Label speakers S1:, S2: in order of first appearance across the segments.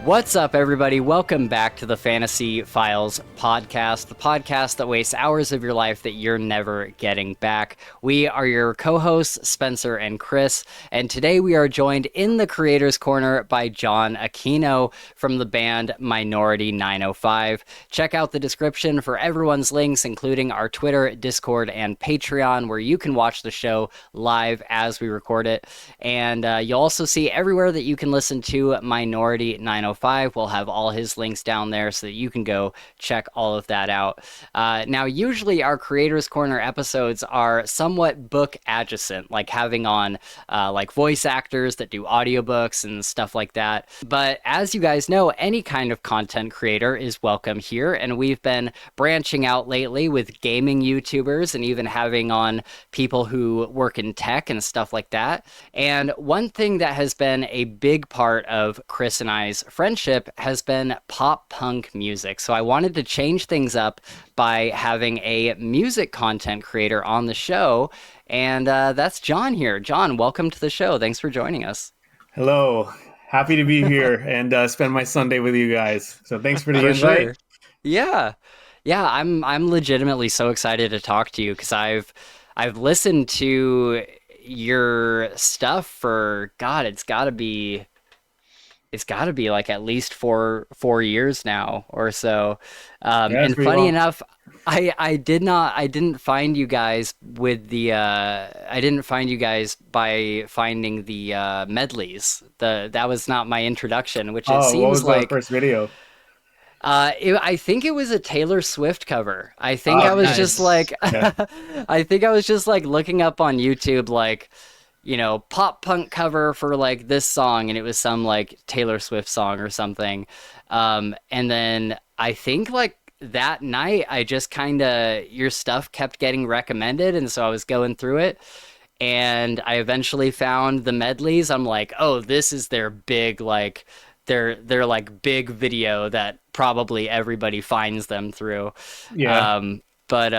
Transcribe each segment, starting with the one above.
S1: What's up, everybody? Welcome back to the Fantasy Files Podcast, the podcast that wastes hours of your life that you're never getting back. We are your co-hosts, Spencer and Chris, and today we are joined in the Creators Corner by John Aquino from the band Minority 905. Check out the description for everyone's links, including our Twitter, Discord, and Patreon, where you can watch the show live as we record it. And you'll also see everywhere that you can listen to Minority 905. We'll have all his links down there so that you can go check all of that out. Now, usually our Creators Corner episodes are somewhat book adjacent, like having on like voice actors that do audiobooks and stuff like that. But as you guys know, any kind of content creator is welcome here, and we've been branching out lately with gaming YouTubers and even having on people who work in tech and stuff like that. And one thing that has been a big part of Chris and I's friendship has been pop punk music. So I wanted to change things up by having a music content creator on the show, and that's John here. John, welcome to the show. Thanks for joining us.
S2: Hello. Happy to be here and spend my Sunday with you guys. So thanks for the invite.
S1: Sure. Yeah, I'm legitimately so excited to talk to you because I've listened to your stuff for it's gotta be like at least four years now or so. And funny enough, I didn't find you guys with the I didn't find you guys by finding the medleys. That was not my introduction, which it seems
S2: what was
S1: like
S2: the first video?
S1: I think it was a Taylor Swift cover. I think I was just like I think I was just like looking up on YouTube like, you know, pop punk cover for like this song, and it was some like Taylor Swift song or something. And then I think like that night I just kind of, your stuff kept getting recommended, and so I was going through it and I eventually found the medleys. I'm like, oh, this is their big like their like big video that probably everybody finds them through. But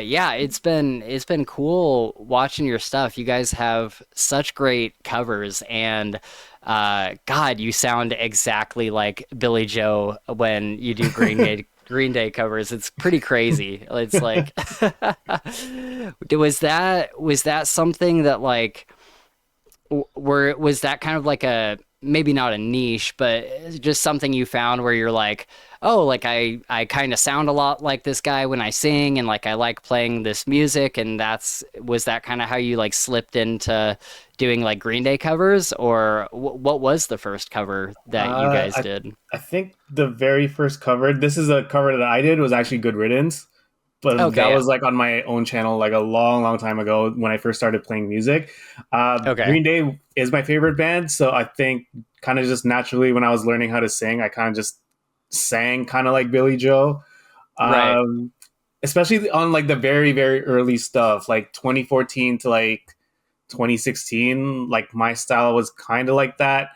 S1: yeah, it's been cool watching your stuff. You guys have such great covers, and God, you sound exactly like Billy Joe when you do Green Day covers. It's pretty crazy. It's like was that something that like was that kind of like a, maybe not a niche, but just something you found where you're like, oh, like I kind of sound a lot like this guy when I sing, and like I like playing this music, and was that kind of how you like slipped into doing like Green Day covers, or what was the first cover that you guys did?
S2: I think the very first cover, this is a cover that I did, was actually Good Riddance. But that was like on my own channel like a long time ago when I first started playing music. Green Day is my favorite band, so I think kind of just naturally when I was learning how to sing, I kind of just sang kind of like Billy Joe.
S1: Right.
S2: Especially on like the very, very early stuff, like 2014 to like 2016, like my style was kind of like that.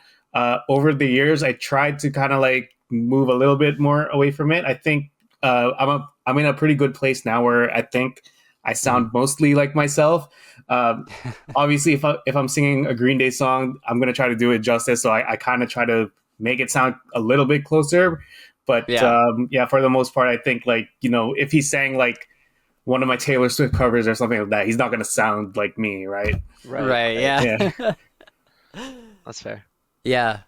S2: Over the years, I tried to kind of like move a little bit more away from it. I think I'm in a pretty good place now where I think I sound mostly like myself. Obviously, if I'm singing a Green Day song, I'm going to try to do it justice. So I kind of try to make it sound a little bit closer. But for the most part, I think like, you know, if he sang like one of my Taylor Swift covers or something like that, he's not going to sound like me, right?
S1: Right. Yeah.
S3: That's fair.
S1: Yeah.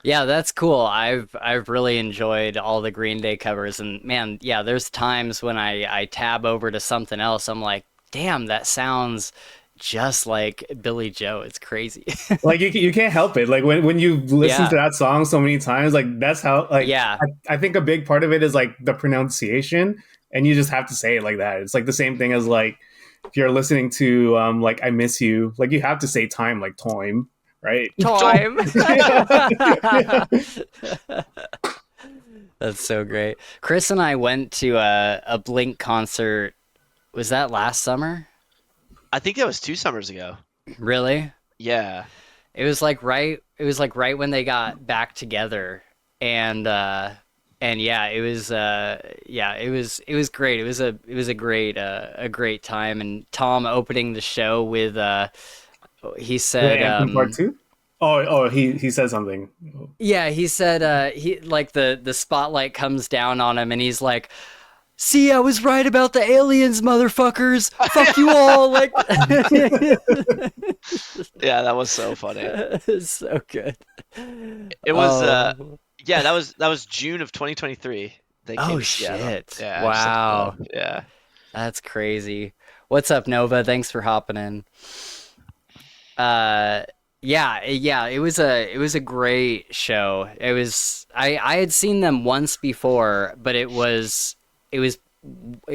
S1: Yeah, that's cool. I've really enjoyed all the Green Day covers, and man, yeah, there's times when I tab over to something else, I'm like, damn, that sounds just like Billy Joe. It's crazy.
S2: Like you can't help it. Like when you listen to that song so many times, like that's how like I think a big part of it is like the pronunciation, and you just have to say it like that. It's like the same thing as like if you're listening to like I Miss You, like you have to say time like time. Right.
S1: Time. That's so great. Chris and I went to a Blink concert. Was that last summer?
S3: I think that was 2 summers ago.
S1: Really?
S3: Yeah.
S1: It was like right when they got back together, and yeah, it was great. It was a great time, and Tom opening the show with he said
S2: Anthem Part 2? He said something.
S1: Yeah, he said he like the spotlight comes down on him and he's like, "See, I was right about the aliens, motherfuckers. Fuck you all." Like
S3: Yeah, that was so funny.
S1: it's so good.
S3: It was
S1: Oh.
S3: yeah, that was June of 2023. They came
S1: Oh
S3: to Seattle.
S1: shit.
S3: Yeah, I just looked it up.
S1: Wow.
S3: Yeah.
S1: That's crazy. What's up, Nova? Thanks for hopping in. Uh yeah, it was a great show. I had seen them once before, but it was it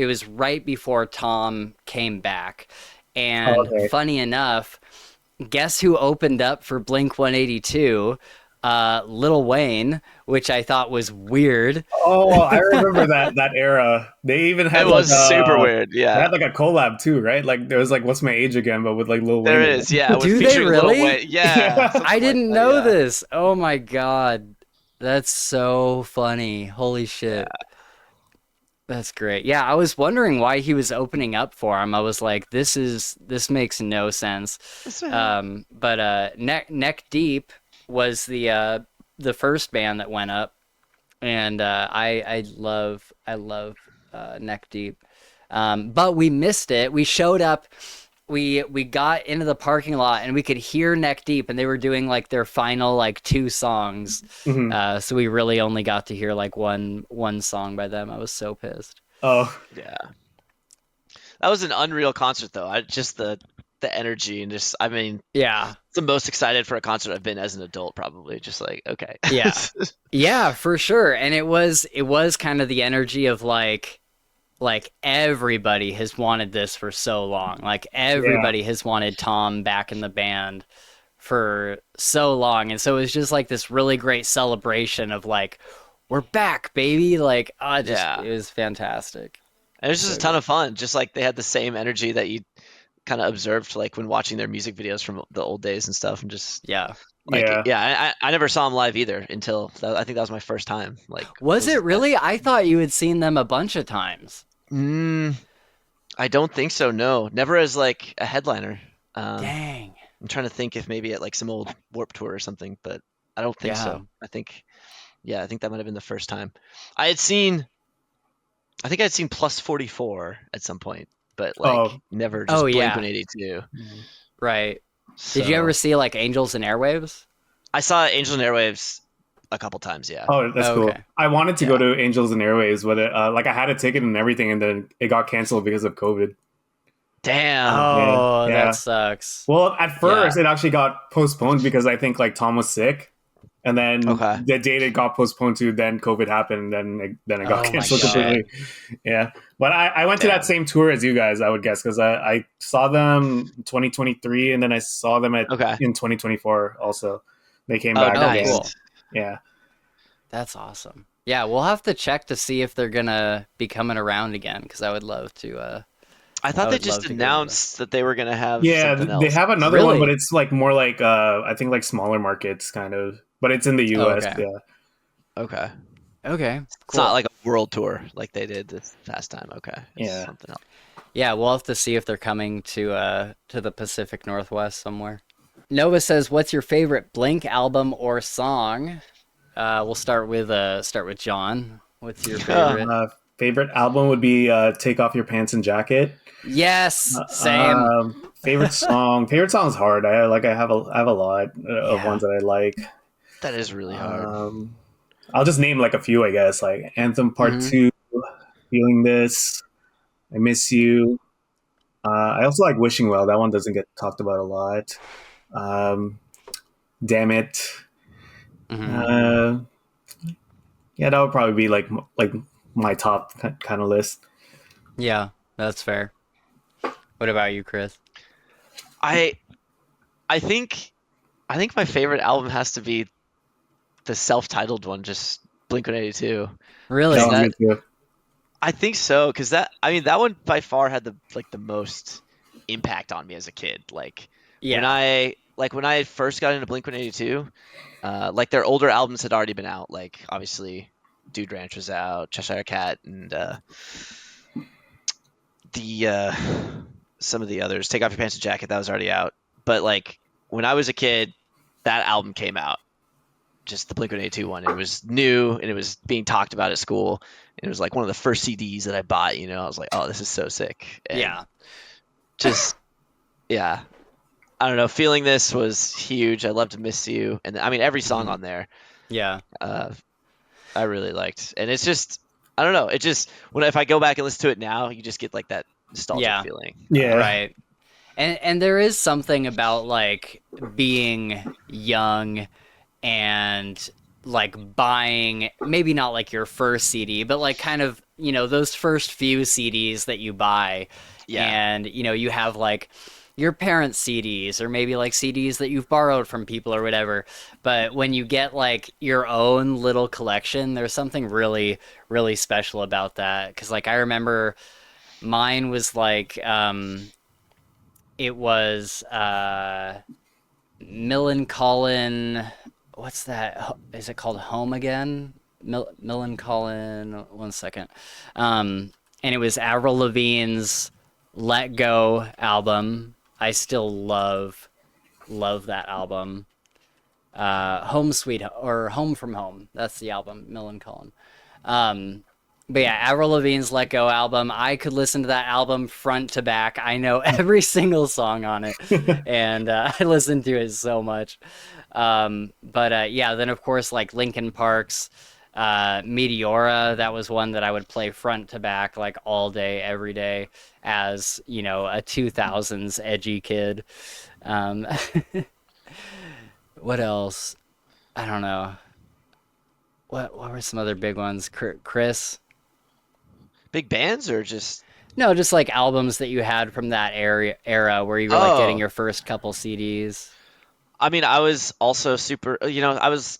S1: was right before Tom came back.
S2: Oh,
S1: And
S2: okay.
S1: funny enough, guess who opened up for Blink 182? Lil Wayne, which I thought was weird.
S2: Oh, I remember that era. They even
S3: It
S2: had like
S3: was super weird.
S2: they
S3: Yeah.
S2: had like a collab too, right? Like there was like "What's My Age Again," but with like Lil
S3: There
S2: Wayne in
S3: is. Yeah, with
S1: Do they
S3: featuring Lil
S1: really?
S3: Wayne. Yeah,
S2: it.
S1: I
S3: something like
S1: didn't
S3: that.
S1: know
S3: Yeah.
S1: this. Oh my God. That's so funny. Holy shit. That's great. Yeah, I was wondering why he was opening up for him. I was like, this makes no sense.
S3: Yeah.
S1: But Neck Deep was the first band that went up, and I love Neck Deep. But we missed it. We showed up. We got into the parking lot and we could hear Neck Deep, and they were doing like their final like two songs.
S2: Mhm.
S1: So we really only got to hear like one song by them. I was so pissed.
S2: Oh,
S3: Yeah. That was an unreal concert though. Just the energy and just I mean,
S1: Yeah,
S3: it's the most excited for a concert I've been as an adult probably. Just like, okay.
S1: yeah, yeah, for sure. And it was kind of the energy of like everybody has wanted this for so long. Like
S2: yeah,
S1: everybody has wanted Tom back in the band for so long, and so it was just like this really great celebration of like we're back, baby. Like
S3: Yeah.
S1: it was fantastic.
S3: And it was just
S1: So
S3: a ton
S1: good.
S3: of fun. Just like they had the same energy that you kind of observed like when watching their music videos from the old days and stuff and just
S1: Yeah.
S3: like
S2: yeah.
S3: yeah, I never saw them live either until I think that was my first time. Like
S1: Was
S3: was
S1: it really? I thought you had seen them a bunch of times.
S3: mm, I don't think so, no. Never as like a headliner. Um
S1: Dang.
S3: I'm trying to think if maybe at like some old Warp Tour or something, but I don't think
S1: Yeah.
S3: so. I think that might have been the first time. I had seen I think I'd seen Plus 44 at some point, but like
S2: Oh,
S3: never
S1: Oh
S3: just Blink
S1: yeah.
S3: 182.
S1: Right. Did you ever
S3: So
S1: see like Angels and Airwaves?
S3: I saw Angel and Airwaves a couple times, yeah.
S2: oh, that's
S1: Oh,
S2: cool.
S1: okay.
S2: I wanted to go
S3: Yeah.
S2: to Angels and Airways, but like I had a ticket and everything, and then it got canceled because of COVID.
S3: Damn.
S2: Yeah,
S1: Oh, that
S2: yeah.
S1: sucks.
S2: Well, at
S1: Yeah.
S2: first it actually got postponed because I think like Tom was sick, and then
S3: Okay.
S2: the date it got postponed to, then COVID happened, and then it got
S1: Oh my
S2: canceled
S1: God.
S2: completely. Yeah, but I went to that
S3: Damn.
S2: same tour as you guys, I would guess, because I saw them in 2023, and then I saw them
S3: Okay.
S2: in 2024 also. They came
S3: Oh,
S2: back
S1: Oh,
S2: again.
S3: nice.
S1: cool.
S2: Yeah.
S1: That's awesome. Yeah, we'll have to check to see if they're gonna be coming around again because I would love to.
S3: I
S1: I
S3: thought they
S1: would
S3: just
S1: love to go to them.
S3: announced that they were gonna have
S2: Yeah,
S3: something
S2: they
S3: else.
S2: have another one, but
S1: Really?
S2: it's like more like I think like smaller markets kind of, but it's in the
S1: Oh,
S2: US.
S1: okay.
S2: Yeah.
S3: Okay.
S1: Okay.
S3: It's not
S1: Cool.
S3: like a world tour like they did this past time. Okay. It's
S2: Yeah.
S3: something else.
S1: Yeah, we'll have to see if they're coming to the Pacific Northwest somewhere. Nova says, "What's your favorite Blink album or song?" We'll start with John. What's your favorite?
S2: Favorite album would be "Take Off Your Pants and Jacket."
S1: Yes, same.
S2: Favorite song is hard. I have a lot of ones
S1: Yeah.
S2: that I like.
S3: That is really hard.
S2: Um, I'll just name like a few, I guess. Like Anthem Part
S1: Hmm.
S2: 2, Feeling This, I Miss You. I also like Wishing Well. That one doesn't get talked about a lot. Um, Damn It.
S1: Hmm.
S2: Uh, yeah, that would probably be like my top kind of list.
S1: Yeah, that's fair. What about you, Chris?
S3: I I think I think my favorite album has to be the self-titled one, just Blink-182.
S2: That
S3: Because
S1: Really?
S2: one's
S3: that
S2: good too.
S3: I think so, because that one by far had the most impact on me as a kid.
S1: Yeah.
S3: When I first got into Blink-182, like their older albums had already been out. Like obviously, Dude Ranch was out, Cheshire Cat, and the some of the others. Take Off Your Pants and Jacket, that was already out. But like when I was a kid, that album came out, just the Blink-182 one. It was new and it was being talked about at school. And it was like one of the first CDs that I bought. You know, I was like, oh, this is so sick. And
S1: Yeah.
S3: just yeah, I don't know. Feeling This was huge. I Love to Miss You, and I mean every song on there.
S1: Yeah.
S3: I really liked, and it's just I don't know. It just if I go back and listen to it now, you just get like that nostalgic feeling.
S2: Yeah.
S1: Right. And there is something about like being young and like buying maybe not like your first CD, but like kind of, you know, those first few CDs that you buy.
S3: Yeah.
S1: And, you know, you have like your parents' CDs or maybe like CDs that you've borrowed from people or whatever. But when you get like your own little collection, there's something really, really special about that. Cause like I remember mine was like, it was Millencolin. What's that? Is it called Home Again? Millencolin. 1 second. And it was Avril Lavigne's Let Go album. I still love that album. Home From Home. That's the album. Millencolin. But yeah, Avril Lavigne's Let Go album. I could listen to that album front to back. I know every single song on it, and I listened to it so much. Yeah, then of course like Linkin Park's Meteora. That was one that I would play front to back like all day, every day, as you know, a 2000s edgy kid. What else? I don't know. What were some other big ones? Chris?
S3: Big bands or just
S1: No, just like albums that you had from that era where you were like getting your first couple CDs.
S3: I mean, I was also super, I was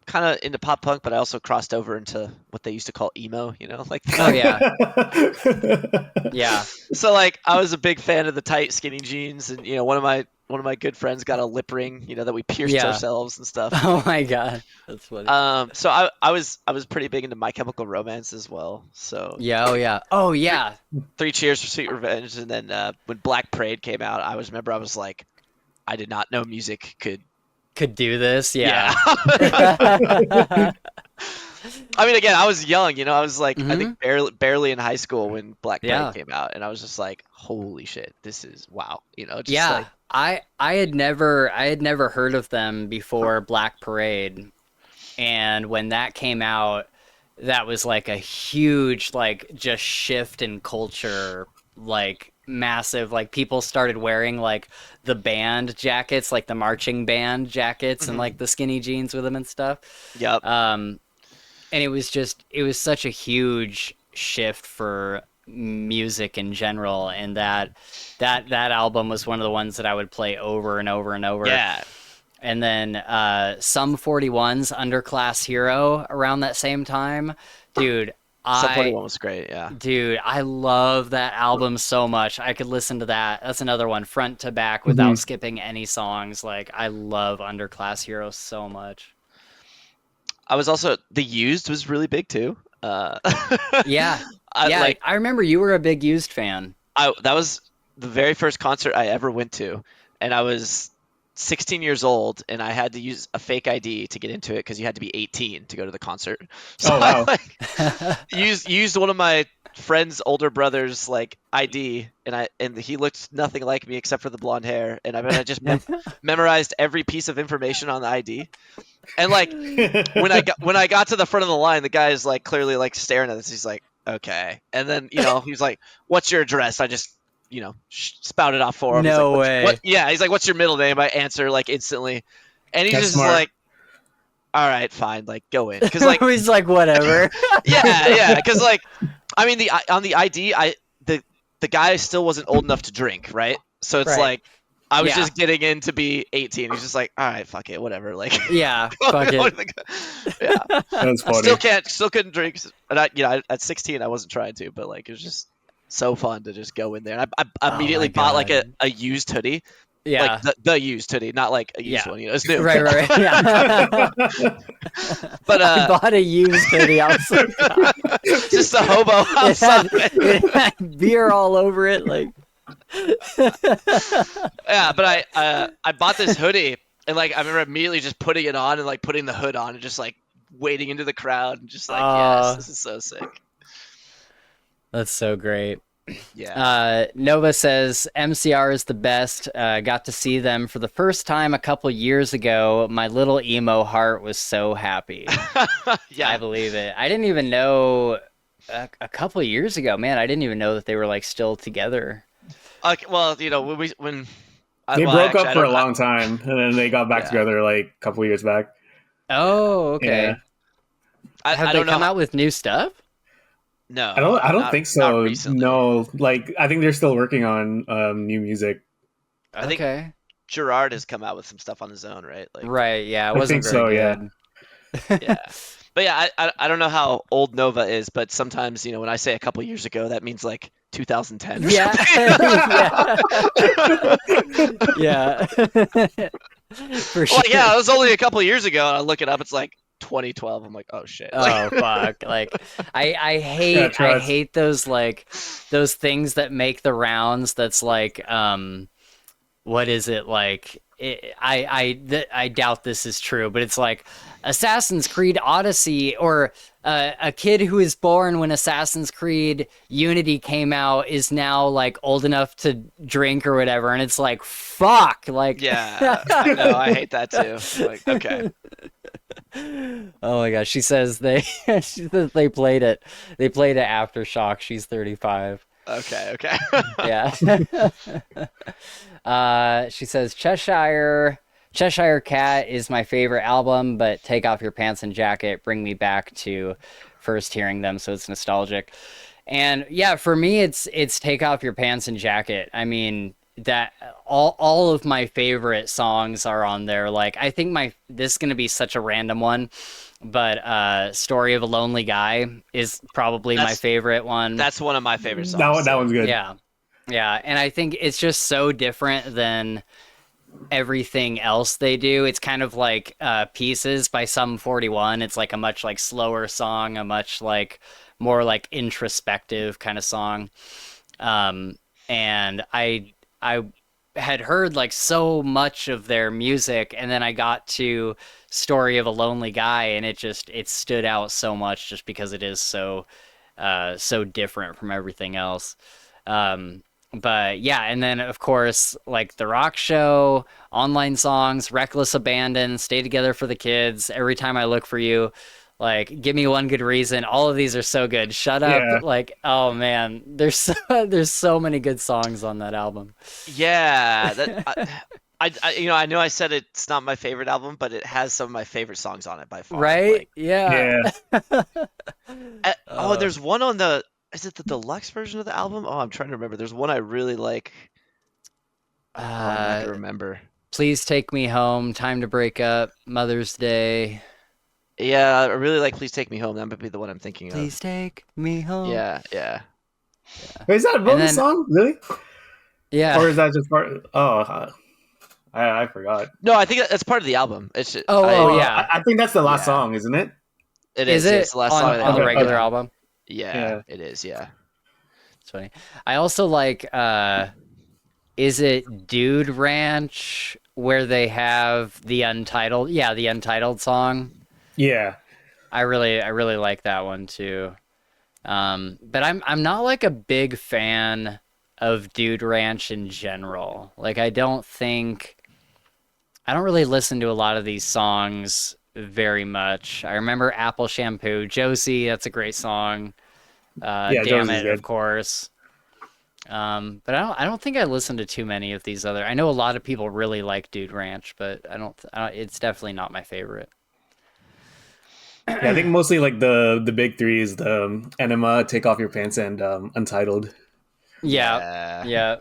S3: kind of into pop punk, but I also crossed over into what they used to call emo, like
S1: Oh yeah. Yeah.
S3: So like I was a big fan of the tight skinny jeans, and one of my good friends got a lip ring, that we pierced ourselves and stuff.
S1: Oh my god, that's funny.
S3: So I was pretty big into My Chemical Romance as well. So
S1: yeah, oh yeah.
S3: Three Cheers for Sweet Revenge, and then when Black Parade came out, I was like, I did not know music could
S1: do this. Yeah.
S3: I mean, again, I was young, I was like, I think barely in high school when Black Parade came out, and I was just like, holy shit, this is wow, just like,
S1: I had never heard of them before Black Parade, and when that came out, that was like a huge like just shift in culture, like massive. Like people started wearing like the band jackets, like the marching band jackets, and like the skinny jeans with them and stuff.
S3: Yep.
S1: And it was such a huge shift for music in general, and that album was one of the ones that I would play over and over and over.
S3: Yeah.
S1: And then Sum 41's Underclass Hero around that same time. Dude,
S3: Sum 41 was great, yeah.
S1: Dude, I love that album so much. I could listen to that. That's another one front to back without skipping any songs. Like I love Underclass Hero so much.
S3: I was also The Used was really big too.
S1: Yeah. I remember you were a big Used fan.
S3: That was the very first concert I ever went to, and I was 16 years old, and I had to use a fake ID to get into it because you had to be 18 to go to the concert. So
S2: wow.
S3: I used one of my friend's older brother's like ID, and he looked nothing like me except for the blonde hair, and I just memorized every piece of information on the ID. And like when I got to the front of the line, the guy is like clearly like staring at us. He's like, okay, and then he's like, "What's your address?" I just spouted off for him.
S1: No way.
S3: Yeah, he's like, "What's your middle name?" I answer like instantly, and he's just like, "All right, fine, like go in," because like
S1: he's like, whatever.
S3: yeah, because like I mean on the ID, the guy still wasn't old enough to drink, right? So it's like I was just getting in to be 18. He's just like, all right, fuck it, whatever. Like,
S1: yeah, fuck it.
S3: Yeah,
S2: that's funny.
S3: Still couldn't drink. And I, at 16, I wasn't trying to, but like it was just so fun to just go in there. And I immediately bought like a used hoodie.
S1: Yeah,
S3: like the used hoodie, not like a used one. It's new.
S1: Right. Yeah.
S3: But
S1: I bought a used hoodie. I was like,
S3: just a hobo outside.
S1: It had beer all over it, like.
S3: Yeah, but I bought this hoodie, And like I remember immediately just putting it on and like putting the hood on and just like wading into the crowd and just like, yes, this is so sick.
S1: That's so great.
S3: Yeah.
S1: Nova says MCR is the best. Got to see them for the first time a couple years ago. My little emo heart was so happy.
S3: Yeah.
S1: I believe it. I didn't even know a couple years ago, man. I didn't even know that they were like still together.
S3: Well, you know, when
S2: they broke up for a long time, and then they got back together like a couple years back.
S1: Oh, okay.
S2: Yeah.
S1: Have they come out with new stuff?
S3: No,
S2: I don't think so.
S3: No,
S2: like I think they're still working on new music.
S3: I think Gerard has come out with some stuff on his own, right? Like,
S1: right, yeah, it wasn't very good.
S3: Yeah. But yeah, I don't know how old Nova is, but sometimes, you know, when I say a couple years ago, that means like 2010 or something.
S1: Yeah. For sure.
S3: Like, yeah, it was only a couple years ago, and I look it up, it's like 2012. I'm like, oh shit.
S1: Oh fuck. Like I hate those like those things that make the rounds that's like what is it like I doubt this is true, but it's like Assassin's Creed Odyssey, or a kid who was born when Assassin's Creed Unity came out is now like old enough to drink or whatever, and it's like fuck, like
S3: yeah, I know, I hate that too. Like, okay.
S1: Oh my gosh, she says they played it. They played it Aftershock. She's 35.
S3: Okay.
S1: Yeah. She says Cheshire Cat is my favorite album, but Take Off Your Pants and Jacket bring me back to first hearing them, so it's nostalgic. And yeah, for me it's Take Off Your Pants and Jacket. I mean, that all of my favorite songs are on there. Like, I think this is going to be such a random one, but Story of a Lonely Guy is probably my favorite one.
S3: That's one of my favorite songs.
S2: That one's good.
S1: Yeah, and I think it's just so different than everything else they do. It's kind of like Pieces by Sum 41. It's like a much like slower song, a much like more like introspective kind of song. And I had heard like so much of their music, and then I got to Story of a Lonely Guy, and it stood out so much just because it is so different from everything else. But yeah, and then of course like The Rock Show, Online Songs, Reckless Abandon, Stay Together for the Kids, Every Time I Look for You, like Give Me One Good Reason. All of these are so good. Shut Up. Yeah. Like, oh man, there's so many good songs on that album.
S3: Yeah, that I know I said it's not my favorite album, but it has some of my favorite songs on it by far.
S1: Right?
S3: Like,
S1: yeah.
S3: There's one on the. Is it the deluxe version of the album? Oh, I'm trying to remember. There's one I really like. I'm not gonna remember.
S1: Please Take Me Home, Time to Break Up, Mother's Day.
S3: Yeah, I really like Please Take Me Home. That might be the one I'm thinking of.
S1: Please Take Me Home.
S3: Yeah.
S2: Wait, is that a bonus song? Really?
S1: Yeah.
S2: Or is that just part? I forgot.
S3: No, I think that's part of the album. It's just,
S1: yeah.
S2: I think that's the last song, isn't it?
S3: It is. It's the last song
S1: on the regular album.
S3: Yeah, it is. Yeah.
S1: It's funny. I also like. Is it Dude Ranch where they have the Untitled? Yeah, the Untitled song.
S2: Yeah.
S1: I really like that one too. But I'm not like a big fan of Dude Ranch in general. Like, I don't really listen to a lot of these songs very much. I remember Apple Shampoo, Josie, that's a great song. Damn It, of course. But I don't think I listen to too many of these other. I know a lot of people really like Dude Ranch, but I don't it's definitely not my favorite.
S2: Yeah, I think mostly like the big three is the Enema, Take Off Your Pants, and Untitled.
S1: Yeah.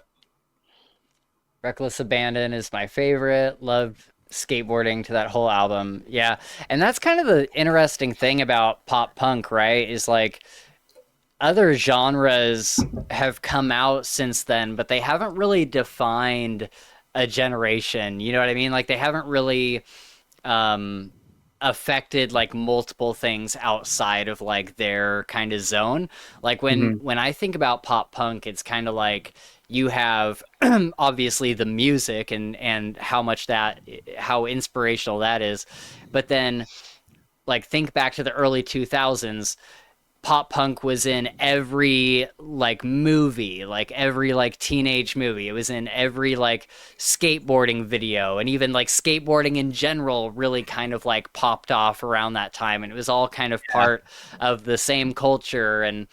S1: Reckless Abandon is my favorite. Love skateboarding to that whole album. Yeah. And that's kind of the interesting thing about pop punk, right? Is like other genres have come out since then, but they haven't really defined a generation. You know what I mean? Like, they haven't really affected like multiple things outside of like their kind of zone. Like when I think about pop punk, it's kind of like, you have obviously the music and how inspirational that is. But then like think back to the early 2000s, pop punk was in every like movie, like every like teenage movie. It was in every like skateboarding video, and even like skateboarding in general really kind of like popped off around that time, and it was all kind of part of the same culture. And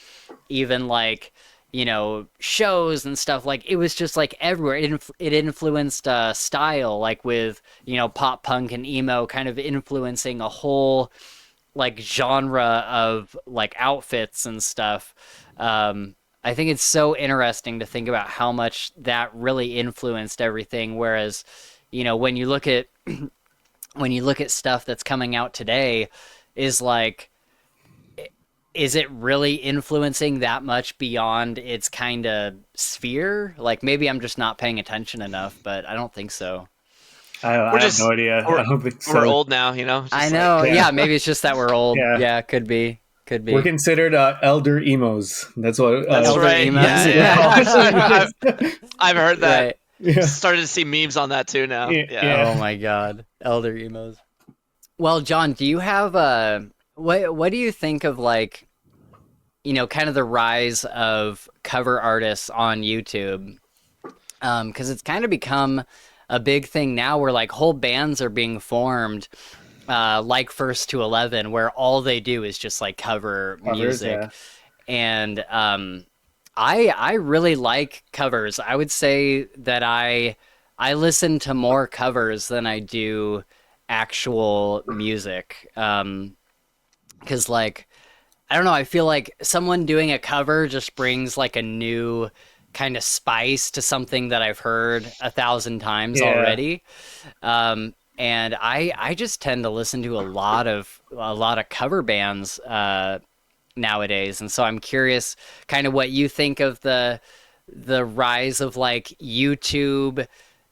S1: even like, you know, shows and stuff, like it was just like everywhere. It influenced style, like with, you know, pop punk and emo kind of influencing a whole like genre of like outfits and stuff. I think it's so interesting to think about how much that really influenced everything. Whereas, you know, when you look at stuff that's coming out today, is like, is it really influencing that much beyond its kind of sphere? Like maybe I'm just not paying attention enough, but I don't think so.
S2: I have no idea. I don't think so.
S3: We're old now, you know.
S1: I know. Yeah, maybe it's just that we're old.
S2: Yeah.
S1: Yeah, could be. Could be.
S2: We're considered elder emos. That's what.
S3: That's
S1: elder
S3: right.
S1: emos.
S3: Yeah. I've heard that.
S1: Right.
S2: Yeah.
S3: Started to see memes on that too now.
S2: Yeah.
S1: Oh my god, elder emos. Well, John, do you have what do you think of, like, you know, kind of the rise of cover artists on YouTube? Because it's kind of become a big thing now, where like whole bands are being formed, like First to 11, where all they do is just like cover music.
S2: Yeah.
S1: And I really like covers. I would say that I listen to more covers than I do actual music. Because like, I don't know, I feel like someone doing a cover just brings like a new kind of spice to something that I've heard 1,000 times already. And I just tend to listen to a lot of cover bands nowadays. And so I'm curious kind of what you think of the rise of like YouTube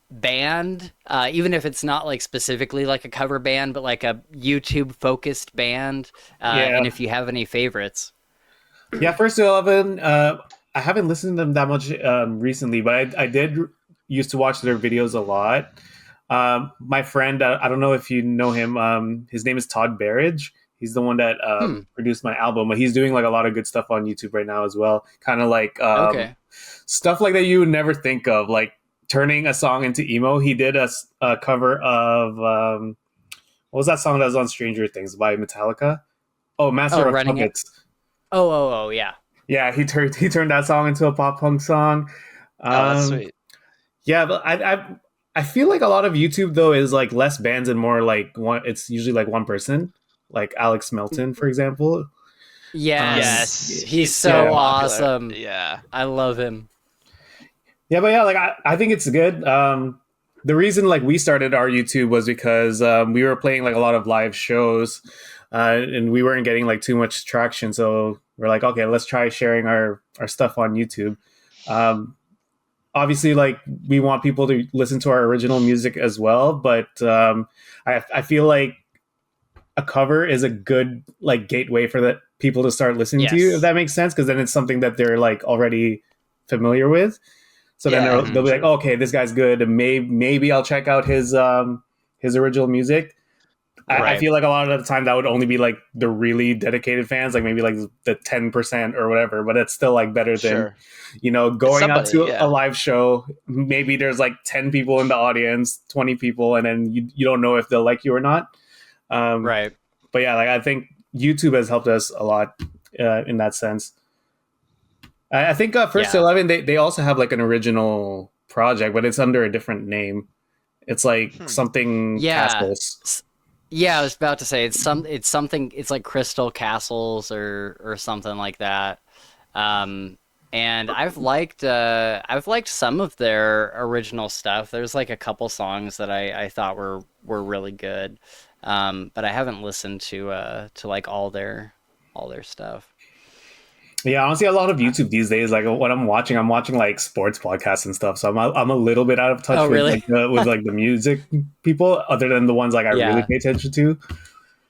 S1: band, even if it's not like specifically like a cover band, but like a YouTube focused band, and if you have any favorites.
S2: Yeah, First to 11, I haven't listened to them that much recently, but I did used to watch their videos a lot. My friend, I don't know if you know him, his name is Todd Barrage. He's the one that produced my album, but he's doing like a lot of good stuff on YouTube right now as well. Kind of like stuff like that you would never think of, like turning a song into emo. He did a cover of what was that song that was on Stranger Things by Metallica? Oh, Master of Puppets.
S1: Oh, yeah.
S2: Yeah, he turned that song into a pop punk song.
S3: That's sweet.
S2: Yeah, but I feel like a lot of YouTube though is like less bands and more like one. It's usually like one person, like Alex Melton, for example.
S1: Yes, he's so awesome.
S3: Yeah,
S1: I love him.
S2: Yeah, but yeah, like I think it's good. The reason like we started our YouTube was because we were playing like a lot of live shows, and we weren't getting like too much traction. So we're like, okay, let's try sharing our stuff on YouTube. Obviously, like we want people to listen to our original music as well, but I feel like a cover is a good like gateway for that people to start listening to you, if that makes sense, because then it's something that they're like already familiar with. So then they'll be like, oh, okay, this guy's good, and maybe I'll check out his original music. I feel like a lot of the time that would only be like the really dedicated fans, like maybe like the 10% or whatever, but it's still like better than, you know, going out to a live show. Maybe there's like 10 people in the audience, 20 people, and then you don't know if they'll like you or not. But yeah, like I think YouTube has helped us a lot in that sense. I think First to 11, they also have like an original project, but it's under a different name. It's like something Castles.
S1: Yeah, I was about to say it's something. It's like Crystal Castles or something like that. And I've liked some of their original stuff. There's like a couple songs that I thought were really good, but I haven't listened to like all their stuff.
S2: Yeah, honestly, a lot of YouTube these days, like what I'm watching like sports podcasts and stuff. So I'm a little bit out of touch with the music people, other than the ones like I really pay attention to.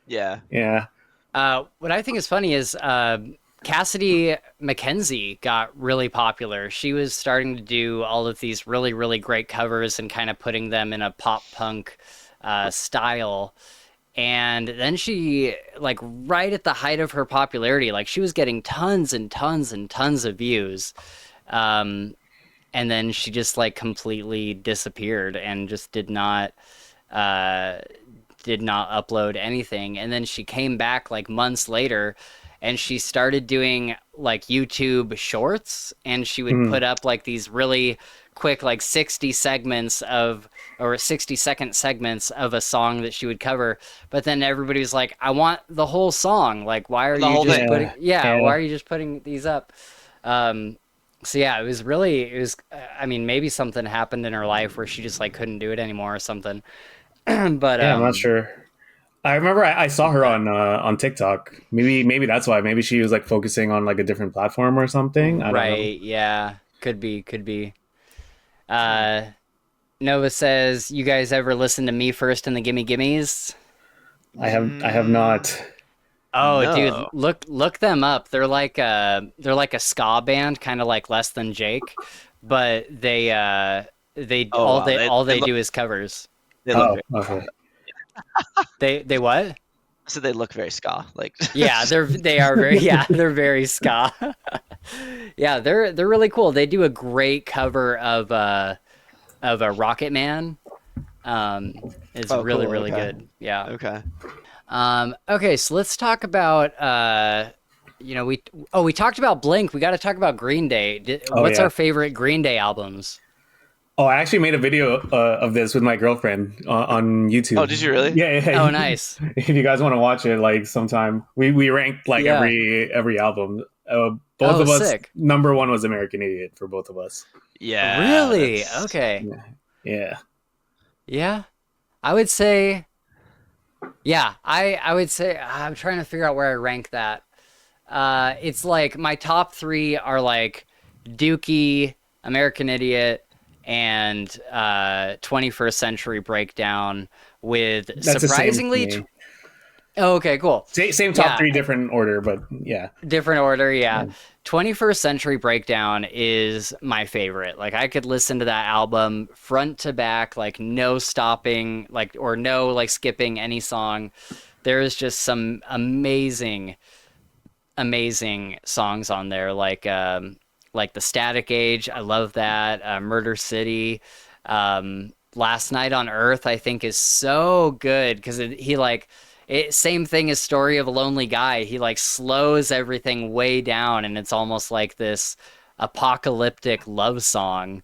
S3: Yeah.
S1: What I think is funny is Cassidy Mackenzie got really popular. She was starting to do all of these really, really great covers and kind of putting them in a pop punk style. And then she, like, right at the height of her popularity, like, she was getting tons and tons and tons of views. Um, and then she just, like, completely disappeared and just uh, did not upload anything. And then she came back, like, months later, and she started doing, like, YouTube shorts, and she would put up, like, these really quick, like, 60-second segments of a song that she would cover. But then everybody was like, I want the whole song. Like, why are you just putting, why are you just putting these up? So yeah, I mean, maybe something happened in her life where she just, like, couldn't do it anymore or something. But
S2: Yeah, I'm not sure. I remember I saw her on TikTok. Maybe that's why. Maybe she was like focusing on like a different platform or something. I don't know.
S1: right, yeah, could be. Uh, Nova says, "You guys ever listen to Me First and the Gimme Gimmes?"
S2: I have not.
S1: Oh, dude,
S3: No.
S1: look them up. They're like a ska band, kind of like Less Than Jake, but
S3: Oh, wow.
S1: all they
S3: look,
S1: do is covers.
S3: they look
S2: Oh,
S3: very,
S2: okay.
S1: They what?
S3: so they look very ska. Like
S1: Yeah, they're very ska. Yeah, they're really cool. They do a great cover of a Rocket Man. It's
S3: Oh,
S1: really
S3: cool.
S1: really
S3: Okay.
S1: good. Yeah.
S3: Okay.
S1: Okay, so let's talk about we talked about Blink. We got to talk about Green Day.
S2: Oh,
S1: What's
S2: yeah.
S1: our favorite Green Day albums?
S2: Oh, I actually made a video of this with my girlfriend on YouTube.
S3: Oh, did you really?
S2: Yeah.
S1: Oh, nice.
S2: If you guys want to watch it, like sometime, we ranked like
S1: Yeah.
S2: every album. Both
S1: Oh,
S2: of us,
S1: sick.
S2: number one was American Idiot for both of us.
S3: Yeah.
S1: Really?
S3: that's-
S1: Okay.
S2: Yeah.
S1: Yeah. I would say yeah, I would say I'm trying to figure out where I rank that. It's like my top 3 are like Dookie, American Idiot, and 21st Century Breakdown with
S2: That's the same for
S1: surprisingly
S2: me.
S1: oh, okay, cool.
S2: Same top
S1: Yeah,
S2: three, different order, but yeah.
S1: different order, yeah. 21st Century Breakdown is my favorite. Like, I could listen to that album front to back, like no stopping, like, or no like skipping any song. There's just some amazing songs on there, like The Static Age. I love that. Murder City. Last Night on Earth, I think, is so good because same thing as Story of a Lonely Guy. He like slows everything way down, and it's almost like this apocalyptic love song.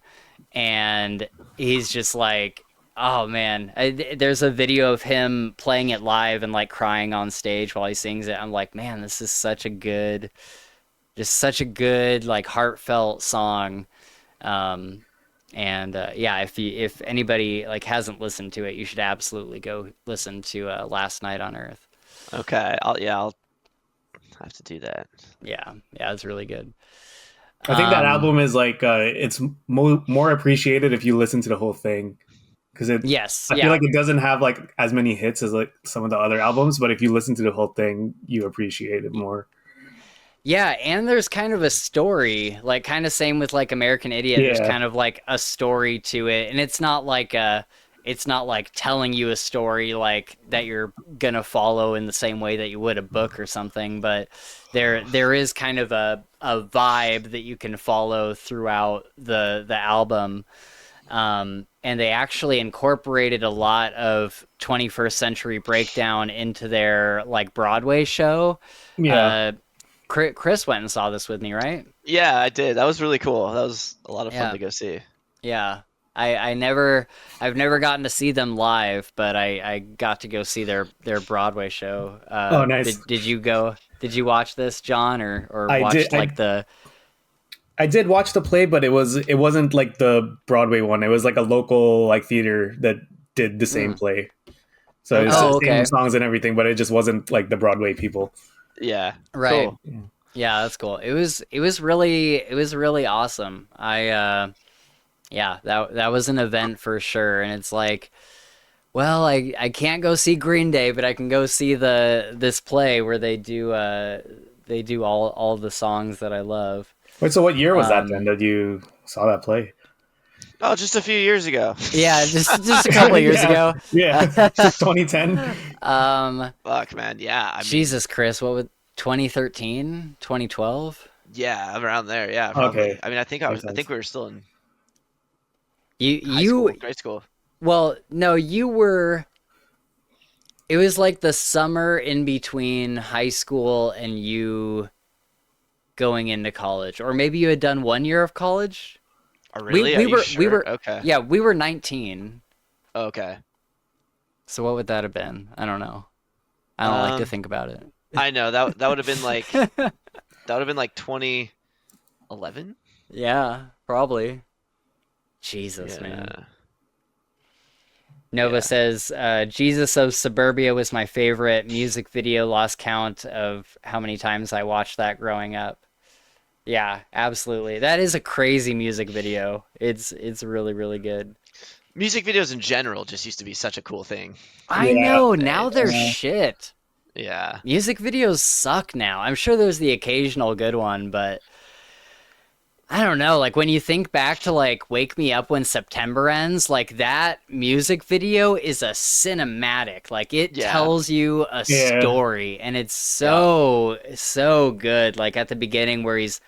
S1: And he's just like, oh man, there's a video of him playing it live and like crying on stage while he sings it. I'm like, man, this is just such a good like heartfelt song. Yeah, if anybody like hasn't listened to it, you should absolutely go listen to Last Night on Earth.
S3: Okay. I'll have to do that.
S1: Yeah, it's really good.
S2: I think that album is like it's more appreciated if you listen to the whole thing because
S1: Yes,
S2: I feel like it doesn't have like as many hits as like some of the other albums, but if you listen to the whole thing, you appreciate it more.
S1: Yeah, and there's kind of a story, like kind of same with like American Idiot.
S2: Yeah.
S1: There's kind of like a story to it, and it's not like telling you a story like that you're gonna follow in the same way that you would a book or something, but there is kind of a vibe that you can follow throughout the album. And they actually incorporated a lot of 21st Century Breakdown into their like Broadway show.
S2: Yeah.
S1: Chris went and saw this with me, right?
S3: Yeah, I did. That was really cool. That was a lot of fun
S1: Yeah.
S3: to go see.
S1: Yeah. I've never gotten to see them live, but I got to go see their Broadway show.
S2: Oh, nice.
S1: Did you go? Did you watch this, John, or
S2: I
S1: watch
S2: did.
S1: like the?
S2: I did watch the play, but it wasn't like the Broadway one. It was like a local like theater that did the same play. So it's the same songs and everything, but it just wasn't like the Broadway people.
S3: Yeah.
S1: Right.
S3: Cool.
S1: Yeah, that's cool. It was really awesome. That was an event for sure, and it's like, well, I can't go see Green Day, but I can go see this play where they do they do all the songs that I love.
S2: Wait, so what year was that then that you saw that play?
S3: Oh, just a few years ago.
S1: Yeah, just a couple of years ago.
S2: Yeah, 2010.
S3: Fuck, man. Yeah. I mean,
S1: Jesus Chris, what would 2013, 2012?
S3: yeah, around there. Yeah, probably.
S2: Okay.
S3: I mean, I think
S2: Makes sense.
S3: we were still in
S1: You
S3: grade school.
S1: well, no, you were. It was like the summer in between high school and you going into college, or maybe you had done 1 year of college.
S3: Oh, really?
S1: We
S3: Are you
S1: were
S3: sure? Okay.
S1: yeah, we were 19.
S3: Okay.
S1: So what would that have been? I don't know. I don't like to think about it.
S3: I know that would have been like 2011.
S1: Yeah, probably. Jesus, man. Nova says, Jesus of Suburbia was my favorite music video. Lost count of how many times I watched that growing up. Yeah, absolutely. That is a crazy music video. It's really, really good.
S3: Music videos in general just used to be such a cool thing.
S1: I know. Now they're shit.
S3: Yeah.
S1: Music videos suck now. I'm sure there's the occasional good one, but I don't know. Like when you think back to like Wake Me Up When September Ends, like that music video is a cinematic. Like it tells you a story, and it's so good. Like at the beginning where he's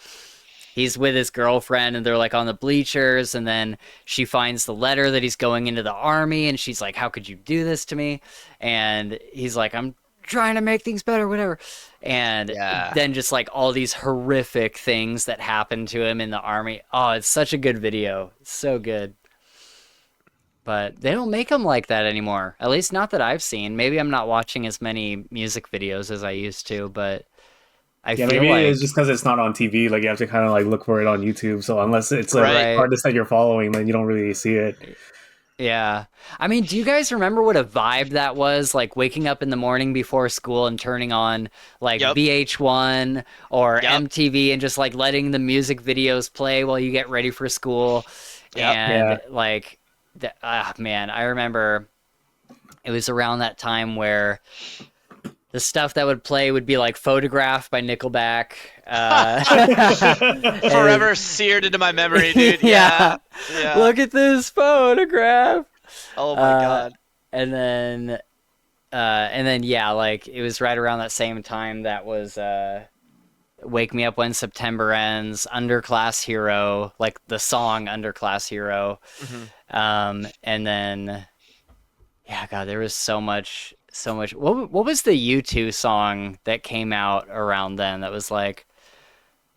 S1: with his girlfriend and they're like on the bleachers, and then she finds the letter that he's going into the army, and she's like, how could you do this to me? And he's like, I'm trying to make things better, whatever. And then just like all these horrific things that happen to him in the army. Oh, it's such a good video. It's so good. But they don't make them like that anymore. At least not that I've seen. Maybe I'm not watching as many music videos as I used to, but I feel
S2: maybe
S1: like
S2: it's just because it's not on TV. Like you have to kind of like look for it on YouTube. So unless it's like an artist that you're following, then you don't really see it.
S1: Yeah. I mean, do you guys remember what a vibe that was? Like waking up in the morning before school and turning on like VH1 or MTV and just like letting the music videos play while you get ready for school. And like, man, I remember it was around that time where the stuff that would play would be like Photograph by Nickelback.
S3: Forever seared into my memory, dude. Yeah.
S1: Look at this photograph.
S3: Oh my God.
S1: And then like it was right around that same time that was Wake Me Up When September Ends, Underclass Hero, like the song Underclass Hero. And then God, there was so much. What was the U2 song that came out around then that was like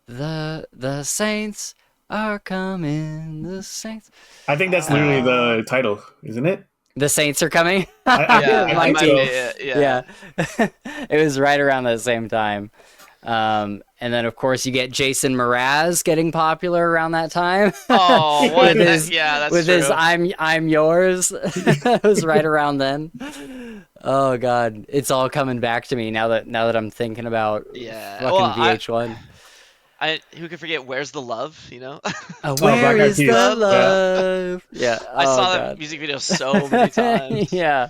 S1: the Saints are coming, the Saints?
S2: I think that's literally the title, isn't it?
S1: The Saints are coming.
S3: Yeah.
S1: It was right around the same time. And then of course you get Jason Mraz getting popular around that time.
S3: Oh, what?
S1: That's
S3: true.
S1: His I'm Yours. It was right around then. Oh God, it's all coming back to me now that I'm thinking about fucking VH1.
S3: Who could forget Where's the Love, you know?
S1: Where is the love? Yeah.
S3: I saw that music video so many times.
S1: Yeah.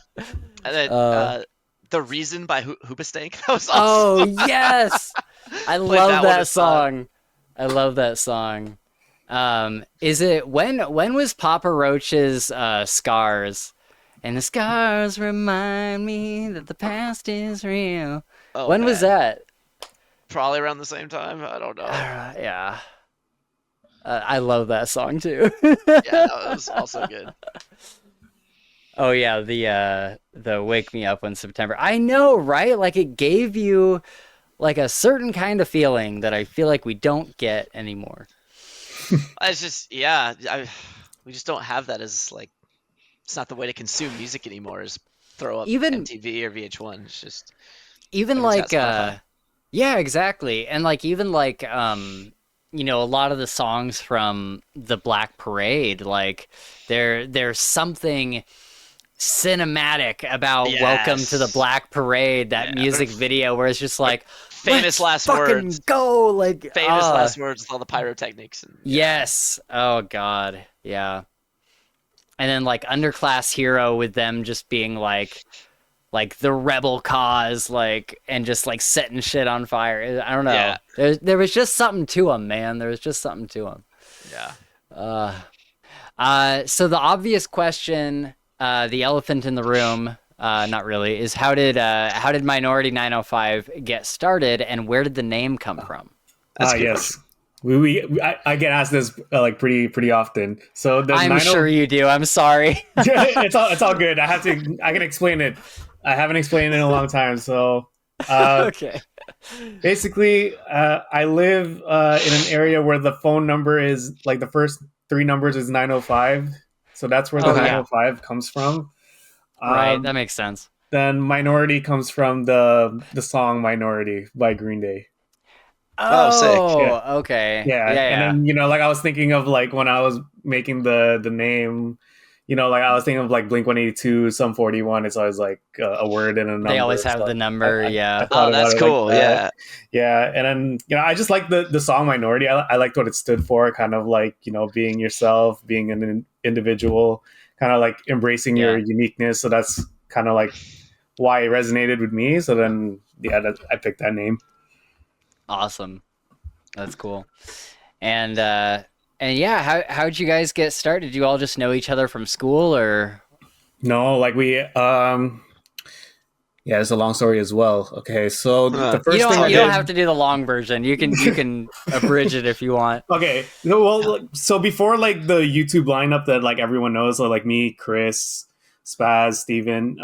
S3: And then The Reason by Hoobastank. That was
S1: awesome. Oh yes. I love that song. I love that song. Is it when was Papa Roach's Scars? And the scars remind me that the past is real. When was that?
S3: Probably around the same time. I don't know.
S1: Yeah. I love that song too.
S3: That was also good.
S1: Oh yeah, the Wake Me Up When September. I know, right? Like it gave you like a certain kind of feeling that I feel like we don't get anymore.
S3: It's just we just don't have that as like. It's not the way to consume music anymore. Is throw up MTV or VH1. It's just
S1: even like exactly, and like even like a lot of the songs from the Black Parade, like there's something cinematic about Welcome to the Black Parade, that music video where it's just like
S3: famous last words.
S1: Go like
S3: famous last words with all the pyrotechnics.
S1: Yes. Oh God. Yeah. And then like Underclass Hero with them just being like like the rebel cause, like, and just like setting shit on fire. I don't know.
S3: Yeah.
S1: There was just something to him, man. There was just something to him.
S3: Yeah.
S1: So the obvious question, the elephant in the room, not really, is how did Minority 905 get started, and where did the name come from?
S3: That's a good
S2: Yes. I get asked this like pretty often. So the
S1: I'm sure you do. I'm sorry.
S2: it's all good. I can explain it. I haven't explained it in a long time. So
S1: Okay.
S2: basically, I live in an area where the phone number is like the first three numbers is 905. So that's where the
S1: Oh yeah.
S2: 905 comes from.
S1: Right. That
S2: Um,
S1: makes sense.
S2: then Minority comes from the song Minority by Green Day.
S3: Oh, sick.
S2: Yeah.
S1: Oh, okay.
S2: Yeah,
S1: Yeah,
S2: and
S1: yeah.
S2: then like I was thinking of like when I was making the name, like I was thinking of like Blink 182, Sum 41. It's always like a word and a
S1: They always
S2: number.
S1: have
S2: So
S1: the number.
S2: I
S1: Yeah.
S2: thought
S3: Oh,
S2: about
S3: that's
S2: it like
S3: cool.
S2: that.
S3: Yeah.
S2: Yeah, and then I just like the song Minority. I liked what it stood for, kind of like being yourself, being an individual, kind of like embracing your
S1: Yeah.
S2: uniqueness. So that's kind of like why it resonated with me. So then I picked that name.
S1: Awesome. That's cool. And yeah, how'd you guys get started? Did you all just know each other from school, or?
S2: No, like we yeah, it's a long story as well. Okay, so the
S1: You
S2: first thing I
S1: don't
S2: did.
S1: have to do the long version. You can abridge it if you want.
S2: Okay, no, well, so before like the YouTube lineup that like everyone knows, so like me, Chris, Spaz, Steven,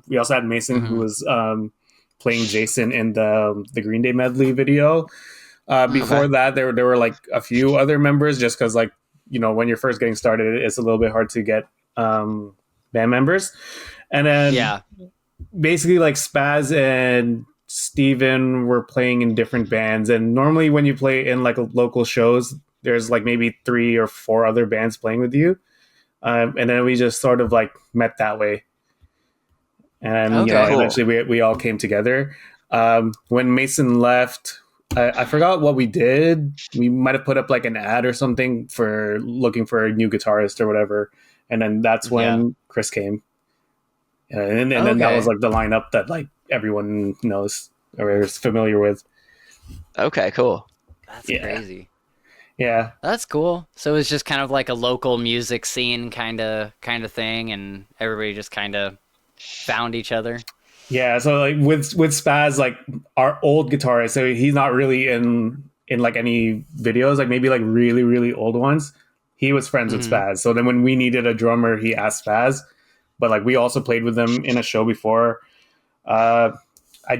S2: we also had Mason who
S1: Hmm.
S2: was playing Jason in the Green Day medley video. Before
S3: Okay.
S2: that, there were like a few other members, just because like when you're first getting started, it's a little bit hard to get band members, and then
S1: Yeah.
S2: basically like Spaz and Steven were playing in different bands. And normally when you play in like local shows, there's like maybe three or four other bands playing with you. And then we just sort of like met that way. And,
S1: Okay.
S3: Cool.
S2: eventually we all came together. When Mason left, I forgot what we did. We might have put up like an ad or something for looking for a new guitarist or whatever. And then that's
S1: Yeah.
S2: when Chris came. And then that was
S1: Okay.
S2: like the lineup that like everyone knows or is familiar with.
S3: Okay, cool.
S1: That's
S2: Yeah,
S1: crazy.
S2: yeah,
S1: That's cool. So it was just kind of like a local music scene kind of thing, and everybody just kind of found each other.
S2: yeah. So like with Spaz, like our old guitarist, so he's not really in like any videos, like maybe like really old ones. He was friends with
S1: Hmm.
S2: Spaz, so then when we needed a drummer, he asked Spaz. But like we also played with them in a show before. Uh, I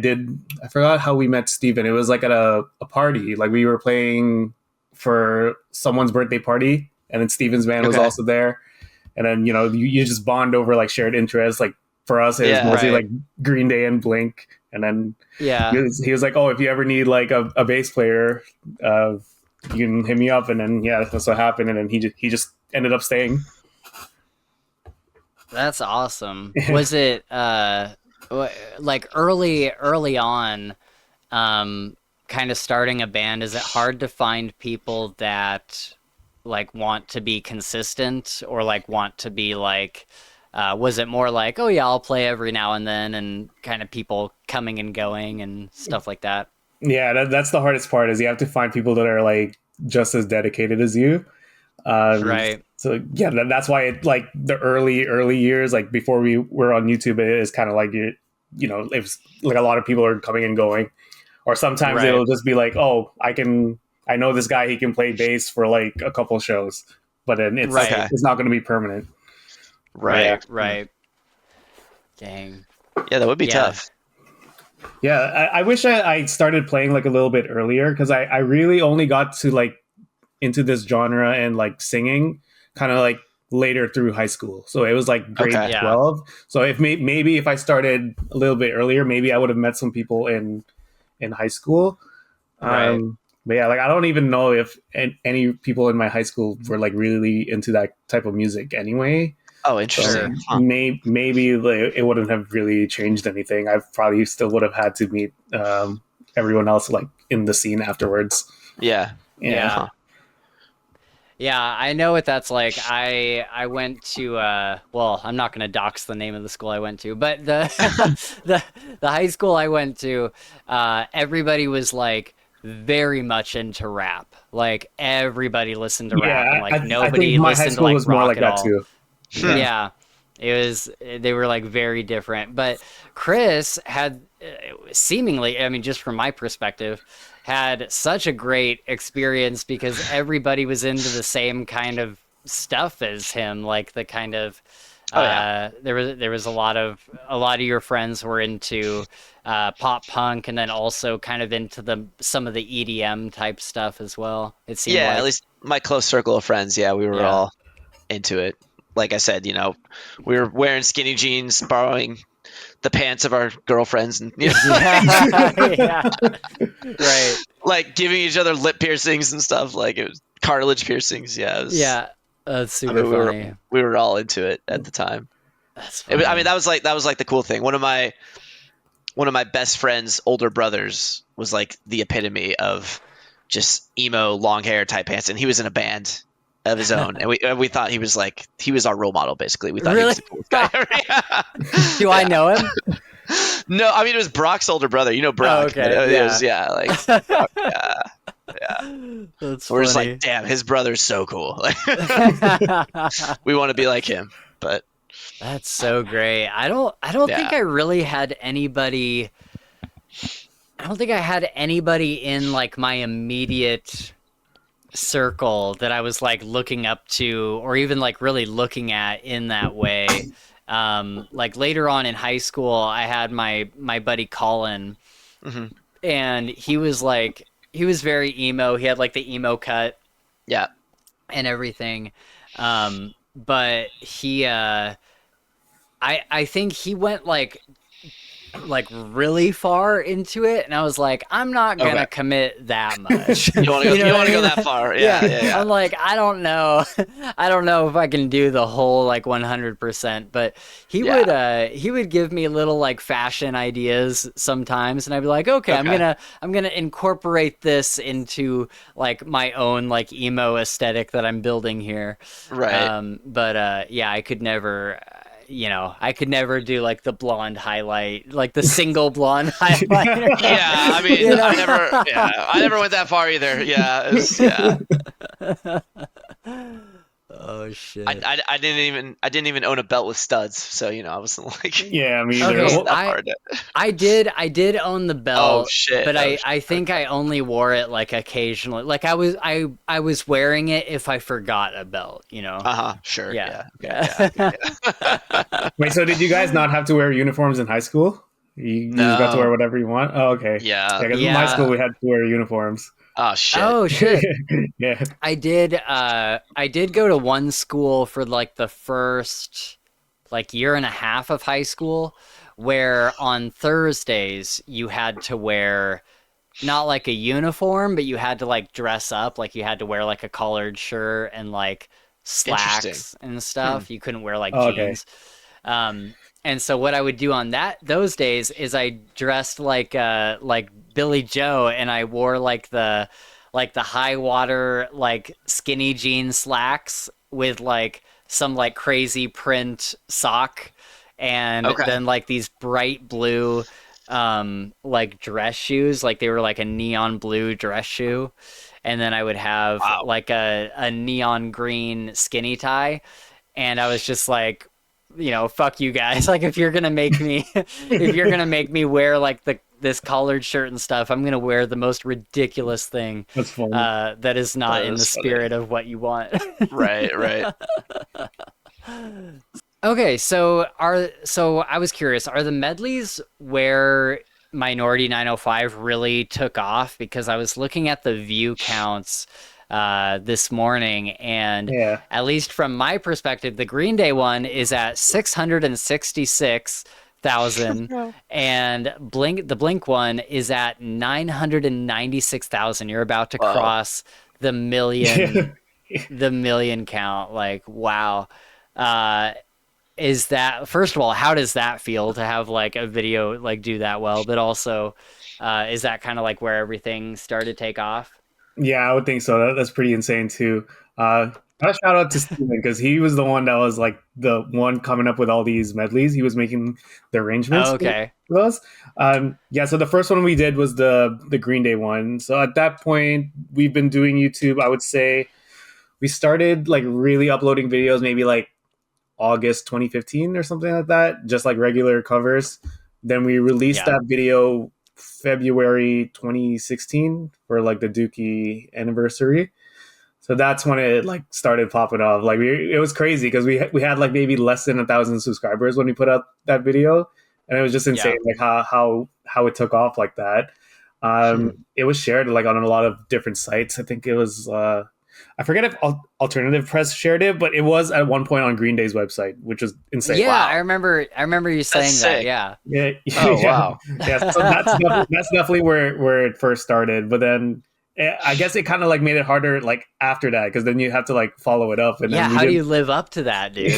S2: forgot how we met Steven. It was like at a party. Like we were playing for someone's birthday party, and then Steven's band was
S3: Okay.
S2: also there. And then you just bond over like shared interests. Like for us, it was
S3: Yeah.
S2: mostly
S1: Right.
S2: like Green Day and Blink. And then
S1: Yeah.
S2: he was like, "Oh, if you ever need like a bass player, you can hit me up." And then yeah, that's what happened. And then he just ended up staying.
S1: That's awesome. Was it like early on, kind of starting a band, is it hard to find people that like want to be consistent, or like want to be like was it more like, oh yeah, I'll play every now and then, and kind of people coming and going and stuff like that?
S2: Yeah, that's the hardest part is you have to find people that are like just as dedicated as you. Um,
S1: Right.
S2: so yeah, that's why it like the early years, like before we were on YouTube, it is kind of like it was like a lot of people are coming and going, or sometimes
S1: Right.
S2: it'll just be like, oh, I know this guy, he can play bass for like a couple shows, but then
S1: Right.
S3: Okay.
S2: it's not going to be permanent. Yeah,
S3: Right.
S1: Right. Dang.
S3: Yeah, that would be
S1: Yeah.
S3: tough.
S2: yeah. I wish I started playing like a little bit earlier because I really only got to like into this genre and like singing kind of like later through high school. So it was like grade
S3: Okay.
S1: Yeah.
S2: 12. So if maybe if I started a little bit earlier, maybe I would have met some people in high school.
S1: Right.
S2: But yeah, like I don't even know if any people in my high school were like really into that type of music anyway.
S3: Oh,
S2: So
S3: interesting.
S1: Sure.
S3: Huh.
S2: maybe like, it wouldn't have really changed anything. I probably still would have had to meet everyone else like in the scene afterwards.
S3: Yeah.
S2: Yeah.
S1: Yeah.
S3: Huh.
S1: Yeah, I know what that's like. I went to well, I'm not gonna dox the name of the school I went to, but the the the high school I went to, everybody was like very much into rap. Like everybody listened to rap, and
S2: Yeah,
S1: like
S2: I think
S1: nobody
S2: my high
S1: listened to
S2: school
S1: like
S2: was more
S1: rock
S2: like
S1: at
S2: that
S1: all.
S2: too.
S3: Hmm.
S2: Yeah.
S1: Yeah, it was they were like very different. But Chris had seemingly, I mean, just from my perspective, had such a great experience because everybody was into the same kind of stuff as him, like the kind of
S3: Oh yeah.
S1: there was a lot of your friends were into pop punk and then also kind of into some of the EDM type stuff as well. It seemed
S3: Yeah, at
S1: like.
S3: least my close circle of friends, yeah, we were
S1: Yeah.
S3: all into it. Like I said, we were wearing skinny jeans, borrowing the pants of our girlfriends, and
S1: Yeah. Yeah. Right.
S3: like giving each other lip piercings and stuff. Like it was cartilage piercings. Yeah, it was.
S1: Yeah. That's
S3: I
S1: super
S3: mean,
S1: funny.
S3: we were all into it at the time.
S1: That's
S3: I mean,
S1: funny.
S3: that was like the cool thing. One of my best friends' older brothers was like the epitome of just emo, long hair type pants, and he was in a band of his own, and we thought he was our role model basically. We thought he
S1: Really?
S3: was the coolest guy ever. Yeah.
S1: Do I
S3: Yeah.
S1: know him?
S3: No, I mean it was Brock's older brother. You know
S1: Oh,
S3: Brock, but
S1: okay.
S3: it was
S1: Yeah.
S3: yeah, like Brock, yeah, yeah.
S1: That's
S3: We're just
S1: funny.
S3: like, damn, his brother's so cool. We want to be like him, but
S1: That's so great. I don't think
S3: yeah.
S1: I really had anybody. I don't think I had anybody in like my immediate circle that I was like looking up to or even like really looking at in that way. Like later on in high school, I had my buddy Colin,
S3: Hmm.
S1: and he was very emo. He had like the emo cut
S3: Yeah.
S1: and everything. But I think he went like really far into it, and I was like, I'm not
S3: Okay.
S1: gonna commit that much.
S3: You don't want to go.
S1: You know
S3: You don't
S1: what
S3: want
S1: I
S3: to go
S1: mean?
S3: that far. Yeah.
S1: Yeah,
S3: Yeah. Yeah.
S1: I'm like, I don't know. I don't know if I can do the whole like 100%, but
S3: Yeah.
S1: he would give me little like fashion ideas sometimes, and I'd be like, okay, I'm
S3: Okay.
S1: gonna I'm gonna incorporate this into like my own like emo aesthetic that I'm building here.
S3: Right.
S1: But yeah, I could never. I could never do like the blonde highlight, like the single blonde highlighter.
S3: Yeah. I mean,
S1: You know?
S3: I never. Yeah. I never went that far either. Yeah. Yeah.
S1: Oh shit.
S3: I didn't even own a belt with studs, so I wasn't like
S2: Yeah, me either.
S1: Okay,
S3: wasn't that
S1: I
S3: far into it.
S1: I did own the
S3: Oh
S1: belt,
S3: shit.
S1: but
S3: Oh
S1: I
S3: shit.
S1: think I only wore it like occasionally. Like I was wearing it if I forgot a belt.
S3: Uh-huh. Sure.
S1: Yeah.
S3: Yeah. Okay.
S1: Yeah.
S3: Yeah. Okay. Yeah.
S2: Wait, so did you guys not have to wear uniforms in high school? You just got to wear
S3: No.
S2: whatever you want? Oh, okay.
S3: Yeah.
S2: Yeah, because in my school
S1: Yeah.
S2: we had to wear uniforms.
S3: Oh shit.
S1: Oh shit.
S2: Yeah.
S1: I did go to one school for like the first like year and a half of high school where on Thursdays you had to wear not like a uniform, but you had to like dress up, like you had to wear like a collared shirt and like
S3: Interesting.
S1: slacks and
S3: Hmm.
S1: stuff. You couldn't wear like
S2: Oh, okay.
S1: jeans. And so what I would do on those days is I dressed like Billy Joe, and I wore like the high water like skinny jean slacks with like some like crazy print sock, and
S3: Okay.
S1: then like these bright blue like dress shoes, like they were like a neon blue dress shoe, and then I would have
S3: Wow.
S1: like a neon green skinny tie, and I was just like, fuck you guys. Like if you're gonna make me, if you're gonna make me wear like this collared shirt and stuff, I'm gonna wear the most ridiculous thing
S2: That's funny.
S1: that is not in the
S3: That's funny.
S1: spirit of what you want.
S3: Right. Right.
S1: Okay, so I was curious, are the medleys where Minority 905 really took off? Because I was looking at the view counts this morning, and
S2: Yeah.
S1: at least from my perspective, the Green Day one is at 666,000, and the Blink one is at 996,000. You're about to
S3: Wow.
S1: cross the million count. Like, wow. Uh, is that, first of all, how does that feel to have like a video like do that well? But also, is that kind of like where everything started to take off?
S2: Yeah, I would think so. That's pretty insane too. Got a shout out to Steven because he was the one that was like the one coming up with all these medleys. He was making the arrangements
S1: Oh,
S2: for
S1: okay.
S2: those. Yeah, so the first one we did was the Green Day one. So at that point, we've been doing YouTube. I would say we started like really uploading videos maybe like August 2015 or something like that, just like regular covers. Then we released
S1: Yeah.
S2: that video February 2016 for like the Dookie anniversary. So that's when it like started popping off. Like it was crazy because we had like maybe less than 1,000 subscribers when we put out that video, and it was just insane like how it took off like that. It was shared like on a lot of different sites. I think it was I forget if Alternative Press shared it, but it was at one point on Green Day's website, which was insane.
S1: Yeah,
S3: Wow.
S1: I remember you saying
S3: That's
S1: that.
S3: sick.
S1: Yeah.
S2: Yeah.
S3: Oh, wow.
S2: Yeah. So that's definitely where it first started. But then I guess it kind of like made it harder like after that because then you have to like follow it up. And
S1: Yeah,
S2: then
S1: how do you live up to that, dude?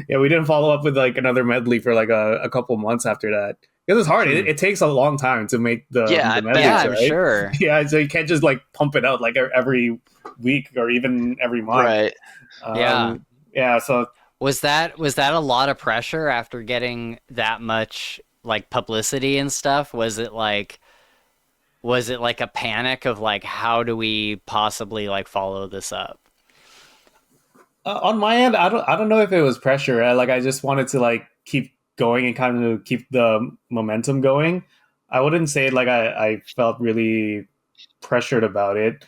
S2: Yeah, we didn't follow up with like another medley for like a couple months after that. Because it's hard. It takes a long time to make the
S3: I
S2: medleys,
S1: Yeah, I'm
S2: right?
S1: sure.
S2: Yeah, so you can't just like pump it out like every week or even every month.
S3: Right.
S2: Yeah. So
S1: Was that a lot of pressure after getting that much like publicity and stuff? Was it like a panic of like how do we possibly like follow this up?
S2: on my end, I don't know if it was pressure. I just wanted to like keep going and kind of keep the momentum going. I wouldn't say like I felt really pressured about it,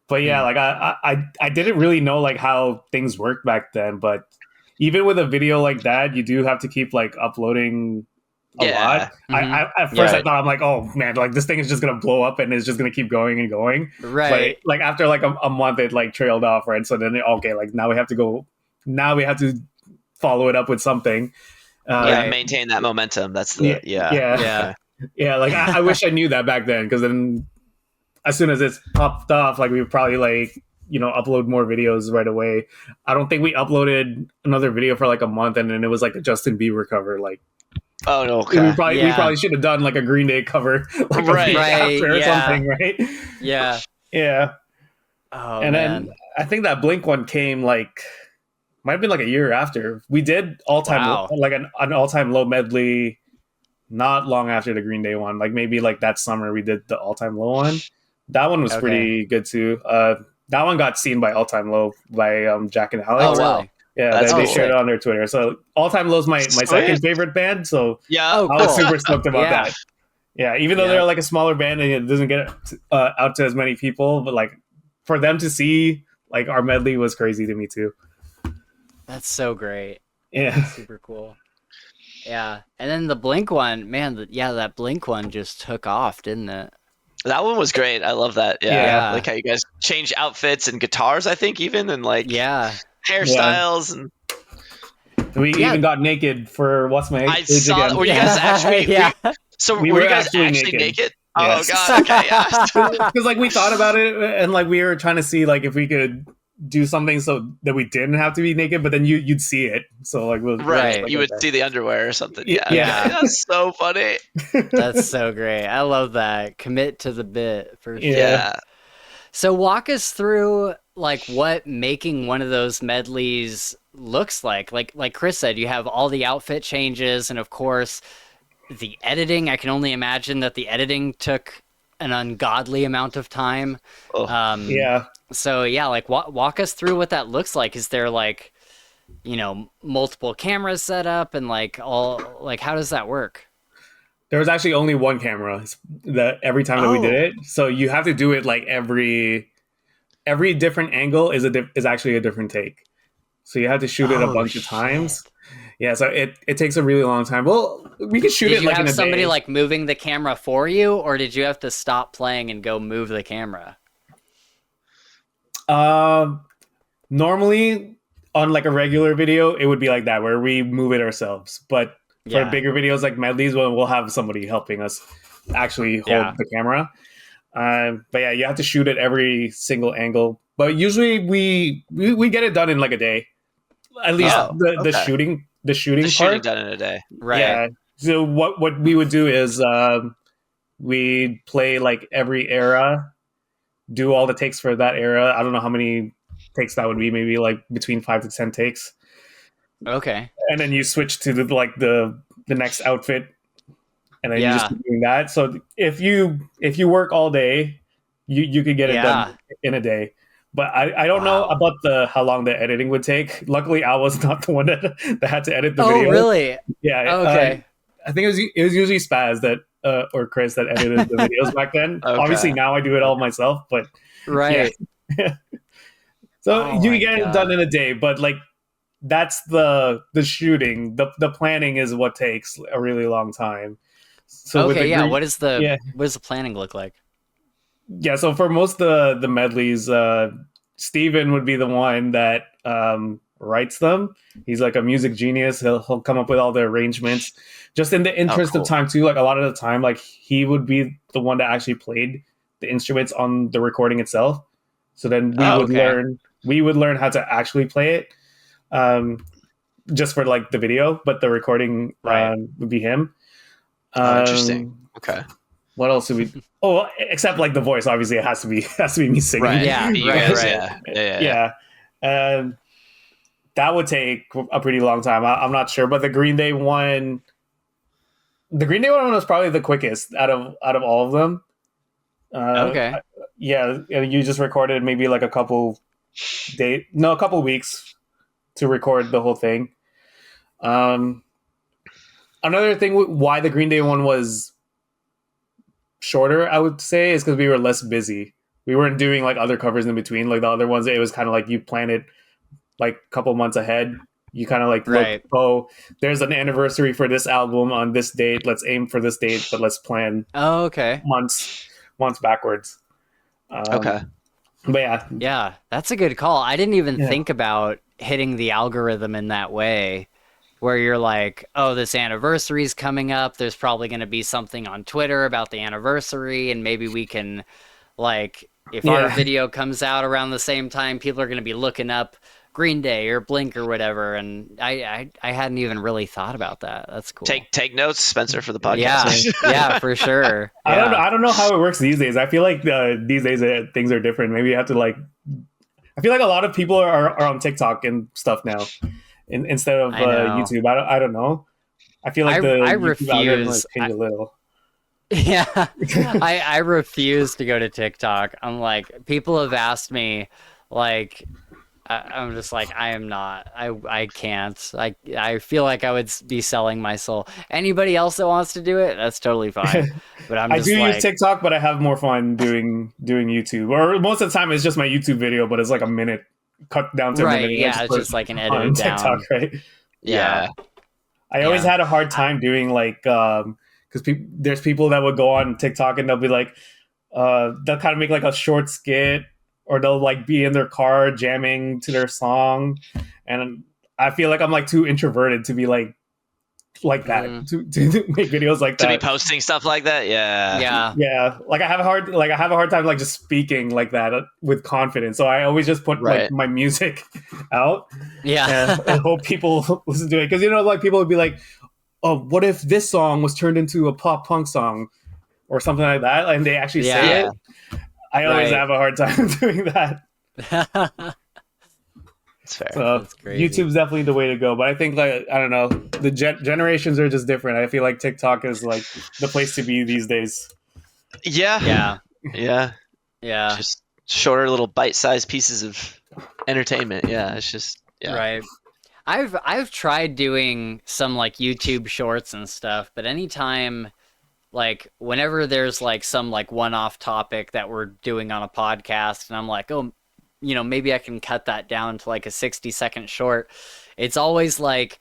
S2: but yeah, like I didn't really know like how things worked back then. But even with a video like that, you do have to keep like uploading a lot. I at first I thought I'm like, oh man, like this thing is just gonna blow up and it's just gonna keep going and going.
S1: Right.
S2: But like after like a month, it like trailed off, right? So then okay, like now we have to go. Now we have to follow it up with something.
S3: Maintain that momentum. That's the
S2: yeah. Like I wish I knew that back then because then as soon as it's popped off, like we would probably like upload more videos right away. I don't think we uploaded another video for like a month, and then it was like a Justin Bieber cover. Like,
S3: oh no, okay.
S2: we probably should have done like a Green Day cover, like a week after or something, right?
S1: Yeah.
S2: Yeah.
S1: Oh,
S2: and
S1: man.
S2: then I think that Blink one came like might have been like a year after we did like an all-time low medley. Not long after the Green Day one, like maybe like that summer we did the all-time low one. That one was pretty good too. That one got seen by All Time Low by Jack and Alex.
S1: Oh wow!
S2: Yeah, they shared it on their Twitter. So All Time Low's my second favorite band. So I was super stoked about that. Yeah, even though they're like a smaller band and it doesn't get out to as many people, but like for them to see like our medley was crazy to me too.
S1: That's so great.
S2: Yeah,
S1: that's super cool. Yeah, and then the Blink one, man, that Blink one just took off, didn't it?
S3: That one was great. I love that. Yeah. Like how you guys change outfits and guitars, I think, even, and like hairstyles. And
S2: we even got naked for What's My Age
S3: I saw
S2: again.
S3: Were you guys actually so were you guys actually naked? Oh god, okay, yeah.
S2: Because like we thought about it and like we were trying to see like if we could do something so that we didn't have to be naked, but then you'd see it. So like
S3: you would see the underwear or something. Yeah. That's so funny.
S1: That's so great. I love that. Commit to the bit for sure.
S3: Yeah.
S1: So walk us through like what making one of those medleys looks like. Like Chris said, you have all the outfit changes and of course the editing. I can only imagine that the editing took an ungodly amount of time. So like walk us through what that looks like. Is there like, multiple cameras set up and like all like how does that work?
S2: There was actually only one camera every time that we did it. So you have to do it like every different angle is actually a different take. So you have to shoot it a bunch of times. Yeah, so it takes a really long time. Well, we could shoot it like in a day. Did you have somebody like
S1: moving the camera for you, or did you have to stop playing and go move the camera?
S2: Normally on like a regular video, it would be like that where we move it ourselves. But for bigger videos like medleys, we'll have somebody helping us actually hold the camera. But yeah, you have to shoot at every single angle. But usually we get it done in like a day. At least the shooting part
S3: done in a day.
S1: Right.
S2: Yeah. So what we would do is we'd play like every era do all the takes for that era. I don't know how many takes that would be, maybe like between 5 to 10 takes.
S1: Okay.
S2: And then you switch to the next outfit, and then you just
S1: Yeah.
S2: keep doing that. So if you work all day, you could get it done in a day. But I don't know
S1: Wow.
S2: about how long the editing would take. Luckily, I was not the one that had to edit the video.
S1: Oh, really?
S2: Yeah.
S1: Okay.
S2: I think it was usually Spaz that or Chris that edited the videos back then.
S3: Okay.
S2: Obviously now I do it all myself, but
S1: Right.
S2: yeah. So
S1: Oh
S2: you
S1: my
S2: get it
S1: God.
S2: done in a day, but like that's the shooting. The planning is what takes a really long time. So with
S1: Okay,
S2: the
S1: what does
S2: yeah.
S1: the planning look like?
S2: Yeah, so for most of the medleys, Steven would be the one that writes them. He's like a music genius. He'll come up with all the arrangements. Just in the interest
S3: cool.
S2: of time too, like a lot of the time, like he would be the one that actually played the instruments on the recording itself. So then we would learn how to actually play it. Just for like the video, but the recording would be him.
S3: Interesting. Okay.
S2: What else do we? Oh, except like the voice. Obviously, it has to be me singing.
S3: Right.
S1: Yeah,
S3: You
S1: right,
S3: guys,
S1: right.
S3: Yeah.
S2: That would take a pretty long time. I'm not sure, but the Green Day one was probably the quickest out of all of them.
S1: Okay.
S2: Yeah, you just recorded maybe like a couple weeks to record the whole thing. Another thing why the Green Day one was shorter, I would say, is because we were less busy. We weren't doing like other covers in between. Like the other ones, it was kind of like you plan it like a couple months ahead. You kind of like look, oh, there's an anniversary for this album on this date. Let's aim for this date, but let's plan.
S1: Oh, okay.
S2: Months backwards.
S3: Okay.
S2: But
S1: yeah, that's a good call. I didn't even think about hitting the algorithm in that way, where you're like, oh, this anniversary is coming up. There's probably going to be something on Twitter about the anniversary, and maybe we can, like, if our video comes out around the same time, people are going to be looking up Green Day or Blink or whatever. And I hadn't even really thought about that. That's cool.
S3: Take notes, Spencer, for the podcast.
S1: Yeah, for sure.
S2: Yeah. I don't know how it works these days. I feel like these days things are different. Maybe you have to like. I feel like a lot of people are on TikTok and stuff now. Instead of YouTube. I don't know. I feel like
S1: I refuse.
S2: Change a little.
S1: Yeah, I refuse to go to TikTok. I'm like, people have asked me, like, I'm just like, I am not. I can't. I feel like I would be selling my soul. Anybody else that wants to do it, that's totally fine. But I'm just
S2: use TikTok, but I have more fun doing YouTube. Or most of the time, it's just my YouTube video, but it's like a minute. Cut down to a minute.
S1: Yeah, it's just like an edited
S2: TikTok,
S1: down.
S2: right?
S1: Yeah.
S2: I always had a hard time doing like because there's people that would go on TikTok and they'll be like they'll kind of make like a short skit, or they'll like be in their car jamming to their song, and I feel like I'm like too introverted to be like that to make videos like that,
S3: to be posting stuff like that.
S2: Yeah, like I have a hard time like just speaking like that with confidence, so I always just put like my music out and hope people listen to it, because like people would be like, oh, what if this song was turned into a pop punk song or something like that, and they actually say it. I always have a hard time doing that.
S3: That's fair.
S2: So YouTube's definitely the way to go, but I think like I don't know, the generations are just different. I feel like TikTok is like the place to be these days.
S3: Yeah. Just shorter little bite-sized pieces of entertainment. Yeah, it's just
S1: right. I've tried doing some like YouTube shorts and stuff, but anytime, like whenever there's like some like one-off topic that we're doing on a podcast, and I'm like, oh, maybe I can cut that down to like a 60-second short. It's always like,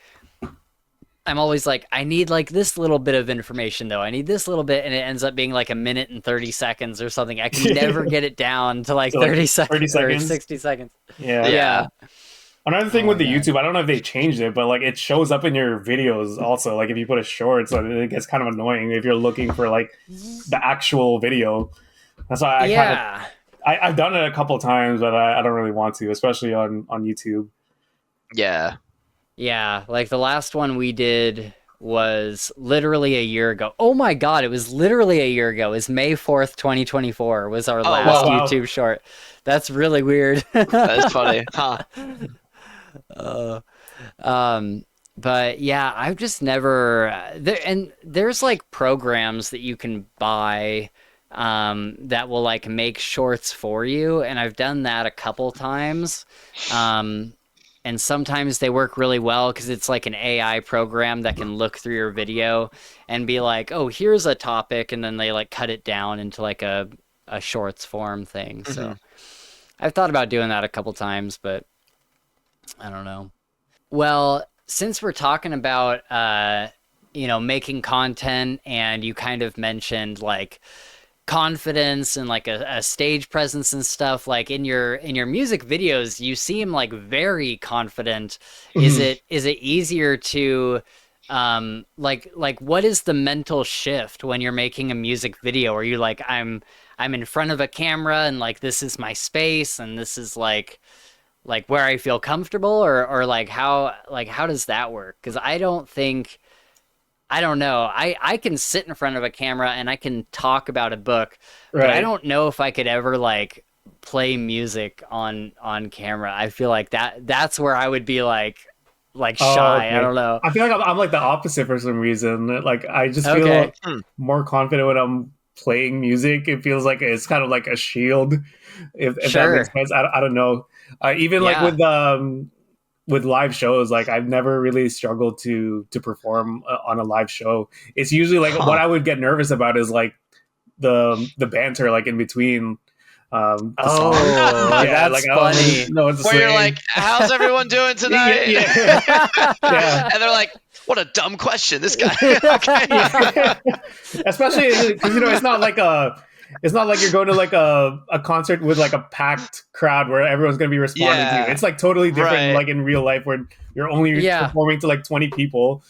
S1: I'm always like, I need like this little bit of information though. I need this little bit, and it ends up being like 1 minute and 30 seconds or something. I can never get it down to like 30 seconds or 60 seconds.
S2: Yeah. Another thing with the YouTube, I don't know if they changed it, but like it shows up in your videos also. Like if you put a short, so it gets kind of annoying if you're looking for like the actual video. That's why I've done it a couple times, but I don't really want to, especially on YouTube.
S3: Yeah.
S1: Like the last one we did was literally a year ago. Oh my God, it was literally a year ago. It was May 4th, 2024 was our
S3: Oh,
S1: last
S3: wow.
S1: YouTube short. That's really weird.
S3: That is funny, huh?
S1: Uh, um, but yeah, I've just never there, and there's like programs that you can buy that will like make shorts for you, and I've done that a couple times. Um, and sometimes they work really well because it's like an AI program that can look through your video and be like, "Oh, here's a topic," and then they like cut it down into like a shorts form thing.
S3: Hmm.
S1: So I've thought about doing that a couple times, but I don't know. Well, since we're talking about making content, and you kind of mentioned like confidence and like a stage presence and stuff, like in your music videos, you seem like very confident. Is
S2: Mhm.
S1: it easier to like what is the mental shift when you're making a music video? Are you like I'm in front of a camera and like this is my space and this is like where I feel comfortable, or like how does that work? Because I don't know. I can sit in front of a camera and I can talk about a book, but I
S2: Right.
S1: don't know if I could ever like play music on camera. I feel like that's where I would be like
S2: Oh,
S1: shy. I
S2: okay.
S1: don't know.
S2: I feel like I'm like the opposite for some reason. Like I just feel
S1: Okay.
S3: Hmm.
S2: more confident when I'm playing music. It feels like it's kind of like a shield, if that makes
S1: Sure.
S2: sense. I don't know. Even like
S1: Yeah.
S2: with live shows, like I've never really struggled to perform on a live show. It's usually like what
S3: Huh.
S2: I would get nervous about is like the banter like in between the songs.
S1: Oh,
S2: Yeah, like
S1: that's
S2: I don't
S1: funny.
S2: know what to
S3: Where you're
S2: say.
S3: like, "How's everyone doing
S2: Yeah,
S3: tonight?"
S2: yeah, yeah.
S3: And they're like, "What a dumb question, this guy." Okay.
S2: Yeah, especially because it's not like you're going to like a concert with like a packed crowd where everyone's going to be responding to you.
S3: Yeah.
S2: It's like totally different,
S3: Right.
S2: like in real life where you're only
S1: Yeah.
S2: performing to like 20 people.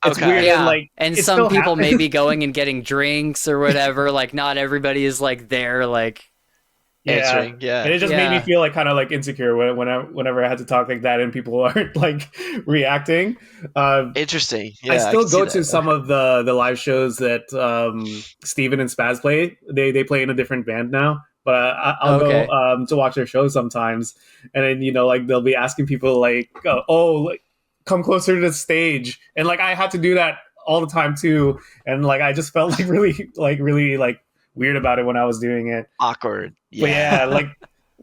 S2: It's weird
S3: Okay.
S2: and
S1: Yeah,
S2: like
S1: and
S2: it
S1: some
S2: still
S1: people may
S2: happens.
S1: be going and getting drinks or whatever. Like, not everybody is like there. Like,
S2: Yeah,
S3: Answering.
S2: and
S3: Yeah.
S2: it just made me
S1: yeah.
S2: feel like kind of like insecure whenever I had to talk like that and people aren't like reacting.
S3: Interesting.
S2: I
S3: Yeah, I
S2: still
S3: can see
S2: go to
S3: that.
S2: some of the live shows that Steven and Spaz play. They play in a different band now, but I'll go
S1: Okay.
S2: to watch their shows sometimes, and then like they'll be asking people like, "Oh, like, come closer to the stage," and like I had to do that all the time too, and like I just felt like really like weird about it when I was doing it.
S3: Awkward.
S2: But yeah,
S3: Yeah.
S2: like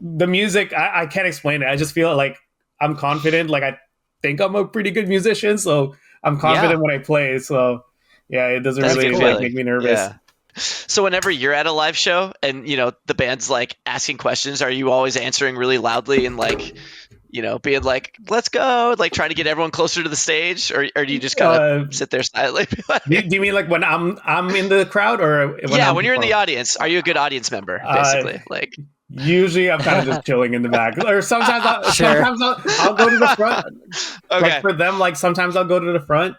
S2: the music, I can't explain it. I just feel like I'm confident. Like I think I'm a pretty good musician, so I'm
S1: Yeah,
S2: confident when I play. So yeah, it doesn't
S3: That's a
S1: that's
S3: good
S2: really like
S1: cool.
S2: make
S3: feeling.
S2: me nervous.
S3: Yeah. So whenever you're at a live show and the band's like asking questions, are you always answering really loudly and like being like, "Let's go," like trying to get everyone closer to the stage, or do you just kind of
S2: Uh,
S3: sit there silently? Be like,
S2: do you mean like when I'm in the crowd or when
S3: yeah,
S2: I'm
S3: when you're in the
S2: performing?
S3: audience, are you a good audience member?
S2: Uh,
S3: Basically, like,
S2: Usually I'm kind of just chilling in the back, or
S1: Sure.
S2: I'll go to the front. Like
S3: okay,
S2: for them, like sometimes I'll go to the front,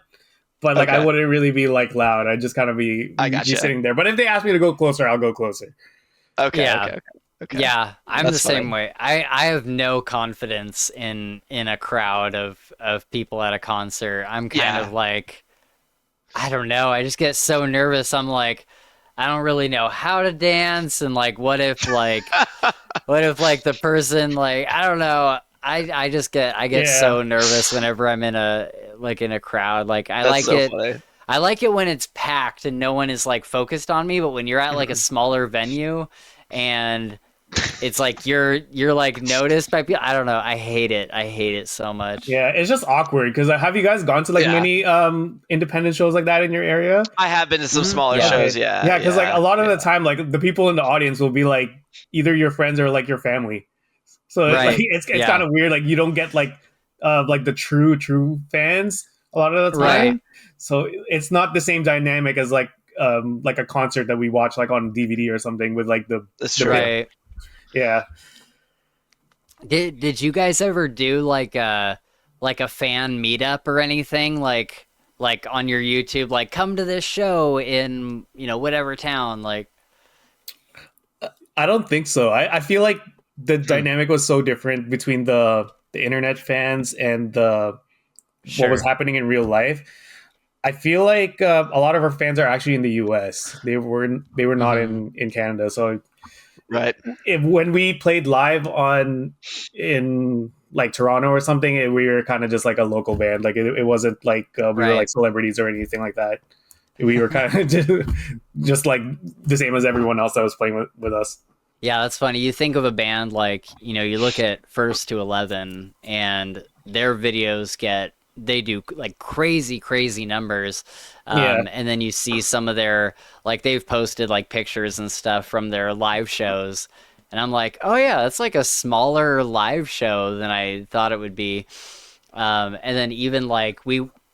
S2: but like I
S3: okay,
S2: wouldn't really be like loud. I just kind of
S3: I
S2: be
S3: gotcha.
S2: sitting there. But if they ask me to go closer, I'll go closer.
S3: Okay,
S1: Yeah.
S3: okay, okay, okay.
S1: Yeah, I'm the
S3: That's
S1: same
S3: funny.
S1: way. I have no confidence in a crowd of people at a concert. I'm kind of
S3: Yeah.
S1: like, I don't know. I just get so nervous. I'm like, I don't really know how to dance, and like, what if like the person like I don't know. I get
S2: Yeah.
S1: so nervous whenever I'm in a crowd. Like I
S3: That's
S1: like
S3: so
S1: it.
S3: funny.
S1: I like it when it's packed and no one is like focused on me. But when you're at like a
S3: Mhm.
S1: smaller venue and it's like you're like noticed by people. I don't know. I hate it. I hate it so much.
S2: Yeah, it's just awkward because have you guys gone to like
S3: Yeah,
S2: many independent shows like that in your area?
S3: I have been to some smaller
S1: Yeah.
S3: shows.
S2: Okay.
S3: Yeah,
S2: Yeah, because like a
S3: yeah,
S2: lot of
S3: yeah.
S2: the time, like the people in the audience will be like either your friends or like your family. So like
S1: Right.
S2: it's kind
S1: Yeah.
S2: of weird. Like you don't get like the true fans a lot of the
S1: Right.
S2: time. So it's not the same dynamic as like a concert that we watch like on DVD or something with like
S3: That's
S2: the
S3: true.
S2: band.
S1: Right.
S2: Yeah.
S1: Did you guys ever do like a fan meetup or anything like on your YouTube, like come to this show in whatever town, like
S2: I don't think so. I feel like the
S3: Hmm.
S2: dynamic was so different between the internet fans and the what was
S1: sure.
S2: happening in real life. I feel like a lot of our fans are actually in the U.S. They were not
S1: Mhm.
S2: in Canada. So
S3: Right.
S2: when we played live in like Toronto or something, we were kind of just like a local band. Like it wasn't like we were like
S1: Right.
S2: celebrities or anything like that. We were kind of just like the same as everyone else that was playing with us.
S1: Yeah, that's funny. You think of a band like, you look at First to 11 and their videos they do like crazy, crazy numbers.
S2: Yeah.
S1: And then you see some of like they've posted like pictures and stuff from their live shows. And I'm like, oh yeah, that's like a smaller live show than I thought it would be. And then even like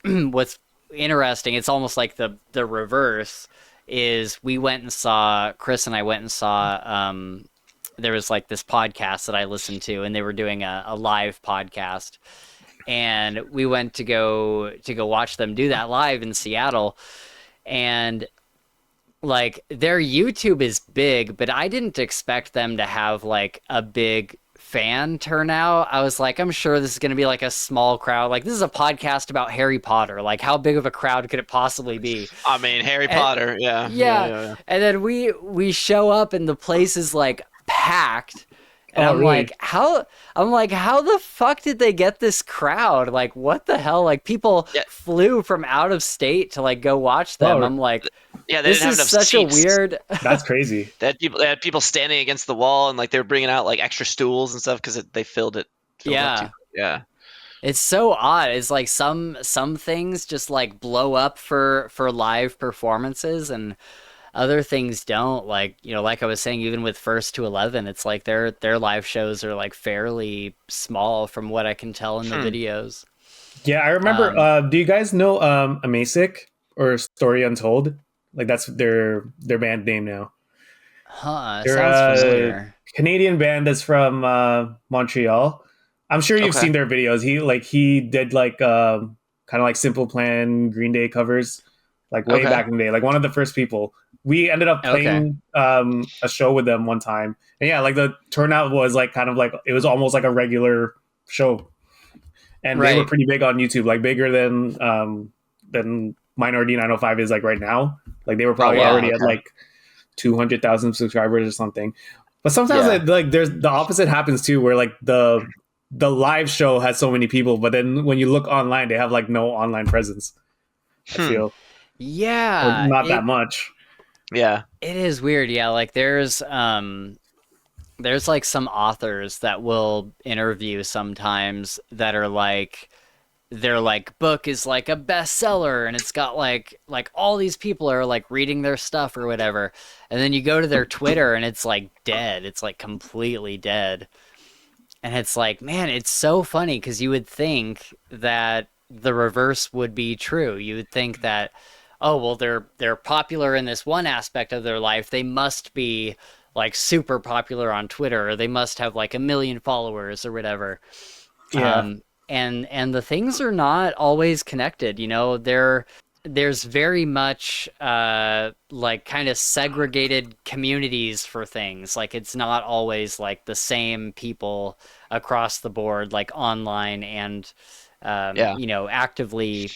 S1: what's interesting, it's almost like the reverse is Chris and I went and saw, there was like this podcast that I listened to and they were doing a live podcast and we went to go watch them do that live in Seattle and like their YouTube is big, but I didn't expect them to have like a big fan turnout. I was like, I'm sure this is going to be like a small crowd. Like this is a podcast about Harry Potter. Like how big of a crowd could it possibly be?
S3: I mean, Harry
S1: And,
S3: Potter. Yeah.
S1: yeah. And then we show up and the place is like packed. And
S2: Oh, really?
S1: I'm like, how the fuck did they get this crowd? Like, what the hell? Like, people
S3: Yeah.
S1: flew from out of state to like go watch them.
S2: Oh,
S1: I'm like,
S3: Yeah, they
S1: this
S3: didn't have
S1: is
S3: enough
S1: such
S3: seats.
S1: a weird.
S2: That's crazy.
S3: They had people standing against the wall, and like they were bringing out like extra stools and stuff because they filled up too.
S1: Yeah.
S3: Yeah.
S1: It's so odd. It's like some things just like blow up for live performances and other things don't. Like, like I was saying, even with First to 11, it's like their live shows are like fairly small from what I can tell in the videos.
S2: Yeah, I remember. Do you guys know Amasic or Story Untold? Like that's their band name now.
S1: Huh,
S2: They're
S1: sounds
S2: a
S1: familiar.
S2: Canadian band that's from Montreal. I'm sure you've
S3: Okay.
S2: seen their videos. He did like kind of like Simple Plan, Green Day covers, like way
S3: Okay.
S2: back in the day. Like one of the first people. We ended up
S1: Okay.
S2: playing a show with them one time, and yeah, like the turnout was like kind of like it was almost like a regular show, and they were
S1: Right.
S2: pretty big on YouTube, like bigger than Minority 905 is like right now. Like they were probably
S1: wow,
S2: already at
S3: okay.
S2: like 200,000 subscribers or something. But sometimes
S3: Yeah.
S2: like there's the opposite happens too, where like the live show has so many people, but then when you look online, they have like no online presence. I feel or
S1: Yeah,
S2: not that much.
S3: Yeah.
S1: it is weird. Yeah, like there's like some authors that will interview sometimes that are like their like book is like a bestseller and it's got like all these people are like reading their stuff or whatever. And then you go to their Twitter and it's like dead. It's like completely dead. And it's like, man, it's so funny because you would think that the reverse would be true. You would think that, oh, well, they're popular in this one aspect of their life. They must be like super popular on Twitter, or they must have like 1 million followers or whatever.
S2: Yeah.
S1: And the things are not always connected. There's very much like kind of segregated communities for things. Like it's not always like the same people across the board, like online and
S3: Yeah.
S1: actively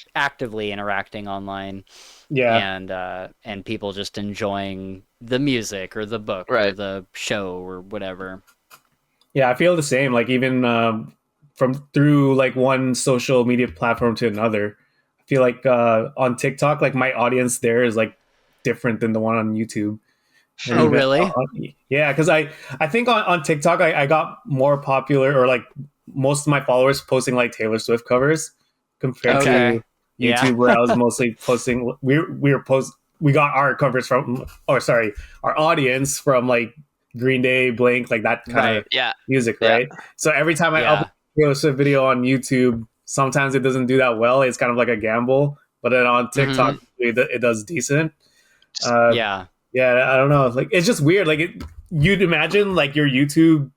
S1: interacting online
S2: Yeah.
S1: and people just enjoying the music or the book or
S3: Right.
S1: the show or whatever.
S2: Yeah, I feel the same. Like even from through like one social media platform to another, I feel like on TikTok, like my audience there is like different than the one on YouTube. And
S1: Oh,
S2: even
S1: really?
S2: yeah, because I think on TikTok I got more popular or like most of my followers posting like Taylor Swift covers compared
S1: Okay.
S2: to
S1: Yeah.
S2: YouTube where I was mostly posting we got our covers from our audience from like Green Day, Blink, like that kind of
S1: Right.
S3: Yeah.
S2: music,
S3: Yeah.
S2: right? So every time I upload
S1: Yeah.
S2: a Taylor Swift video on YouTube, sometimes it doesn't do that well. It's kind of like a gamble, but then on TikTok it does decent. Uh,
S1: Yeah.
S2: yeah, I don't know. Like it's just weird. Like you'd imagine like your YouTube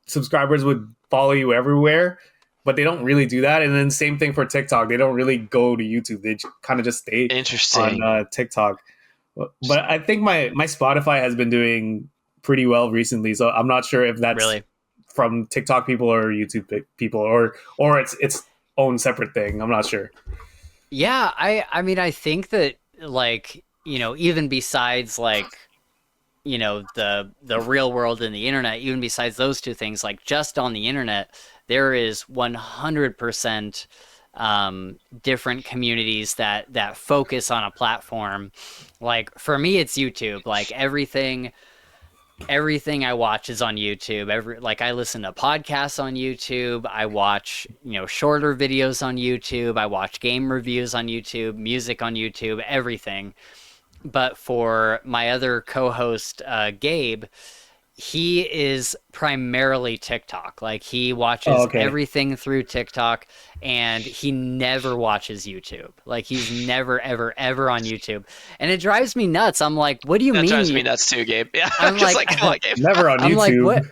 S2: subscribers would follow you everywhere, but they don't really do that. And then same thing for TikTok. They don't really go to YouTube. They kind of just stay
S3: Interesting.
S2: on TikTok. But I think my Spotify has been doing pretty well recently. So I'm not sure if that's
S1: Really.
S2: from TikTok people or YouTube people or it's its own separate thing. I'm not sure.
S1: Yeah, I mean, I think that, like, even besides, like, the real world and the internet, even besides those two things, like, just on the internet, there is 100% different communities that focus on a platform. Like, for me, it's YouTube. Like, everything I watch is on YouTube. I listen to podcasts on YouTube. I watch, shorter videos on YouTube. I watch game reviews on YouTube, music on YouTube, everything. But for my other co-host, Gabe, he is primarily TikTok. Like, he
S2: Oh,
S1: watches
S2: okay.
S1: everything through TikTok, and he never watches YouTube. Like, he's never ever ever on YouTube. And it drives me nuts. I'm like, what do you
S3: That
S1: mean
S3: drives me nuts too, Gabe. Yeah, I'm
S1: I'm
S3: just
S1: like
S3: like, come on, Gabe.
S2: Never on
S1: I'm like,
S2: YouTube.
S1: what?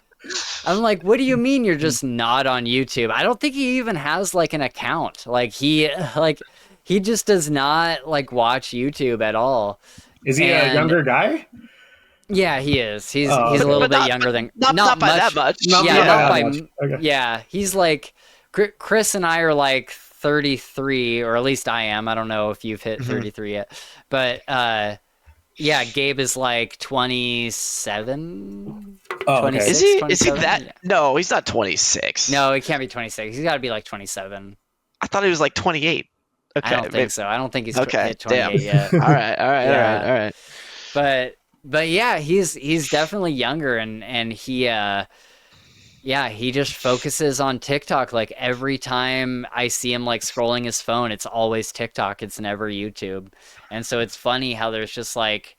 S1: I'm like, what do you mean you're just not on YouTube? I don't think he even has like an account. He just does not like watch YouTube at all.
S2: Is he a
S1: And
S2: younger guy?
S1: yeah, he is.
S2: Oh,
S1: He's a little
S2: okay.
S1: bit younger than
S3: Not
S1: not
S3: by that
S1: much.
S3: much.
S1: Yeah,
S2: Not by
S1: not
S2: that
S1: by
S2: much. Okay.
S1: yeah, he's like Chris and I are like 33, or at least I am. I don't know if you've hit
S3: Mhm.
S1: 33 yet. But yeah, Gabe is like 27,
S2: Oh, okay.
S1: 26,
S3: Is he
S1: 27.
S3: that?
S1: Yeah.
S3: No, he's not 26.
S1: No, it can't be 26. He's got to be like 27.
S3: I thought he was like 28.
S1: I
S3: Okay,
S1: don't think so. I don't think he's
S3: okay,
S1: hit
S3: damn.
S1: 28 yet.
S3: All right, all right,
S1: Yeah.
S3: all right.
S1: But yeah, he's definitely younger, and he yeah, he just focuses on TikTok. Like, every time I see him like scrolling his phone, it's always TikTok. It's never YouTube. And so it's funny how there's just like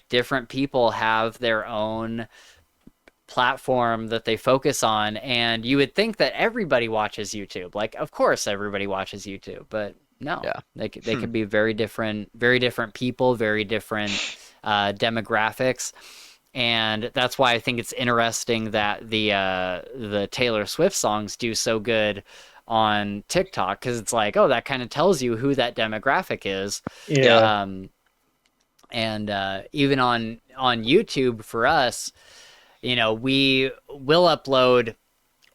S1: different people have their own platform that they focus on, and you would think that everybody watches YouTube. Like, of course everybody watches YouTube, but no.
S3: Yeah.
S1: They could be very different people, very different demographics. And that's why I think it's interesting that the Taylor Swift songs do so good on TikTok, because it's like, oh, that kind of tells you who that demographic is.
S2: Yeah.
S1: And even on YouTube for us, we will upload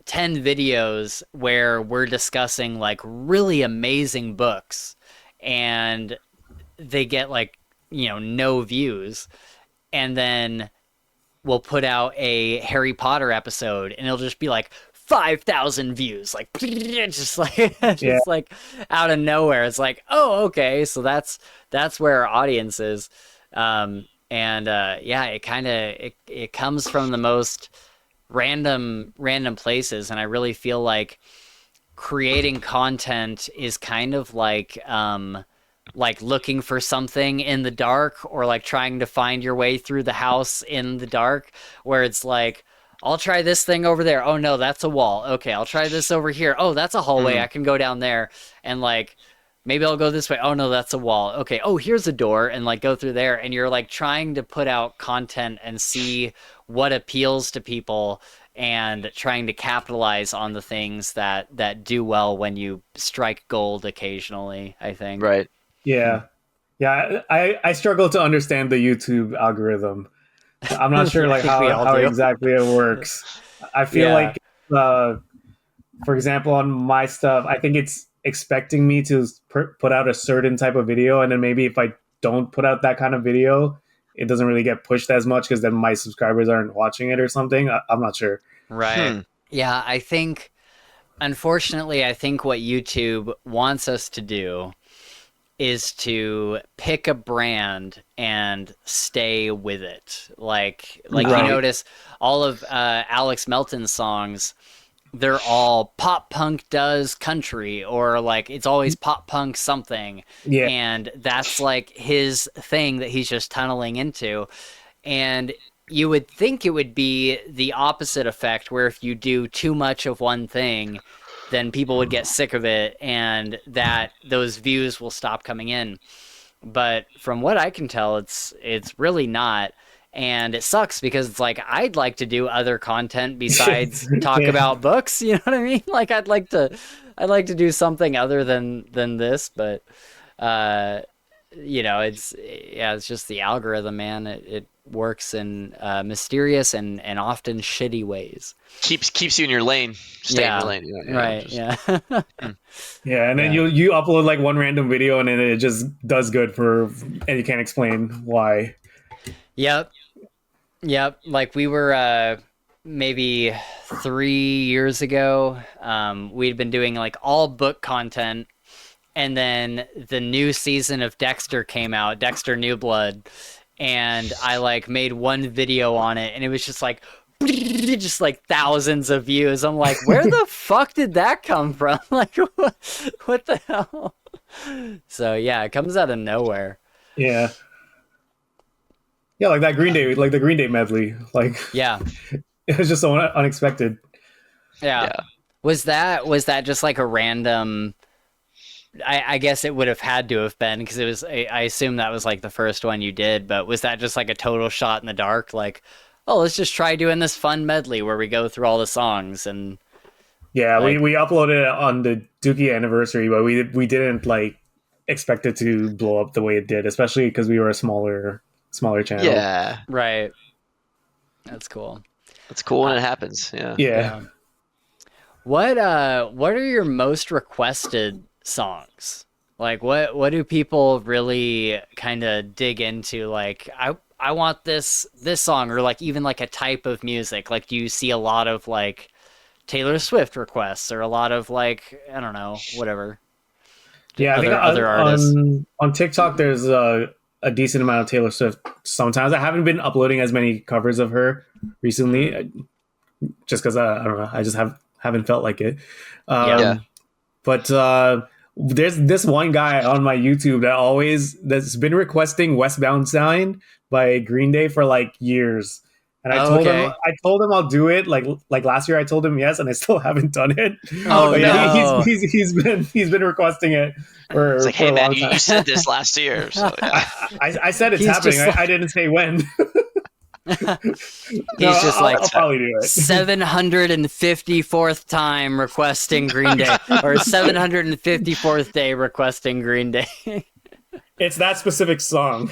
S1: 10 videos where we're discussing like really amazing books, and they get like, no views. And then we'll put out a Harry Potter episode, and it'll just be like 5,000 views, like just like
S2: Yeah.
S1: just like out of nowhere. It's like, oh, okay, so that's where our audience is. And yeah, it comes from the most random places, and I really feel like creating content is kind of like looking for something in the dark, or like trying to find your way through the house in the dark, where it's like, I'll try this thing over there. Oh no, that's a wall. Okay, I'll try this over here. Oh, that's a hallway. I can go down there. And like, maybe I'll go this way. Oh no, that's a wall. Okay, oh, here's a door, and like go through there. And you're like trying to put out content and see what appeals to people, and trying to capitalize on the things that do well when you strike gold occasionally, I think.
S3: Right.
S2: Yeah. Yeah. I struggle to understand the YouTube algorithm. I'm not sure
S1: I
S2: like
S1: think we all
S2: how
S1: do.
S2: exactly it works. I feel
S1: Yeah.
S2: like for example, on my stuff, I think it's expecting me to put out a certain type of video, and then maybe if I don't put out that kind of video, it doesn't really get pushed as much, because then my subscribers aren't watching it or something. I'm not sure.
S1: Right. Yeah, I think, unfortunately, I think what YouTube wants us to do is to pick a brand and stay with it. Like you
S2: Right.
S1: notice all of Alex Melton's songs, they're all pop punk does country, or like it's always pop punk something.
S2: Yeah.
S1: And that's like his thing that he's just tunneling into. And you would think it would be the opposite effect, where if you do too much of one thing, then people would get sick of it, and that those views will stop coming in. But from what I can tell, it's really not. And it sucks, because it's like, I'd like to do other content besides talk
S2: Yeah.
S1: about books, you know what I mean? Like, I'd like to do something other than this, but it's just the algorithm, man. It works in mysterious and often shitty ways.
S3: Keeps you in your lane. Stay in your lane.
S1: Right. Yeah.
S2: Yeah, and then you upload like one random video, and then it just does good and you can't explain why.
S1: Yep. Like we were maybe 3 years ago. We'd been doing like all book content, and then the new season of Dexter came out, Dexter New Blood, and I like made one video on it, and it was just like thousands of views. I'm like, where the fuck did that come from? Like, what the hell? So yeah, it comes out of nowhere.
S2: Yeah, like that Green Day, like the Green Day medley. Like,
S1: yeah,
S2: it was just so unexpected.
S1: Yeah. Was that just like a random? I guess it would have had to have been, because it was. I assume that was like the first one you did, but was that just like a total shot in the dark? Like, oh, let's just try doing this fun medley where we go through all the songs and.
S2: Yeah, like, we uploaded it on the Dookie anniversary, but we didn't like expect it to blow up the way it did, especially because we were a smaller channel.
S3: Yeah,
S1: right. That's cool.
S3: That's cool when it happens.
S2: Yeah.
S1: What are your most requested songs? Like what do people really kind of dig into? Like I want this song, or like even like a type of music. Like, do you see a lot of like Taylor Swift requests, or a lot of like, I don't know, whatever?
S2: Yeah, I think
S1: other artists
S2: on TikTok there's a decent amount of Taylor Swift. Sometimes I haven't been uploading as many covers of her recently, just because I don't know, I just haven't felt like it. But there's this one guy on my YouTube that's been requesting "Westbound Sign" by Green Day for like years. And I told him I'll do it. Like last year, I told him yes, and I still haven't done it.
S1: Oh no!
S2: He's been requesting it for.
S3: It's like, hey man, you said this last year. So, yeah.
S2: I said it's happening. I didn't say when. I'll probably do it.
S1: 754th time requesting Green Day, or 754th day requesting Green Day.
S2: It's that specific song.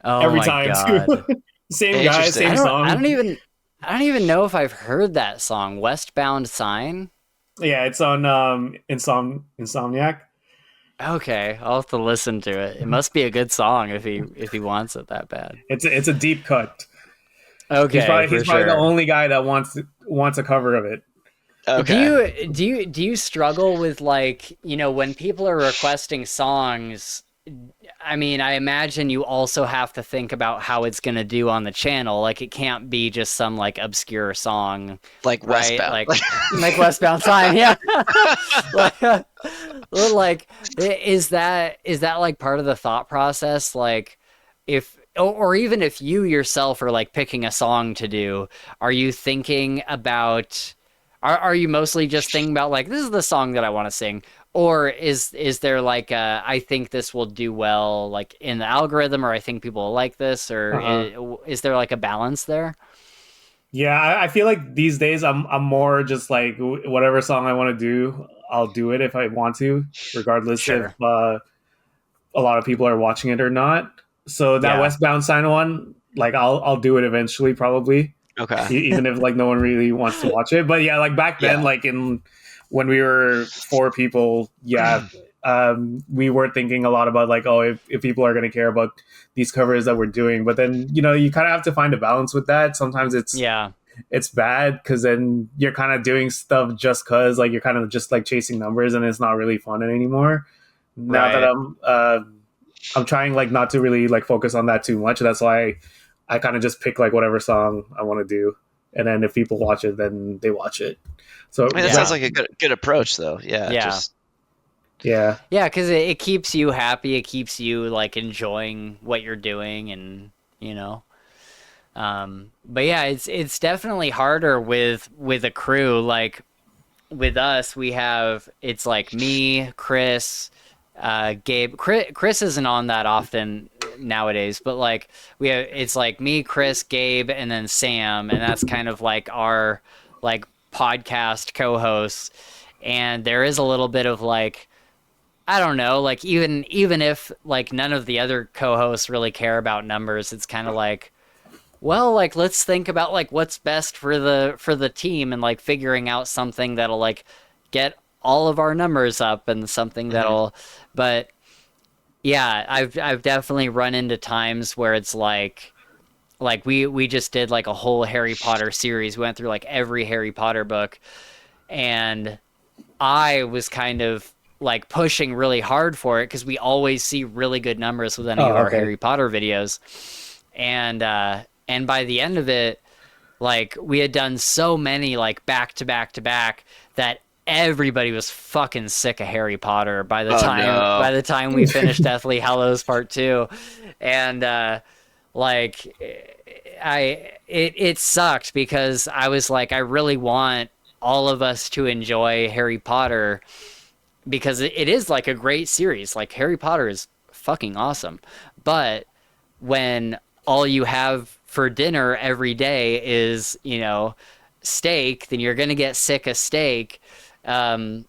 S1: Every time. God.
S2: Same guy, same song.
S1: I don't even know if I've heard that song, Westbound Sign.
S2: Yeah, it's on Insomniac.
S1: Okay, I'll have to listen to it. It must be a good song if he wants it that bad.
S2: It's a deep cut.
S1: Okay,
S2: he's probably the only guy that wants a cover of it.
S1: Okay. Do you struggle with, like, when people are requesting songs? I mean, I imagine you also have to think about how it's going to do on the channel. Like, it can't be just some like obscure song,
S3: like
S1: right?
S3: Westbound,
S1: like Westbound Sign, yeah. like, is that like part of the thought process? Like, or even if you yourself are like picking a song to do, are you thinking about? Are you mostly just thinking about like, this is the song that I want to sing? Or is there like I think this will do well like in the algorithm, or I think people will like this, or is there like a balance there?
S2: Yeah, I feel like these days I'm more just like, whatever song I want to do, I'll do it if I want to, regardless if a lot of people are watching it or not. So that Westbound Sign one, like I'll do it eventually, probably.
S3: Okay.
S2: Even if like no one really wants to watch it, but yeah, like back then, like when we were 4 people, we were thinking a lot about like, oh, if people are going to care about these covers that we're doing. But then, you kind of have to find a balance with that. Sometimes it's bad, because then you're kind of doing stuff just because like you're kind of just like chasing numbers, and it's not really fun anymore. Now that I'm trying like not to really like focus on that too much. That's why I kind of just pick like whatever song I want to do. And then if people watch it, then they watch it. So
S3: that sounds like a good approach, though. Yeah.
S1: Because it keeps you happy. It keeps you like enjoying what you're doing, and But yeah, it's definitely harder with a crew. Like with us, it's like me, Chris, Gabe. Chris isn't on that often nowadays, but like it's like me, Chris, Gabe, and then Sam, and that's kind of like our like podcast co-hosts. And there is a little bit of like I don't know, like even if like none of the other co-hosts really care about numbers, it's kind of like, well, like let's think about like what's best for the team and like figuring out something that'll like get all of our numbers up and something that'll but yeah, I've definitely run into times where it's like we just did like a whole Harry Potter series. We went through like every Harry Potter book, and I was kind of like pushing really hard for it because we always see really good numbers with any of
S2: Oh,
S1: our
S2: okay.
S1: Harry Potter videos. And by the end of it, like we had done so many like back to back to back that everybody was fucking sick of Harry Potter by the
S3: Oh
S1: time
S3: no.
S1: we finished Deathly Hallows Part 2. And like it sucked because I was like I really want all of us to enjoy Harry Potter because it is like a great series. Like Harry Potter is fucking awesome. But when all you have for dinner every day is, you know, steak, then you're gonna get sick of steak. Um,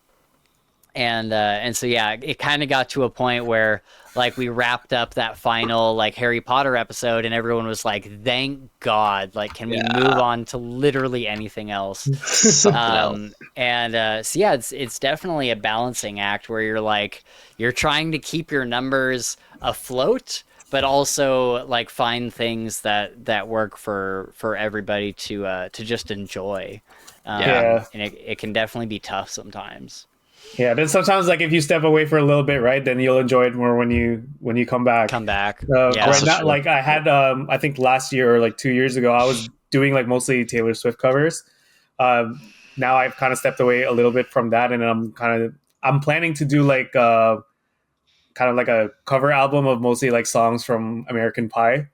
S1: and so yeah, it kind of got to a point where like we wrapped up that final like Harry Potter episode, and everyone was like, "Thank God! Like, can we move on to literally anything else?"
S3: Something else.
S1: And so yeah, it's definitely a balancing act where you're like you're trying to keep your numbers afloat, but also like find things that work for everybody to just enjoy.
S2: Yeah.
S1: And it can definitely be tough sometimes.
S2: Yeah, then sometimes like if you step away for a little bit, right, then you'll enjoy it more when you come back.
S1: Come back.
S2: Right
S3: Also
S2: now,
S3: true.
S2: like I had, I think last year or like 2 years ago, I was doing like mostly Taylor Swift covers. Now I've kind of stepped away a little bit from that, and I'm planning to do like kind of like a cover album of mostly like songs from American Pie.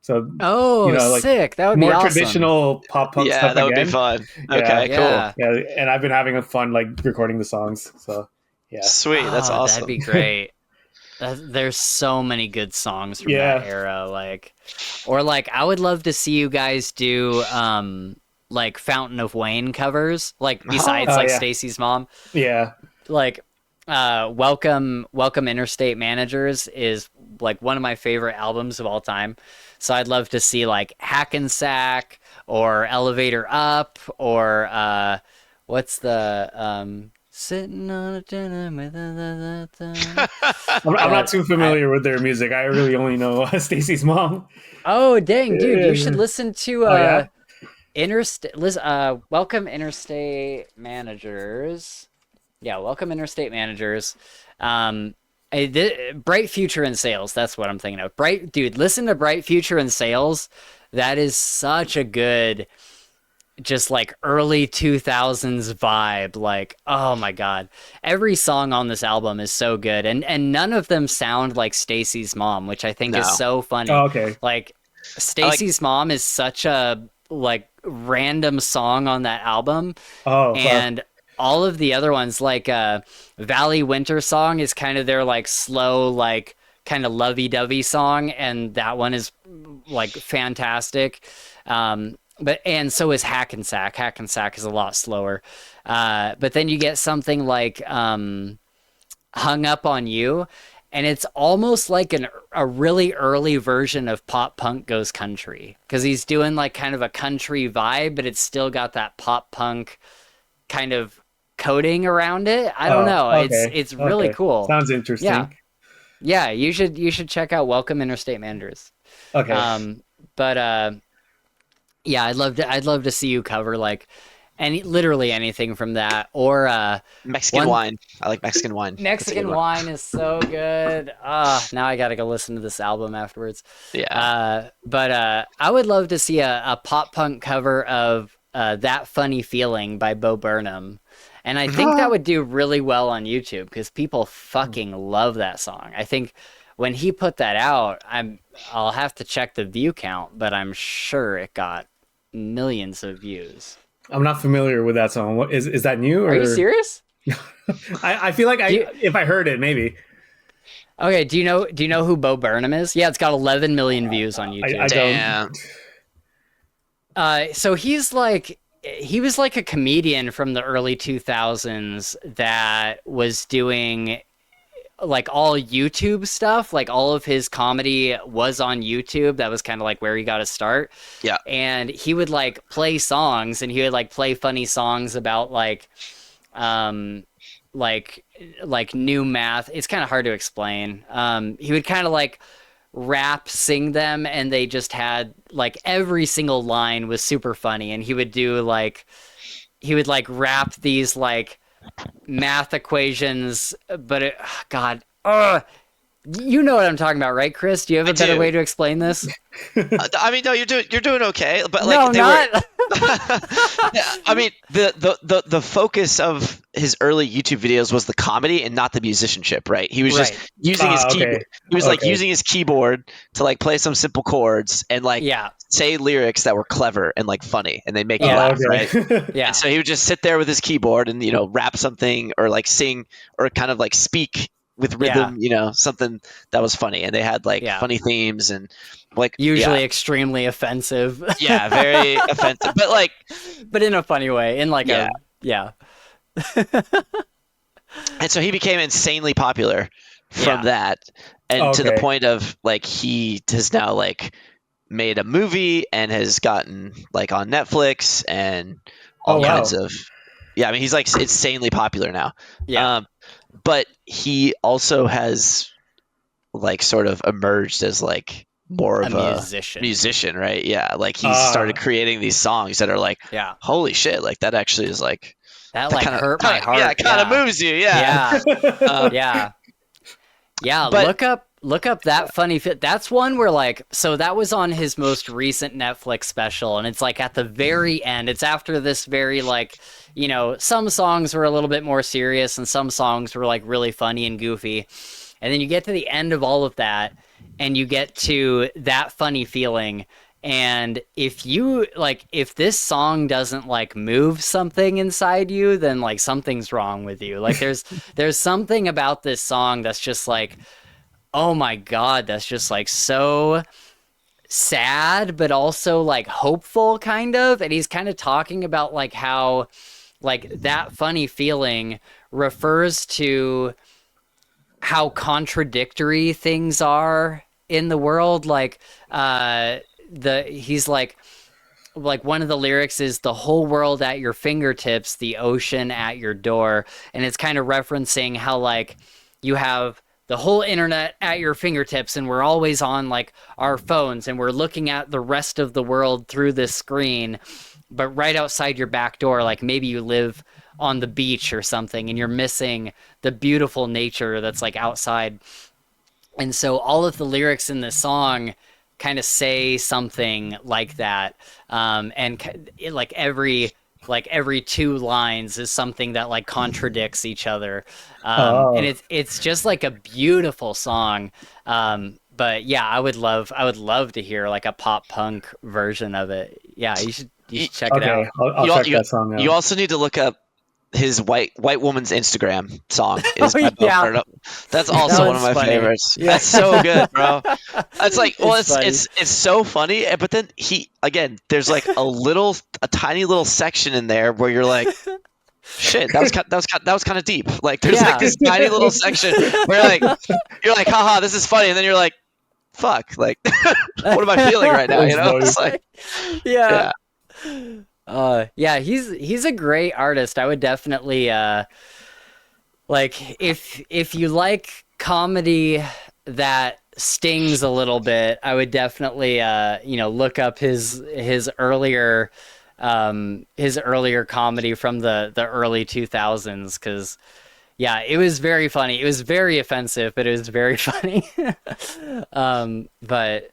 S2: So
S1: Oh,
S2: like
S1: sick! That would be
S2: more
S1: awesome.
S2: traditional pop punk
S3: Yeah,
S2: stuff
S3: that would be
S2: again.
S3: fun.
S2: Yeah.
S3: Okay,
S1: Yeah.
S3: cool.
S2: Yeah, and I've been having a fun like recording the songs. So yeah,
S3: Sweet, that's
S1: Oh, that'd
S3: awesome.
S1: be great. There's so many good songs from that
S2: yeah.
S1: era, like, or like I would love to see you guys do like Fountain of Wayne covers, like besides
S2: Oh
S1: like
S2: yeah,
S1: Stacy's Mom,
S2: yeah.
S1: like Welcome Interstate Managers is like one of my favorite albums of all time. So I'd love to see like Hackensack or Elevator Up or what's the sitting on a dinner with
S2: I'm not
S1: but
S2: too familiar with their music. I really only know Stacy's Mom.
S1: oh dang dude, you should
S2: Yeah.
S1: listen to
S2: Oh yeah.
S1: Welcome Interstate Managers. Yeah, Welcome Interstate Managers. Bright Future in Sales. That's what I'm thinking of. Bright, dude, listen to Bright Future in Sales. That is such a good, just like early 2000s vibe. Like, oh my God. Every song on this album is so good. And none of them sound like Stacy's Mom, which I think
S3: No.
S1: is so funny.
S2: Oh, okay.
S1: Like, Stacy's Mom is such a like random song on that album.
S2: Oh,
S1: And all of the other ones, like Valley Winter Song is kind of their like slow, like kind of lovey-dovey song, and that one is like fantastic. And so is Hackensack. Hackensack is a lot slower. But then you get something like Hung Up on You, and it's almost like a really early version of Pop Punk Goes Country, because he's doing like kind of a country vibe, but it's still got that pop punk kind of coating around it. I don't know.
S2: Okay.
S1: It's really
S2: Okay.
S1: cool.
S2: Sounds interesting.
S1: Yeah. Yeah, you should check out Welcome Interstate Managers.
S2: Okay.
S1: But yeah, I'd love to see you cover like literally anything from that, or
S3: Mexican wine. I like Mexican wine. That's a
S1: Mexican
S3: good one.
S1: wine is so good. Now I gotta go listen to this album afterwards.
S3: Yeah.
S1: But I would love to see a pop punk cover of That Funny Feeling by Bo Burnham. And I think that would do really well on YouTube because people fucking love that song. I think when he put that out, I'll have to check the view count, but I'm sure it got millions of views.
S2: I'm not familiar with that song. What is that new? Or?
S1: Are you serious?
S2: I feel like if I heard it, maybe.
S1: Okay, do you know who Bo Burnham is? Yeah, it's got 11 million views on YouTube.
S2: I
S3: Damn.
S2: don't.
S1: So he was like a comedian from the early 2000s that was doing all YouTube stuff. Like all of his comedy was on YouTube. That was kind of like where he got to start.
S3: Yeah.
S1: And he would like play songs, and he would like play funny songs about like new math. It's kind of hard to explain. He would kind of like rap sing them, and they just had like every single line was super funny, and he would rap these like math equations, but God, you know what I'm talking about, right, Chris? Do you have a better way to explain this?
S3: I mean, no, you're doing okay, but like
S1: no, not.
S3: I mean, the focus of his early YouTube videos was the comedy and not the musicianship, right? He was just using his keyboard. He was like using his keyboard to like play some simple chords and like say lyrics that were clever and like funny, and they make you laugh, right?
S1: Yeah.
S3: And so he would just sit there with his keyboard and rap something or like sing or kind of like speak with rhythm, something that was funny, and they had like funny themes and like
S1: usually extremely offensive.
S3: Yeah, very offensive, but
S1: in a funny way, in like and
S3: so he became insanely popular from that, and to the point of like he has now like made a movie and has gotten like on Netflix and all kinds of I mean, he's like insanely popular now. But he also has like sort of emerged as like more of a musician, right? Yeah, like he started creating these songs that are like, holy shit, like that actually is like
S1: that like hurt my heart.
S3: Yeah, it kind of moves you. Yeah.
S1: But, look up that funny fit. That's one where like, so that was on his most recent Netflix special, and it's like at the very end. It's after this very like, some songs were a little bit more serious and some songs were like really funny and goofy. And then you get to the end of all of that and you get to that funny feeling. And if this song doesn't like move something inside you, then like something's wrong with you. Like there's something about this song that's just like, oh my God, that's just like so sad, but also like hopeful kind of. And he's kind of talking about like how like that funny feeling refers to how contradictory things are in the world. Like he's like one of the lyrics is the whole world at your fingertips, the ocean at your door. And it's kind of referencing how like you have the whole internet at your fingertips and we're always on like our phones and we're looking at the rest of the world through this screen. But right outside your back door, like maybe you live on the beach or something and you're missing the beautiful nature that's like outside. And so all of the lyrics in this song kind of say something like that. And like every two lines is something that like contradicts each other. And it's just like a beautiful song. But yeah, I would love to hear like a pop punk version of it. Yeah, you should check it out.
S2: I'll check that song out.
S3: You also need to look up his white woman's Instagram song. That's also one of my favorites. Yeah. That's so good, bro. It's like, well, it's so funny, but then there's like a tiny little section in there where you're like, shit, that was kind of deep. Like there's like this tiny little section where you're like, haha, this is funny, and then you're like, fuck, like what am I feeling right now? It's like,
S1: he's a great artist. I would definitely like if you like comedy that stings a little bit, I would definitely look up his earlier comedy from the early 2000s, because it was very funny. It was very offensive, but it was very funny. But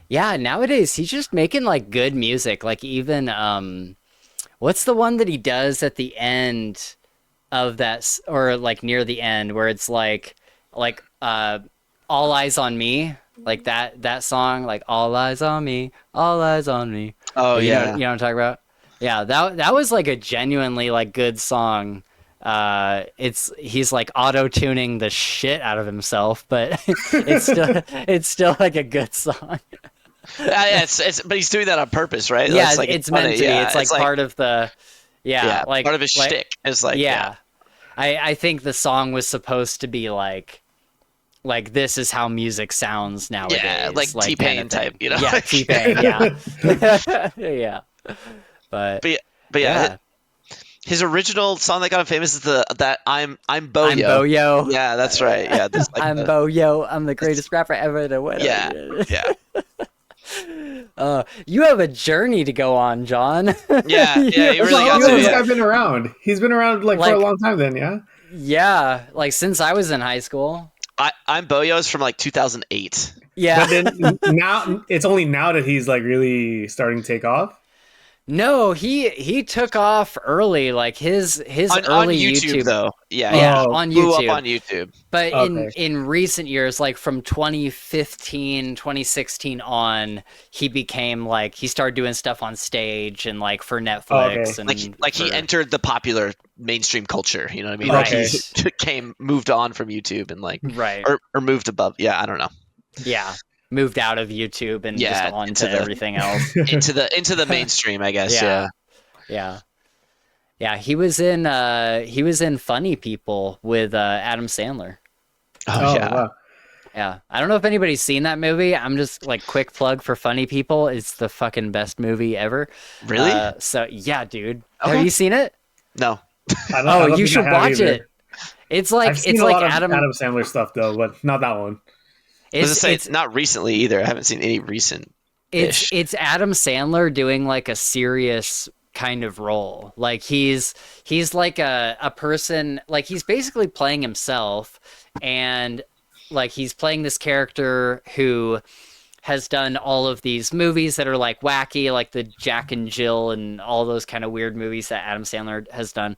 S1: yeah, nowadays he's just making like good music. Like even what's the one that he does at the end of that, or like near the end, where it's like All Eyes on Me, like that song, like All Eyes on Me, All Eyes on Me.
S3: Oh,
S1: you know what I'm talking about? Yeah, that was like a genuinely like good song. He's like auto-tuning the shit out of himself, but it's still like a good song.
S3: But he's doing that on purpose, right?
S1: Yeah, it's meant to be. It's like part of the like
S3: part of his shtick. It's like
S1: I think the song was supposed to be like like this is how music sounds nowadays.
S3: Yeah, like T-Pain type, you know?
S1: Yeah, T-Pain, yeah. Yeah. But
S3: yeah, his original song that got him famous is that I'm Boyo.
S1: I'm Boyo.
S3: Yeah, that's right. Yeah, this, like,
S1: I'm Boyo. I'm the greatest rapper ever to win.
S3: Yeah.
S1: You have a journey to go on, John.
S3: Yeah, he really
S2: How
S3: got
S2: long
S3: to.
S2: has this
S3: Yeah.
S2: guy been around? He's been around like for a long time then, yeah?
S1: Yeah, like since I was in high school.
S3: I'm Boyo's from like 2008.
S1: Yeah.
S2: But then now it's only now that he's like really starting to take off.
S1: No, he took off early, like his early
S3: on YouTube though.
S1: Yeah, on
S3: blew
S1: YouTube.
S3: up on YouTube.
S1: But
S2: Okay.
S1: in recent years, like from 2015, 2016 on, he became like he started doing stuff on stage and like for Netflix and
S3: Like he entered the popular mainstream culture, you know what I mean?
S1: Right.
S3: Like he moved on from YouTube and like
S1: right.
S3: or moved above. Yeah, I don't know.
S1: Yeah. Moved out of YouTube and just on to everything else.
S3: into the mainstream, I guess.
S1: Yeah. He was in Funny People with Adam Sandler.
S3: Oh yeah.
S2: Wow.
S1: Yeah. I don't know if anybody's seen that movie. I'm just like quick plug for Funny People. It's the fucking best movie ever.
S3: Really?
S1: So yeah, dude.
S3: Okay.
S1: Have you seen it?
S3: No.
S2: I don't
S1: You
S2: think
S1: should
S2: I have
S1: watch
S2: either.
S1: it. It's like
S2: I've seen
S1: it's
S2: a
S1: like
S2: lot of
S1: Adam
S2: Sandler stuff though, but not that one.
S3: It's not recently either. I haven't seen any recent.
S1: It's Adam Sandler doing like a serious kind of role. Like he's like a person, like he's basically playing himself, and like he's playing this character who has done all of these movies that are like wacky, like the Jack and Jill and all those kind of weird movies that Adam Sandler has done.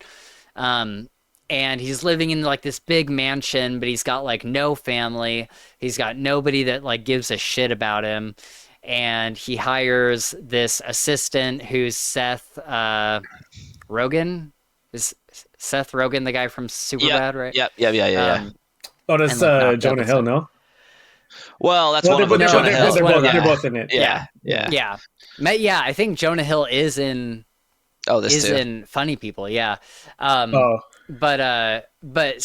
S1: And he's living in like this big mansion, but he's got like no family. He's got nobody that like gives a shit about him. And he hires this assistant who's Seth Rogen. Is Seth Rogen the guy from Superbad, right?
S3: Yeah.
S2: Oh, that's
S1: like,
S2: Jonah Hill, no?
S3: Well, that's one of them.
S2: They're both in it.
S1: Yeah. I think Jonah Hill is in.
S3: Oh, this too.
S1: in Funny People, yeah. But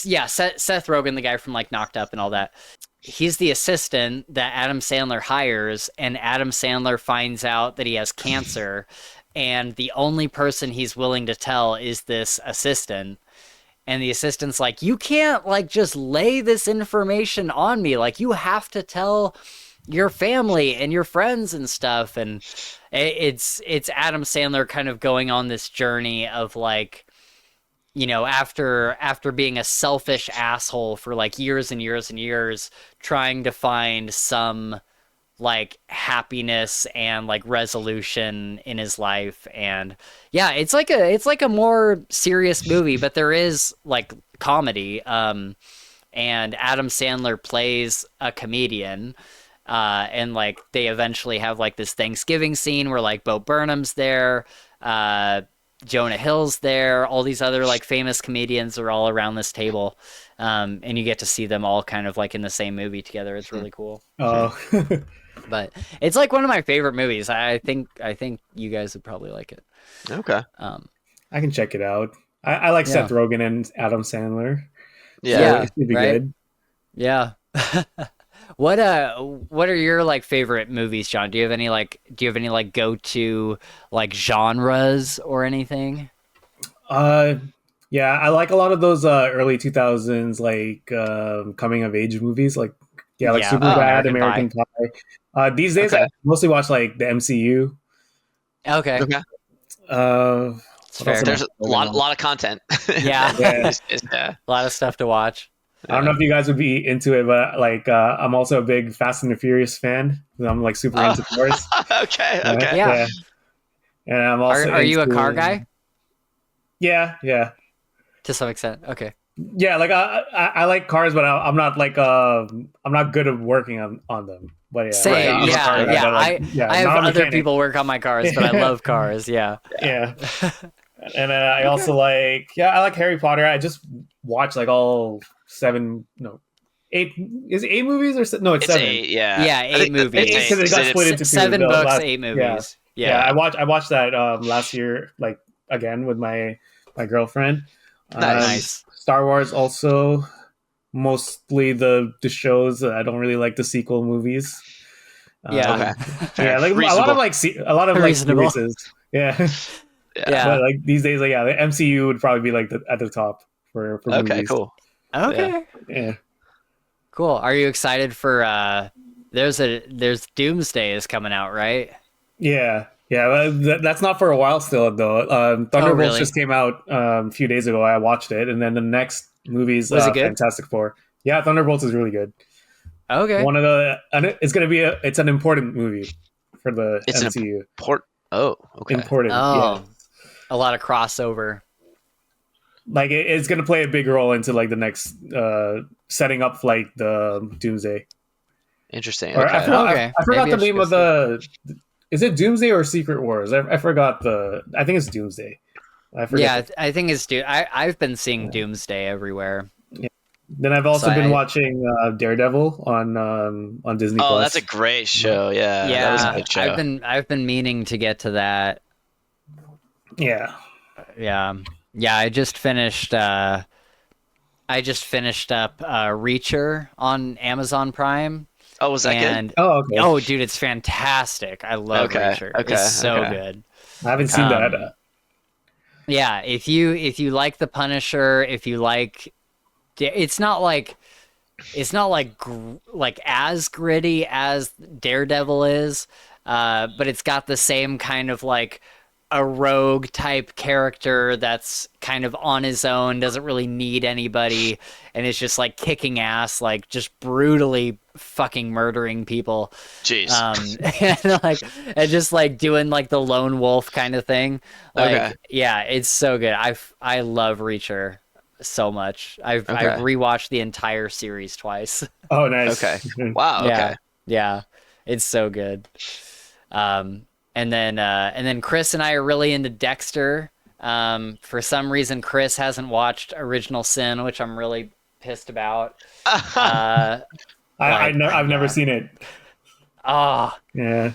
S1: yeah, Seth Rogen, the guy from like Knocked Up and all that, he's the assistant that Adam Sandler hires, and Adam Sandler finds out that he has cancer, and the only person he's willing to tell is this assistant. And the assistant's like, you can't like just lay this information on me. Like you have to tell your family and your friends and stuff. And it's Adam Sandler kind of going on this journey of like, you know, after being a selfish asshole for like years and years and years, trying to find some like happiness and like resolution in his life. And yeah, it's like a more serious movie, but there is like comedy. And Adam Sandler plays a comedian. And like they eventually have like this Thanksgiving scene where like Bo Burnham's there, Jonah Hill's there, all these other like famous comedians are all around this table, and you get to see them all kind of like in the same movie together. It's really cool.
S2: Oh,
S1: but it's like one of my favorite movies. I think you guys would probably like it.
S3: Okay.
S2: I can check it out. I like Seth Rogen and Adam Sandler.
S3: Yeah,
S2: so it should be good.
S1: Yeah. What are your like favorite movies, John? Do you have any like go-to like genres or anything?
S2: Yeah, I like a lot of those early 2000s like coming of age movies, like Superbad, American Pie. These days I mostly watch like the MCU.
S1: Okay.
S3: It's fair. There's a lot of content.
S1: Yeah.
S3: A
S1: lot of stuff to watch.
S2: I don't know if you guys would be into it, but like I'm also a big Fast and the Furious fan. I'm like super into cars.
S3: Okay.
S1: Yeah.
S2: And I'm also.
S1: Are you a car guy?
S2: Yeah.
S1: To some extent. Okay.
S2: Yeah, like I like cars, but I'm not like I'm not good at working on them. But yeah,
S1: same. I have other people work on my cars, but I love cars. Yeah.
S2: Yeah. And then I also I like Harry Potter. I just watched like all 8 is it 8 movies or no? It's 7.
S3: 8, yeah,
S1: 8 movies.
S2: Because it got split into
S1: 7 books, 8 movies. Yeah.
S2: I watched that last year, like again with my girlfriend.
S1: Nice.
S2: Star Wars also. mostly the shows. I don't really like the sequel movies.
S1: Yeah.
S3: Okay.
S2: Yeah,
S3: Fair.
S2: like
S3: Reasonable.
S2: a lot of like
S1: Reasonable.
S2: series. Yeah,
S3: Yeah.
S2: but like these days, like the MCU would probably be like at the top for
S3: Okay.
S2: movies.
S3: Cool.
S1: Okay.
S2: Yeah.
S1: Cool. Are you excited for there's Doomsday is coming out, right?
S2: Yeah, yeah, that's not for a while still though.
S1: Oh,
S2: Thunderbolts
S1: really?
S2: just came out a few days ago. I watched it, and then the next movie's
S1: Was it good?
S2: Fantastic Four. Yeah, Thunderbolts is really good.
S1: Okay.
S2: One of the and it's gonna be it's an important movie for the
S3: It's an
S2: MCU.
S3: important. Oh. Okay.
S2: Important, yeah.
S1: Oh, a lot of crossover.
S2: Like it's gonna play a big role into like the next setting up like the Doomsday.
S3: Interesting.
S2: Or
S3: Okay.
S1: Okay.
S2: I forgot
S1: Maybe
S2: the
S1: I should
S2: name
S1: go
S2: of
S1: see it.
S2: the. Is it Doomsday or Secret Wars? I forgot the. I think it's Doomsday. I forget.
S1: Yeah, I think it's I've been seeing Doomsday everywhere.
S2: Yeah. Then I've
S1: So
S2: also been watching Daredevil on Disney
S3: Oh,
S2: Plus.
S3: that's a great show. Yeah. That was a
S1: yeah,
S3: good show.
S1: I've been meaning to get to that.
S2: Yeah.
S1: Yeah. Yeah, I just finished up Reacher on Amazon Prime.
S3: Oh, was that good?
S1: And
S2: Oh, okay.
S1: oh, dude, it's fantastic. I love
S3: Okay,
S1: Reacher.
S3: okay,
S1: It's so
S3: okay.
S1: good.
S2: I haven't seen that.
S1: Yeah, if you like The Punisher, if you like, it's not like like as gritty as Daredevil is, but it's got the same kind of like a rogue type character that's kind of on his own, doesn't really need anybody, and it's just like kicking ass, like just brutally fucking murdering people.
S3: Jeez.
S1: And just like doing like the lone wolf kind of thing. Like,
S3: Okay.
S1: yeah, it's so good. I love Reacher so much. I've
S3: Okay.
S1: rewatched the entire series twice.
S2: Oh, nice.
S3: Okay. Wow.
S1: Yeah,
S3: Okay.
S1: yeah, it's so good. And then Chris and I are really into Dexter. For some reason, Chris hasn't watched Original Sin, which I'm really pissed about.
S2: I've never
S1: yeah.
S2: seen it.
S1: Oh,
S2: Yeah,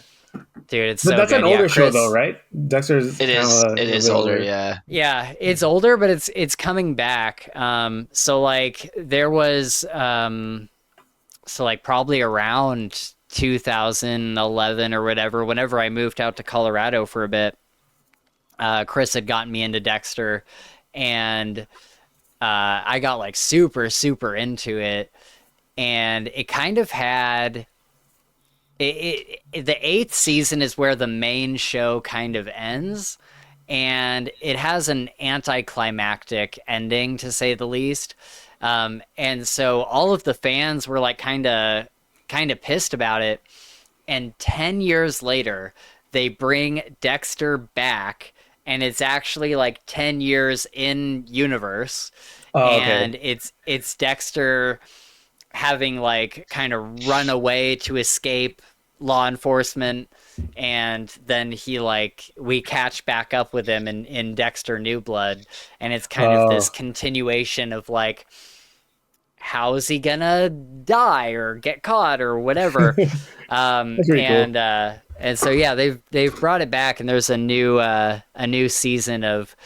S1: dude, it's
S2: but
S1: so
S2: that's
S1: good.
S2: an older
S1: Yeah,
S2: show
S1: Chris,
S2: though, right? Dexter's.
S3: It is.
S2: Kinda
S3: It
S2: a
S3: is
S2: bit
S3: older. Yeah.
S1: Yeah, it's older, but it's coming back. So like there was so like probably around 2011 or whatever, whenever I moved out to Colorado for a bit, Chris had gotten me into Dexter, and I got like super into it, and it kind of had the eighth season is where the main show kind of ends, and it has an anticlimactic ending, to say the least. And so all of the fans were like kind of pissed about it. And 10 years later, they bring Dexter back, and it's actually like 10 years in universe.
S2: Oh, okay.
S1: And it's Dexter having like kind of run away to escape law enforcement, and then we catch back up with him in Dexter New Blood, and it's kind of this continuation of like, how is he gonna die or get caught or whatever.
S2: That's pretty cool.
S1: And so yeah, they've brought it back, and there's a new season of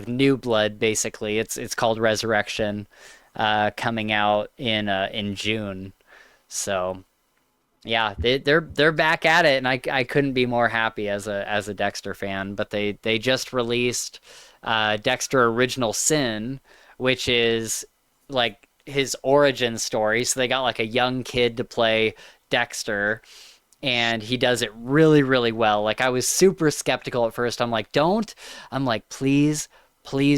S1: New Blood. Basically, it's called Resurrection, coming out in June. So yeah, they're back at it, and I couldn't be more happy as a Dexter fan. But they just released Dexter Original Sin, which is like his origin story. So they got like a young kid to play Dexter, and he does it really well. Like, I was super skeptical at first. I'm like, please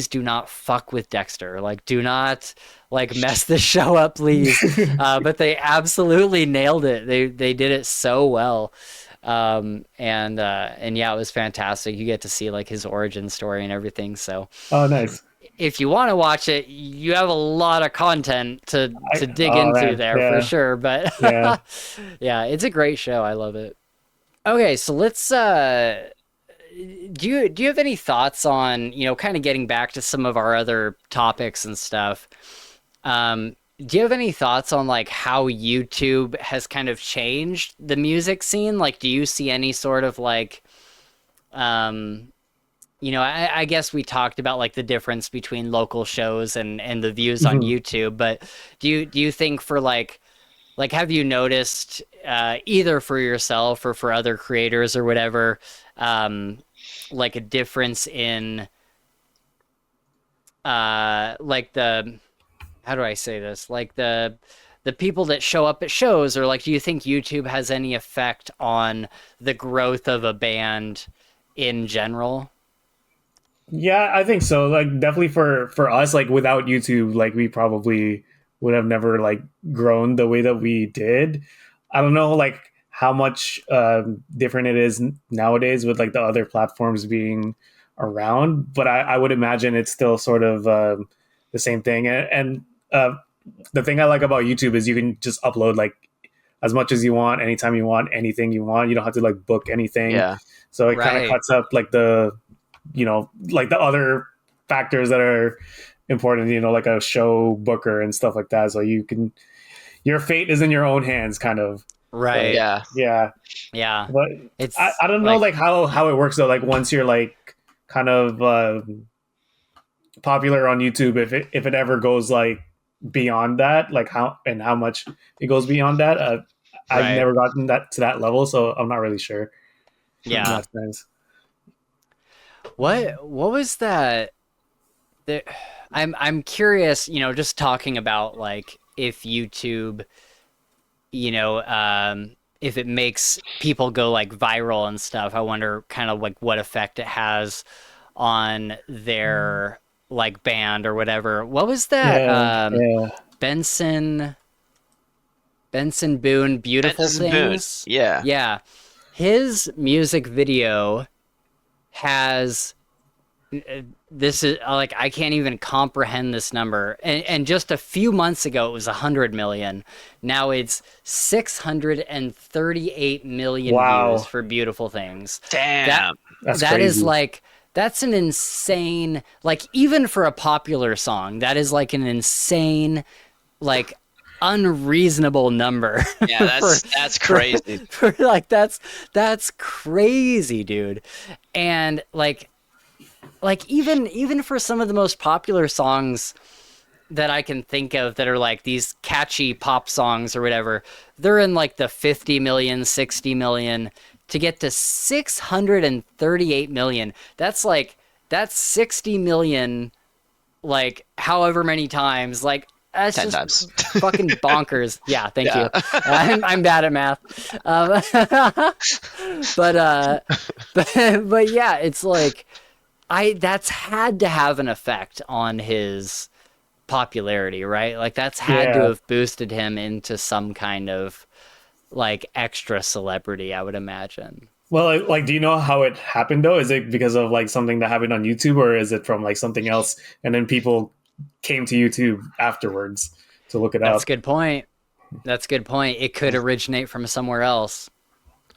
S1: do not fuck with Dexter. Like, do not like mess this show up, please. But they absolutely nailed it. They did it so well. And yeah, it was fantastic. You get to see like his origin story and everything. So
S2: Oh, nice.
S1: if you want to watch it, you have a lot of content to dig into
S2: man,
S1: there for sure. But
S2: Yeah.
S1: yeah, it's a great show. I love it. Okay, so let's do you have any thoughts on, kind of getting back to some of our other topics and stuff? Do you have any thoughts on like how YouTube has kind of changed the music scene? Like, do you see any sort of like I guess we talked about like the difference between local shows and the views on
S2: Mhm.
S1: YouTube, but do you think for like have you noticed either for yourself or for other creators or whatever, um, like a difference in like the how do I say this? Like the people that show up at shows, or like do you think YouTube has any effect on the growth of a band in general?
S2: Yeah, I think so. Like definitely for us, like without YouTube, like we probably would have never like grown the way that we did. I don't know like how much different it is nowadays with like the other platforms being around, but I would imagine it's still sort of the same thing. And the thing I like about YouTube is you can just upload like as much as you want, anytime you want, anything you want. You don't have to like book anything.
S3: Yeah.
S2: So it kind of
S1: Right.
S2: cuts up like the like the other factors that are important, like a show booker and stuff like that. So your fate is in your own hands, kind of. But
S1: Right.
S3: Yeah.
S2: yeah,
S1: Yeah.
S2: but
S1: It's
S2: I don't know
S1: like
S2: like how it works though. Like once you're like kind of popular on YouTube, if it ever goes like beyond that, like how much it goes beyond that. I've
S1: right.
S2: never gotten that to that level, so I'm not really sure in
S1: Yeah.
S2: that sense.
S1: What was that? The, I'm curious, just talking about like if YouTube, if it makes people go like viral and stuff. I wonder kind of like what effect it has on their like band or whatever. What was that?
S2: Yeah, yeah,
S1: Benson Benson Boone, Beautiful
S3: Benson Boone.
S1: Things.
S3: Yeah.
S1: Yeah, his music video has this is like I can't even comprehend this number. And just a few months ago it was 100 million. Now it's 638 million views
S2: wow,
S1: for Beautiful Things. That
S3: Damn.
S2: that's
S1: that is
S2: crazy.
S1: like that's an insane like even for a popular song, that is like an insane like unreasonable number
S3: Yeah,
S1: for
S3: that's
S1: for
S3: crazy.
S1: for like that's crazy, dude. And like even for some of the most popular songs that I can think of that are like these catchy pop songs or whatever, they're in like the 50 million, 60 million to get to 638 million. That's 60 million like however many times. Like that's
S3: 10
S1: just
S3: times.
S1: fucking bonkers. Yeah, thank
S3: Yeah.
S1: you. I'm bad at math. Um, but but yeah, it's like I that's had to have an effect on his popularity, right? Like that's had to
S2: Yeah.
S1: have boosted him into some kind of like extra celebrity, I would imagine.
S2: Well, like, do you know how it happened though? Is it because of like something that happened on YouTube, or is it from like something else, and then people came to YouTube afterwards to look it
S1: That's a
S2: up?
S1: good point. That's a good point. It could originate from somewhere else.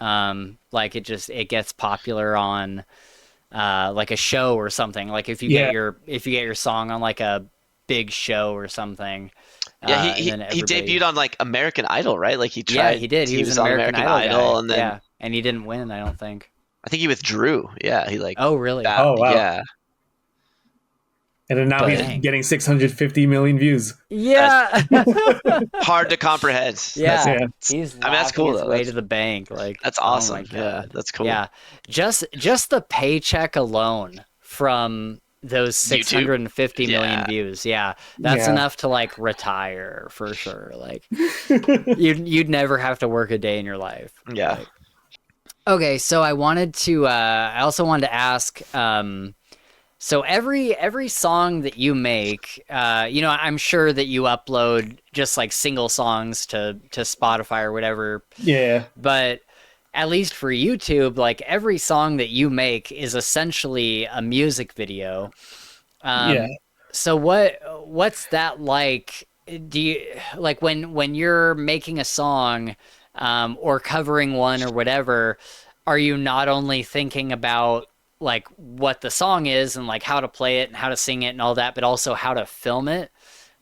S1: Like it gets popular on like a show or something. Like
S2: Yeah.
S1: if you get your song on like a big show or something,
S3: Yeah,
S1: and then
S3: he
S1: everybody,
S3: debuted on like American Idol, right? Like
S1: yeah, he did. He
S3: he
S1: was
S3: was
S1: an
S3: on
S1: American
S3: American
S1: Idol
S3: Idol
S1: guy.
S3: and then
S1: Yeah, and he didn't win, I don't think.
S3: I think he withdrew. Yeah, he like
S1: Oh, really?
S2: Oh wow.
S3: yeah.
S2: And then now
S3: But
S2: he's
S1: Dang.
S2: getting 650 million views.
S3: that's
S1: Yeah.
S3: hard to comprehend. That's
S1: Yeah.
S2: Yeah.
S1: He's
S3: I mean that's
S1: laughing
S3: cool
S1: his
S3: though.
S1: way to the bank. Like,
S3: That's
S1: oh my
S3: awesome. Yeah,
S1: God.
S3: that's cool.
S1: Yeah. Just the paycheck alone from those
S3: YouTube?
S1: 650 million
S3: Yeah.
S1: views. Yeah. That's
S2: Yeah.
S1: enough to like retire for sure. Like you'd never have to work a day in your life.
S3: Yeah.
S1: Like, okay, so I also wanted to ask, so every song that you make, I'm sure that you upload just like single songs to Spotify or whatever,
S2: Yeah.
S1: but at least for YouTube, like every song that you make is essentially a music video.
S2: Yeah.
S1: So what's that like? Do you like when you're making a song, or covering one or whatever? Are you not only thinking about like what the song is and like how to play it and how to sing it and all that, but also how to film it,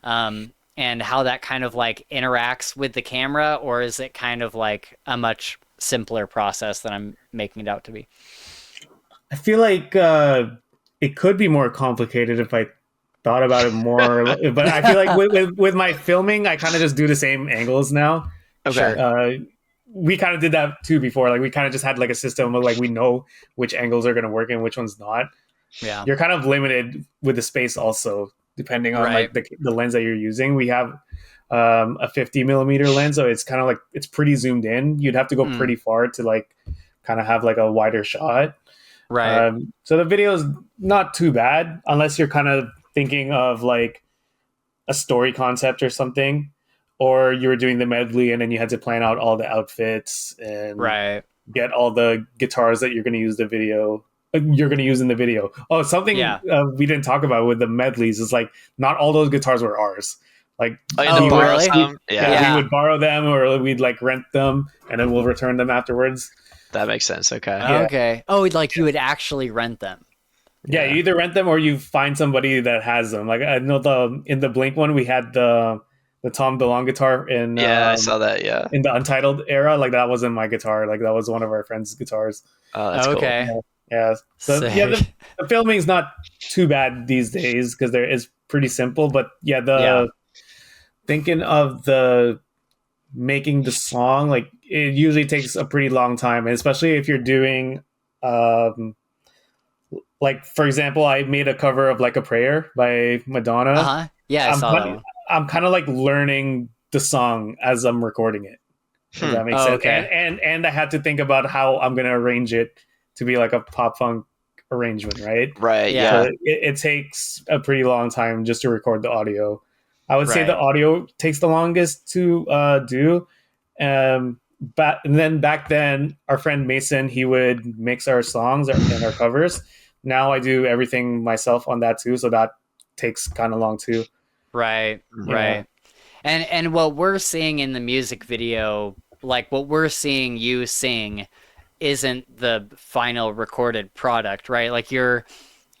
S1: and how that kind of like interacts with the camera, or is it kind of like a much simpler process than I'm making it out to be?
S2: I feel like it could be more complicated if I thought about it more. But I feel like with my filming, I kind of just do the same angles now.
S3: Okay.
S2: We kind of did that too before. Like we kind of just had like a system of like we know which angles are going to work and which ones not.
S1: Yeah.
S2: You're kind of limited with the space also, depending on
S1: Right.
S2: like the lens that you're using. We have a 50 millimeter lens, so it's kind of like it's pretty zoomed in. You'd have to go pretty far to like kind of have like a wider shot.
S1: Right.
S2: So the video is not too bad unless you're kind of thinking of like a story concept or something, or you were doing the medley and then you had to plan out all the outfits and
S1: Right.
S2: get all the guitars that you're going to use the video. You're going to use in the video. Oh, something we didn't talk about with the medleys is like not all those guitars were ours. Like
S3: you had to borrow some?
S2: We would borrow them or we'd like rent them and then we'll return them afterwards.
S3: That makes sense. Okay.
S1: Okay. Oh, like you would actually rent them.
S2: Yeah, you either rent them or you find somebody that has them. Like I know in the Blink one we had the Tom DeLonge guitar in
S3: I saw that. Yeah,
S2: in the Untitled era. Like that wasn't my guitar. Like that was one of our friends' guitars.
S3: Oh, that's
S1: okay.
S3: Cool.
S2: Yeah. So the filming is not too bad these days because there is pretty simple. But thinking of the making the song, like it usually takes a pretty long time, and especially if you're doing like for example, I made a cover of Like a Prayer by Madonna.
S1: Yeah, I saw that one.
S2: I'm kind of like learning the song as I'm recording it. Does that make sense?
S1: Okay.
S2: And I had to think about how I'm going to arrange it to be like a pop funk arrangement, right?
S3: Right. Yeah.
S2: So it takes a pretty long time just to record the audio. I would say the audio takes the longest to do. And then back then, our friend Mason, he would mix our songs and our covers. Now I do everything myself on that too, so that takes kind of long too.
S1: Right. And what we're seeing in the music video, like what we're seeing you sing, isn't the final recorded product, right? Like you're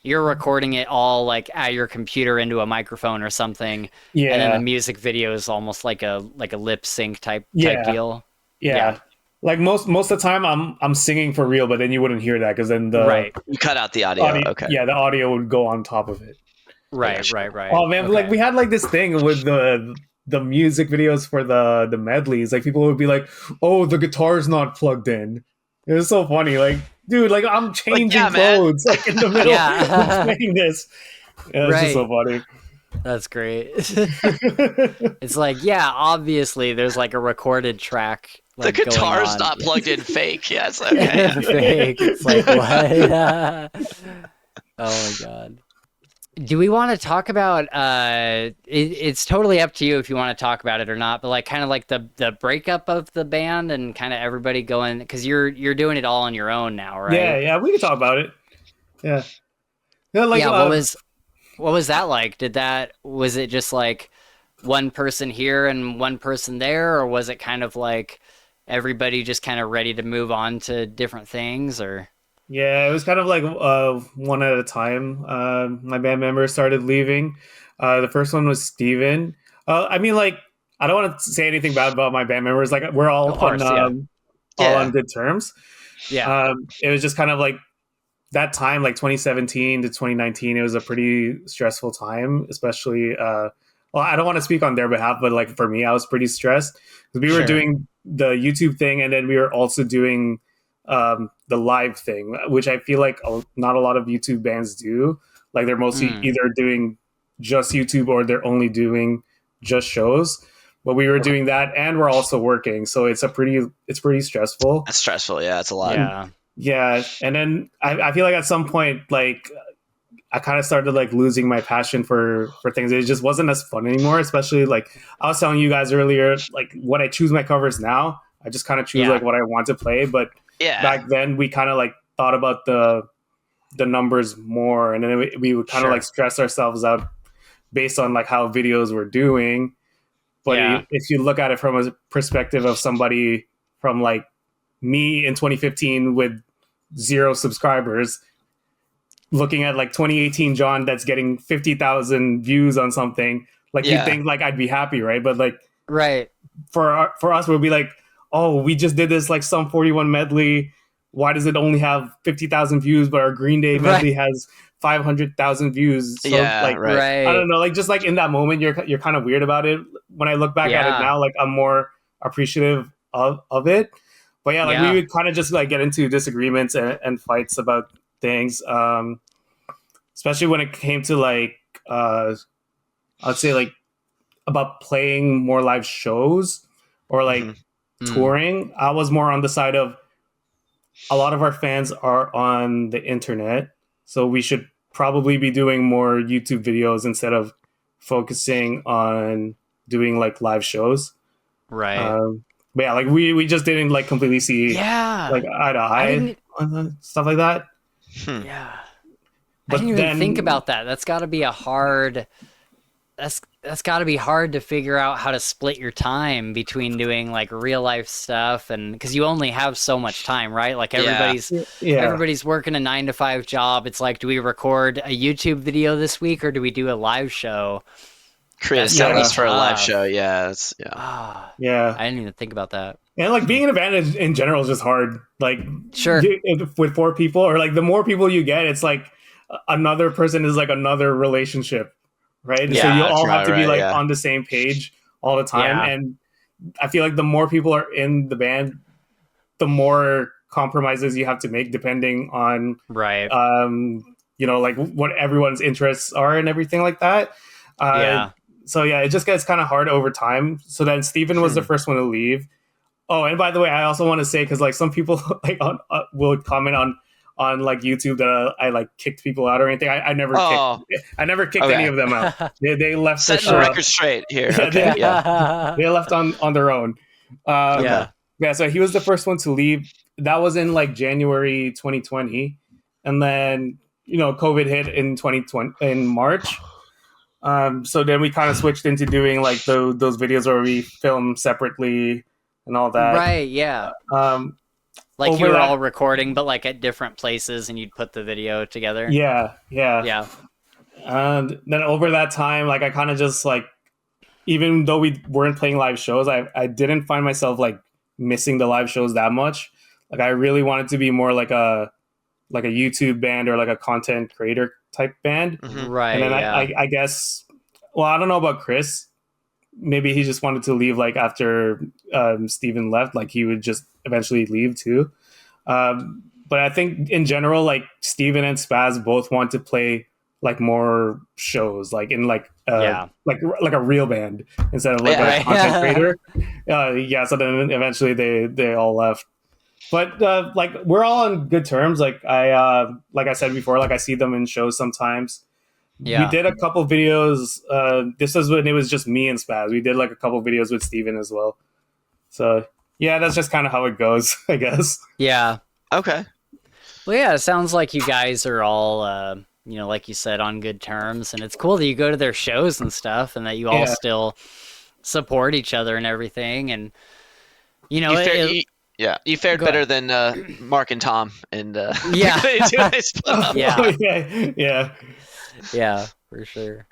S1: recording it all like at your computer into a microphone or something.
S2: Yeah.
S1: And then the music video is almost like a lip sync type deal.
S2: Yeah. Like most of the time I'm singing for real, but then you wouldn't hear that because then
S3: you cut out the audio. Okay.
S2: Yeah, the audio would go on top of it.
S1: Right.
S2: Oh man, like we had like this thing with the music videos for the medleys. Like people would be like, "Oh, the guitar's not plugged in." It was so funny. Like, dude, like I'm changing clothes like in the middle of playing this. Yeah, it's just so funny.
S1: That's great. It's like, obviously there's like a recorded track. Like,
S3: the guitar's not plugged in fake. Yeah, it's okay.
S1: Fake. It's like, what? Oh my god. Do we want to talk about it's totally up to you if you want to talk about it or not, but like kind of like the breakup of the band and kind of everybody going, because you're doing it all on your own now, right?
S2: Yeah, we can talk about it. Yeah. Like,
S1: what was that like? Was it just like one person here and one person there, or was it kind of like everybody just kind of ready to move on to different things, or?
S2: Yeah, it was kind of like one at a time. My band members started leaving. The first one was Steven. I mean, like, I don't want to say anything bad about my band members. Like, we're all all on good terms.
S1: Yeah.
S2: It was just kind of like that time, like 2017 to 2019. It was a pretty stressful time, especially. Well, I don't want to speak on their behalf, but like for me, I was pretty stressed because we were doing the YouTube thing, and then we were also doing the live thing, which I feel like not a lot of YouTube bands do. Like they're mostly either doing just YouTube or they're only doing just shows. But we were doing that, and we're also working, so it's pretty stressful.
S3: That's stressful, yeah. It's a lot.
S2: Yeah. And then I feel like at some point, like I kind of started like losing my passion for things. It just wasn't as fun anymore. Especially like I was telling you guys earlier, like when I choose my covers now, I just kind of choose like what I want to play, but back then we kind of like thought about the numbers more, and then we would kind of like stress ourselves out based on like how videos were doing. But if you look at it from a perspective of somebody from like me in 2015 with 0 subscribers, looking at like 2018 John that's getting 50,000 views on something, like you think like I'd be happy, right? But like for us, we'll be like, oh, we just did this like Sum 41 medley. why does it only have 50,000 views, but our Green Day medley has 500,000 views? So like,
S1: right.
S2: I don't know, like just like in that moment, you're kind of weird about it. When I look back at it now, like I'm more appreciative of it. But yeah, like we would kind of just like get into disagreements and fights about things, especially when it came to like I'd say like about playing more live shows or like touring. I was more on the side of a lot of our fans are on the internet, so we should probably be doing more YouTube videos instead of focusing on doing like live shows.
S1: Right.
S2: But yeah, like we just didn't like completely see like eye to eye on stuff like that.
S1: Yeah.
S2: But
S1: I didn't even think about that. That's got to be a hard. That's got to be hard to figure out how to split your time between doing like real life stuff, and because you only have so much time, right? Like everybody's working a 9-to-5 job. It's like, do we record a YouTube video this week or do we do a live show?
S3: Create a set list for a live show. Yeah,
S1: I didn't even think about that.
S2: And like being in a band in general is just hard. Like
S1: sure,
S2: with 4 people, or like the more people you get, it's like another person is like another relationship, right?
S3: Yeah,
S2: so you all have to be like on the same page all the time. And I feel like the more people are in the band, the more compromises you have to make depending on you know, like what everyone's interests are and everything like that. So yeah, it just gets kind of hard over time. So then Steven was the first one to leave. Oh, and by the way, I also want to say, because like some people like will comment on like YouTube that I like kicked people out or anything. I never kicked any of them out. They left.
S3: Setting the record straight here.
S2: They left on their own. So he was the first one to leave. That was in like January 2020, and then you know COVID hit in 2020 in March. So then we kind of switched into doing like those videos where we film separately and all that.
S1: Right, yeah. Like you were all recording, but like at different places, and you'd put the video together.
S2: Yeah. And then over that time, like I kind of just like, even though we weren't playing live shows, I didn't find myself like missing the live shows that much. Like I really wanted to be more like a YouTube band or like a content creator type band.
S1: Right.
S2: And then I guess, well, I don't know about Chris. Maybe he just wanted to leave like after Steven left, like he would just eventually leave too. But I think in general, like Steven and Spaz both want to play like more shows, like in like like a real band instead of like a content creator. So then eventually they all left. But like we're all on good terms. Like I said before, like I see them in shows sometimes. We did a couple videos. This was when it was just me and Spaz. We did like a couple videos with Steven as well. So yeah, that's just kind of how it goes, I guess.
S1: Yeah.
S3: Okay.
S1: Well, yeah, it sounds like you guys are all, you know, like you said, on good terms, and it's cool that you go to their shows and stuff, and that you all still support each other and everything. And you know,
S3: you fared better than Mark and Tom, and
S1: yeah, for sure.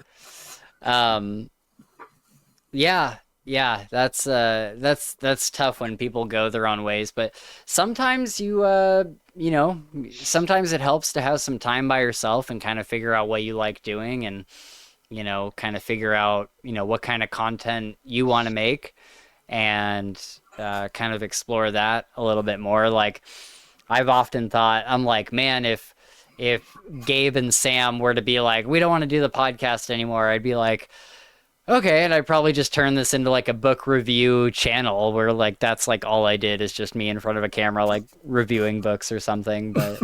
S1: That's tough when people go their own ways, but sometimes you know, sometimes it helps to have some time by yourself and kind of figure out what you like doing, and you know, kind of figure out, you know, what kind of content you want to make, and kind of explore that a little bit more. Like I've often thought, I'm like, man, if Gabe and Sam were to be like, we don't want to do the podcast anymore, I'd be like, okay, and I'd probably just turn this into like a book review channel where like that's like all I did is just me in front of a camera like reviewing books or something. But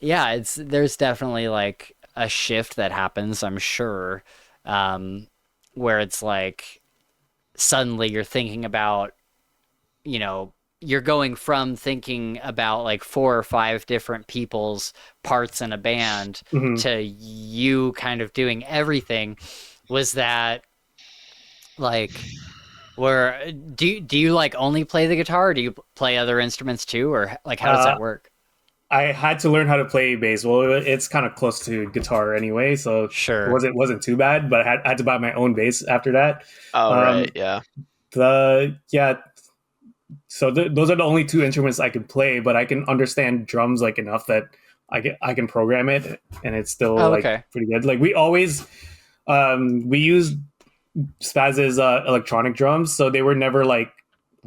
S1: there's definitely like a shift that happens, I'm sure, where it's like suddenly you're thinking about, you know, you're going from thinking about like 4 or 5 different people's parts in a band to you kind of doing everything. Was that like, where do you like only play the guitar, or do you play other instruments too, or like how does that work?
S2: I had to learn how to play bass. Well, it's kind of close to guitar anyway, so
S1: sure,
S2: it wasn't too bad. But I had to buy my own bass after that.
S3: Oh, right, yeah.
S2: so those are the only two instruments I can play, but I can understand drums like enough that I can program it, and it's still
S1: Oh,
S2: like
S1: okay.
S2: pretty good. Like we always we used Spaz's electronic drums, so they were never like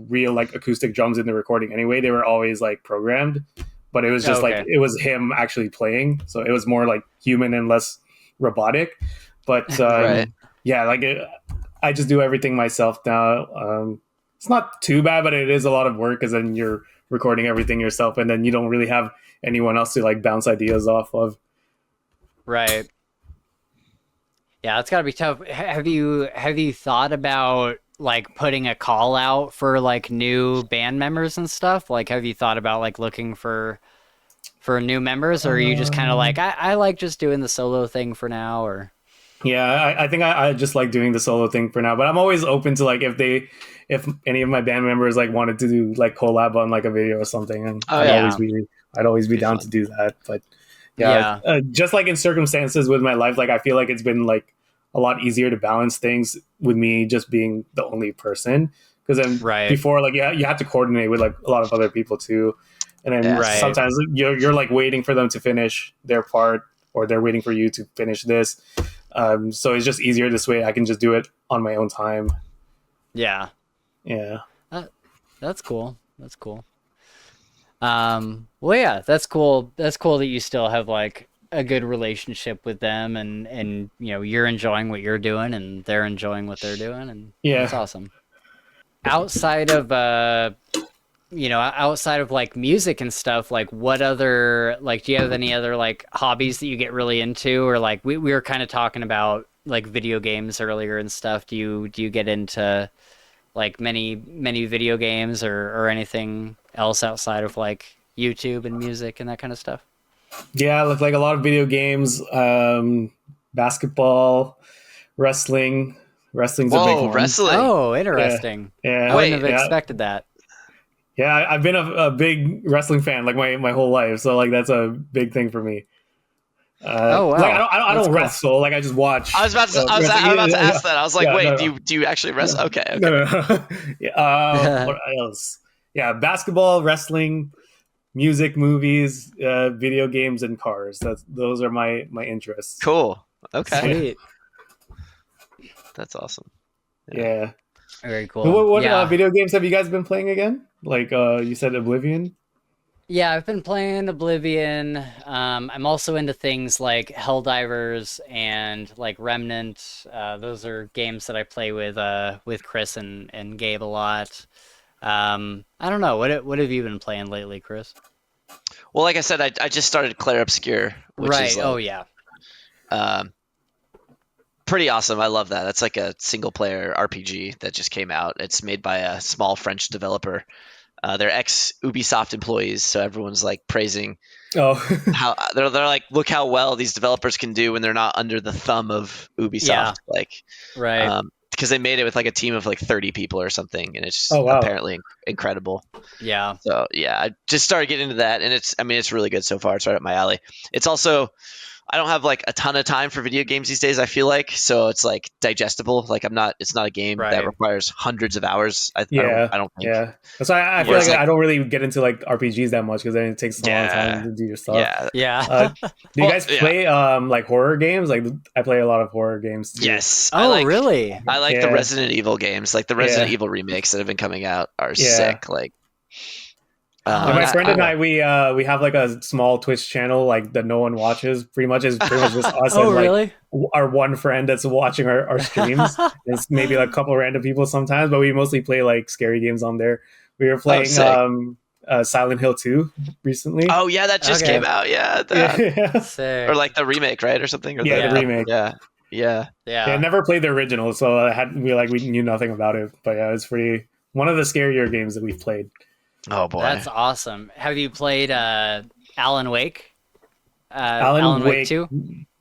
S2: real like acoustic drums in the recording anyway. They were always like programmed, but it was
S1: Oh,
S2: just like
S1: okay.
S2: it was him actually playing, so it was more like human and less robotic. But
S3: Right.
S2: yeah, like I just do everything myself now. It's not too bad, but it is a lot of work because then you're recording everything yourself, and then you don't really have anyone else to like bounce ideas off of.
S1: Right. Yeah, it's got to be tough. Have you thought about like putting a call out for like new band members and stuff? Like, have you thought about like looking for new members, or are you just kind of like I like just doing the solo thing for now? Or
S2: Yeah, I think I just like doing the solo thing for now, but I'm always open to like if any of my band members like wanted to do like collab on like a video or something, and
S3: Oh, yeah.
S2: I'd always be
S3: Be
S2: down
S3: fun.
S2: to do that. But
S1: yeah,
S2: just like in circumstances with my life, like I feel like it's been like a lot easier to balance things with me just being the only person, because then
S1: right,
S2: before like you have to coordinate with like a lot of other people too, and then
S3: Yeah.
S1: right.
S2: sometimes you're like waiting for them to finish their part, or they're waiting for you to finish this. So it's just easier this way. I can just do it on my own time.
S1: Yeah,
S2: Yeah.
S1: that's cool. That's cool. Well, yeah, that's cool. That's cool that you still have like a good relationship with them, and you know you're enjoying what you're doing, and they're enjoying what they're doing, and that's
S2: Yeah.
S1: awesome. Outside of outside of like music and stuff, like what other like do you have any other like hobbies that you get really into, or like we were kind of talking about like video games earlier and stuff. Do you get into like many video games or anything else outside of like YouTube and music and that kind of stuff?
S2: Yeah. Like a lot of video games, basketball, wrestling. Wrestling's a big
S3: Whoa,
S2: one.
S3: wrestling.
S1: Oh,
S2: Yeah.
S1: interesting. I
S2: Yeah.
S1: wouldn't
S3: Wait,
S1: have
S2: Yeah.
S1: expected that.
S2: Yeah. I've been a big wrestling fan like my whole life. So like that's a big thing for me.
S1: Oh,
S2: Like
S1: wow.
S2: I
S1: That's
S2: don't
S1: cool.
S2: wrestle. Like I just watch.
S3: I was about to
S2: Yeah,
S3: ask that. I was like,
S2: yeah,
S3: wait,
S2: no, no.
S3: do you actually wrestle? Okay, okay.
S2: No, no. Yeah, what else? Yeah, basketball, wrestling, music, movies, video games, and cars. Those are my interests.
S3: Cool. Okay,
S1: Sweet.
S3: that's awesome.
S2: Yeah.
S1: Very
S2: So
S1: cool.
S2: what
S1: Yeah.
S2: video games have you guys been playing again? Like you said, Oblivion.
S1: Yeah, I've been playing Oblivion. I'm also into things like Helldivers and like Remnant. Those are games that I play with Chris and Gabe a lot. I don't know. What have you been playing lately, Chris?
S3: Well, like I said, I just started Claire Obscure, which
S1: Right.
S3: is like,
S1: Oh yeah.
S3: um, pretty awesome. I love that. That's like a single player RPG that just came out. It's made by a small French developer. They're ex Ubisoft employees, so everyone's like praising
S2: Oh,
S3: how they're like, look how well these developers can do when they're not under the thumb of Ubisoft.
S1: Yeah.
S3: Like,
S1: Right.
S3: because they made it with like a team of like 30 people or something, and it's
S2: oh wow.
S3: apparently incredible.
S1: Yeah.
S3: So yeah, I just started getting into that, and it's really good so far. It's right up my alley. It's also, I don't have like a ton of time for video games these days, I feel like, so it's like digestible. Like it's not a game that
S1: Right.
S3: requires hundreds of hours. I
S2: Yeah,
S3: don't think.
S2: yeah. So I feel
S3: Whereas,
S2: like
S3: like,
S2: I don't really get into like RPGs that much because then it takes a long time
S3: yeah,
S2: to do your stuff.
S3: yeah.
S1: Yeah.
S2: Do you
S3: Well,
S2: guys
S3: yeah.
S2: play like horror games? Like I play a lot of horror games too.
S3: Yes.
S1: Oh, really?
S3: I like
S2: Yeah.
S3: the Resident Evil games. Like the Resident
S2: Yeah.
S3: Evil remakes that have been coming out are
S2: Yeah.
S3: sick. Like,
S1: Oh,
S2: Yeah, my
S1: that's
S2: friend
S1: cool.
S2: and I, we have like a small Twitch channel like that no one watches. Pretty much just us
S1: Oh,
S2: and like
S1: really?
S2: our one friend that's watching our streams. It's maybe like a couple random people sometimes, but we mostly play like scary games on there. We were playing
S3: sick.
S2: Silent Hill 2 recently.
S3: oh yeah, that just
S1: Okay.
S3: came out. Yeah,
S2: Yeah,
S1: Sick.
S3: or like the remake, right, or something. Or
S2: yeah,
S1: Yeah.
S2: the remake.
S3: yeah.
S2: Yeah,
S1: Yeah.
S2: never played the original, so we knew nothing about it. But yeah, it's pretty one of the scarier games that we've played.
S3: Oh boy.
S1: That's awesome. Have you played Alan Wake?
S2: Alan Wake
S1: 2?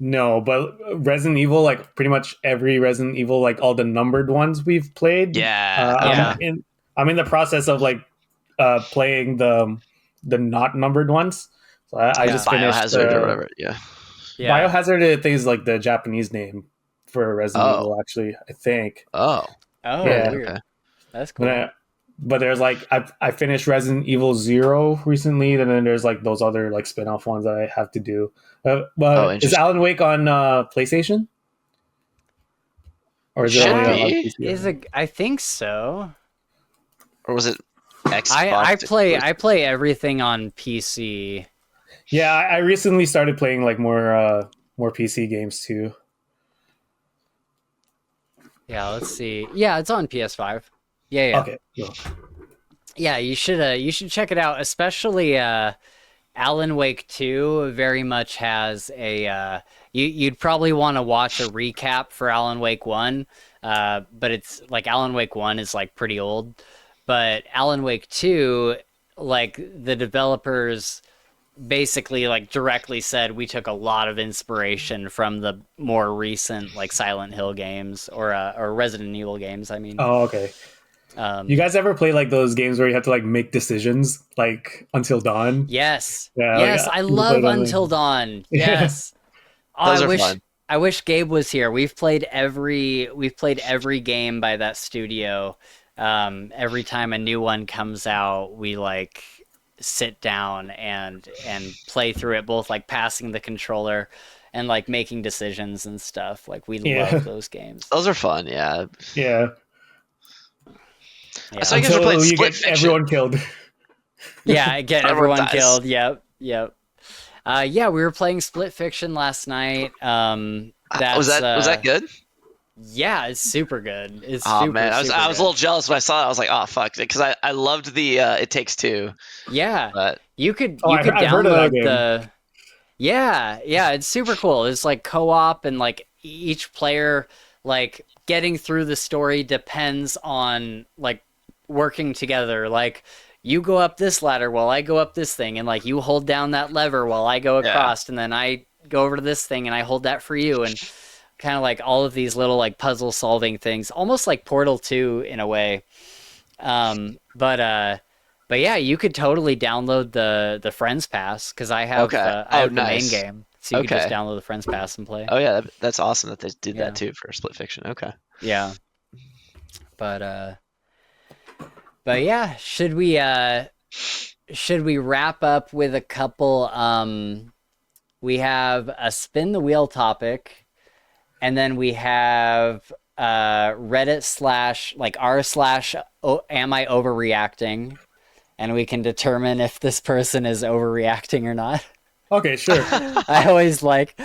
S2: No, but Resident Evil, like pretty much every Resident Evil, like all the numbered ones we've played.
S3: Yeah.
S1: Yeah.
S2: I'm in the process of like playing the not numbered ones. So I
S1: Yeah.
S2: just finished
S3: Biohazard or whatever. Yeah.
S1: Yeah.
S2: Biohazard. I think is like the Japanese name for Resident
S3: Oh.
S2: Evil. Actually, I think.
S3: Oh.
S1: Oh,
S2: Yeah.
S1: weird.
S3: Okay.
S1: That's
S2: But
S1: cool.
S2: but there's like I finished Resident Evil 0 recently, and then there's like those other like spin-off ones that I have to do. But is Alan Wake on PlayStation? Or is it only on PC?
S1: I think so.
S3: Or was it Xbox?
S1: I play everything on PC.
S2: Yeah, I recently started playing like more PC games too.
S1: Yeah, let's see. Yeah, it's on PS5. Yeah.
S2: Okay. Cool.
S1: Yeah, you should check it out, especially Alan Wake 2 very much has a you'd probably want to watch a recap for Alan Wake 1. But it's like Alan Wake 1 is like pretty old. But Alan Wake 2, like the developers basically like directly said we took a lot of inspiration from the more recent like Silent Hill games or Resident Evil games, I mean.
S2: Oh, okay. You guys ever play like those games where you have to like make decisions like Until Dawn?
S1: Yes.
S2: Yeah,
S1: yes, I love Until Dawn. Yes.
S3: Those are fun.
S1: I wish Gabe was here. We've played every game by that studio. Every time a new one comes out, we like sit down and play through it, both like passing the controller and like making decisions and stuff. Like we love those games.
S3: Those are fun, yeah.
S2: Yeah.
S3: I saw you guys were playing Split Fiction.
S2: Everyone killed.
S1: Yeah, get everyone killed. Yep. Yeah, we were playing Split Fiction last night.
S3: Was that good?
S1: Yeah, it's super good. It's
S3: man, I was a little jealous when I saw it. I was like, oh fuck, because I loved the It Takes Two.
S1: Yeah,
S3: but
S1: you could download the. Yeah, it's super cool. It's like co-op, and like each player like getting through the story depends on like working together. Like you go up this ladder while I go up this thing, and like you hold down that lever while I go across, and then I go over to this thing and I hold that for you, and kind of like all of these little like puzzle solving things, almost like Portal 2 in a way. But yeah, you could totally download the Friends Pass, because I have the main game, so you could just download the Friends Pass and play.
S3: Oh yeah, that's awesome that they did that too for Split Fiction. Okay.
S1: Yeah. But yeah, should we wrap up with a couple? We have a spin the wheel topic, and then we have Reddit / like r/ am I overreacting, and we can determine if this person is overreacting or not.
S2: Okay, sure.
S1: I always like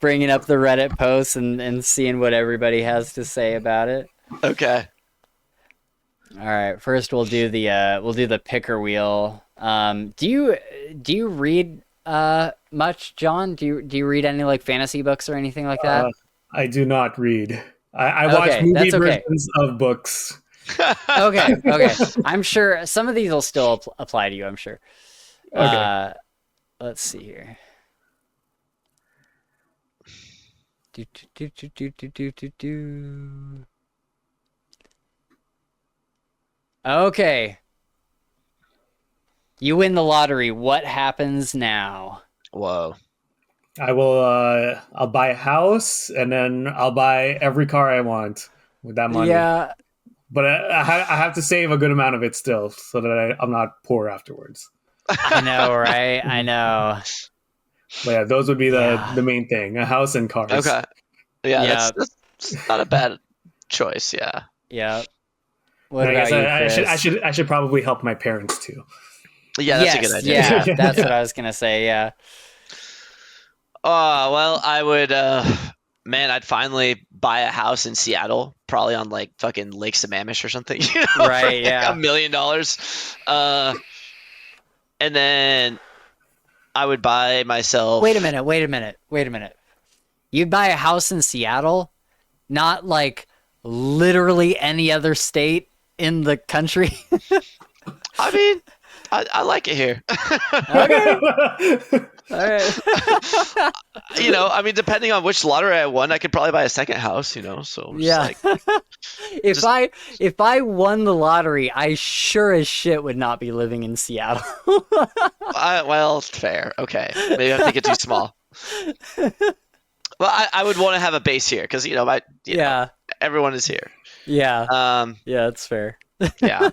S1: bringing up the Reddit posts and seeing what everybody has to say about it.
S3: Okay.
S1: All right. First, we'll do the picker wheel. Do you read much, John? Do you read any like fantasy books or anything like that?
S2: I do not read. I watch movie versions of books.
S1: Okay. I'm sure some of these will still apply to you, I'm sure.
S2: Okay.
S1: Let's see here. Okay. You win the lottery. What happens now?
S3: Whoa.
S2: I will. I'll buy a house, and then I'll buy every car I want with that money.
S1: Yeah.
S2: But I have to save a good amount of it still, so that I'm not poor afterwards.
S1: I know, right? I know.
S2: But yeah, those would be the main thing: a house and cars.
S3: Okay. Yeah. That's not a bad choice. Yeah.
S1: Yeah. What about you, Chris?
S2: I should probably help my parents too.
S3: Yeah, that's a good idea.
S1: Yeah, that's what I was gonna say. Yeah.
S3: Oh, well, I would. Man, I'd finally buy a house in Seattle, probably on like fucking Lake Sammamish or something. You know,
S1: right?
S3: For like $1 million. And then I would buy myself.
S1: Wait a minute. You'd buy a house in Seattle, not like literally any other state in the country.
S3: I mean, I like it here.
S1: Okay. All right.
S3: You know, I mean, depending on which lottery I won, I could probably buy a second house. You know, so
S1: yeah. If I won the lottery, I sure as shit would not be living in Seattle.
S3: Well, fair. Okay, maybe I think it's too small. Well, I would want to have a base here because know, everyone is here.
S1: Yeah. Yeah, that's fair.
S3: Yeah.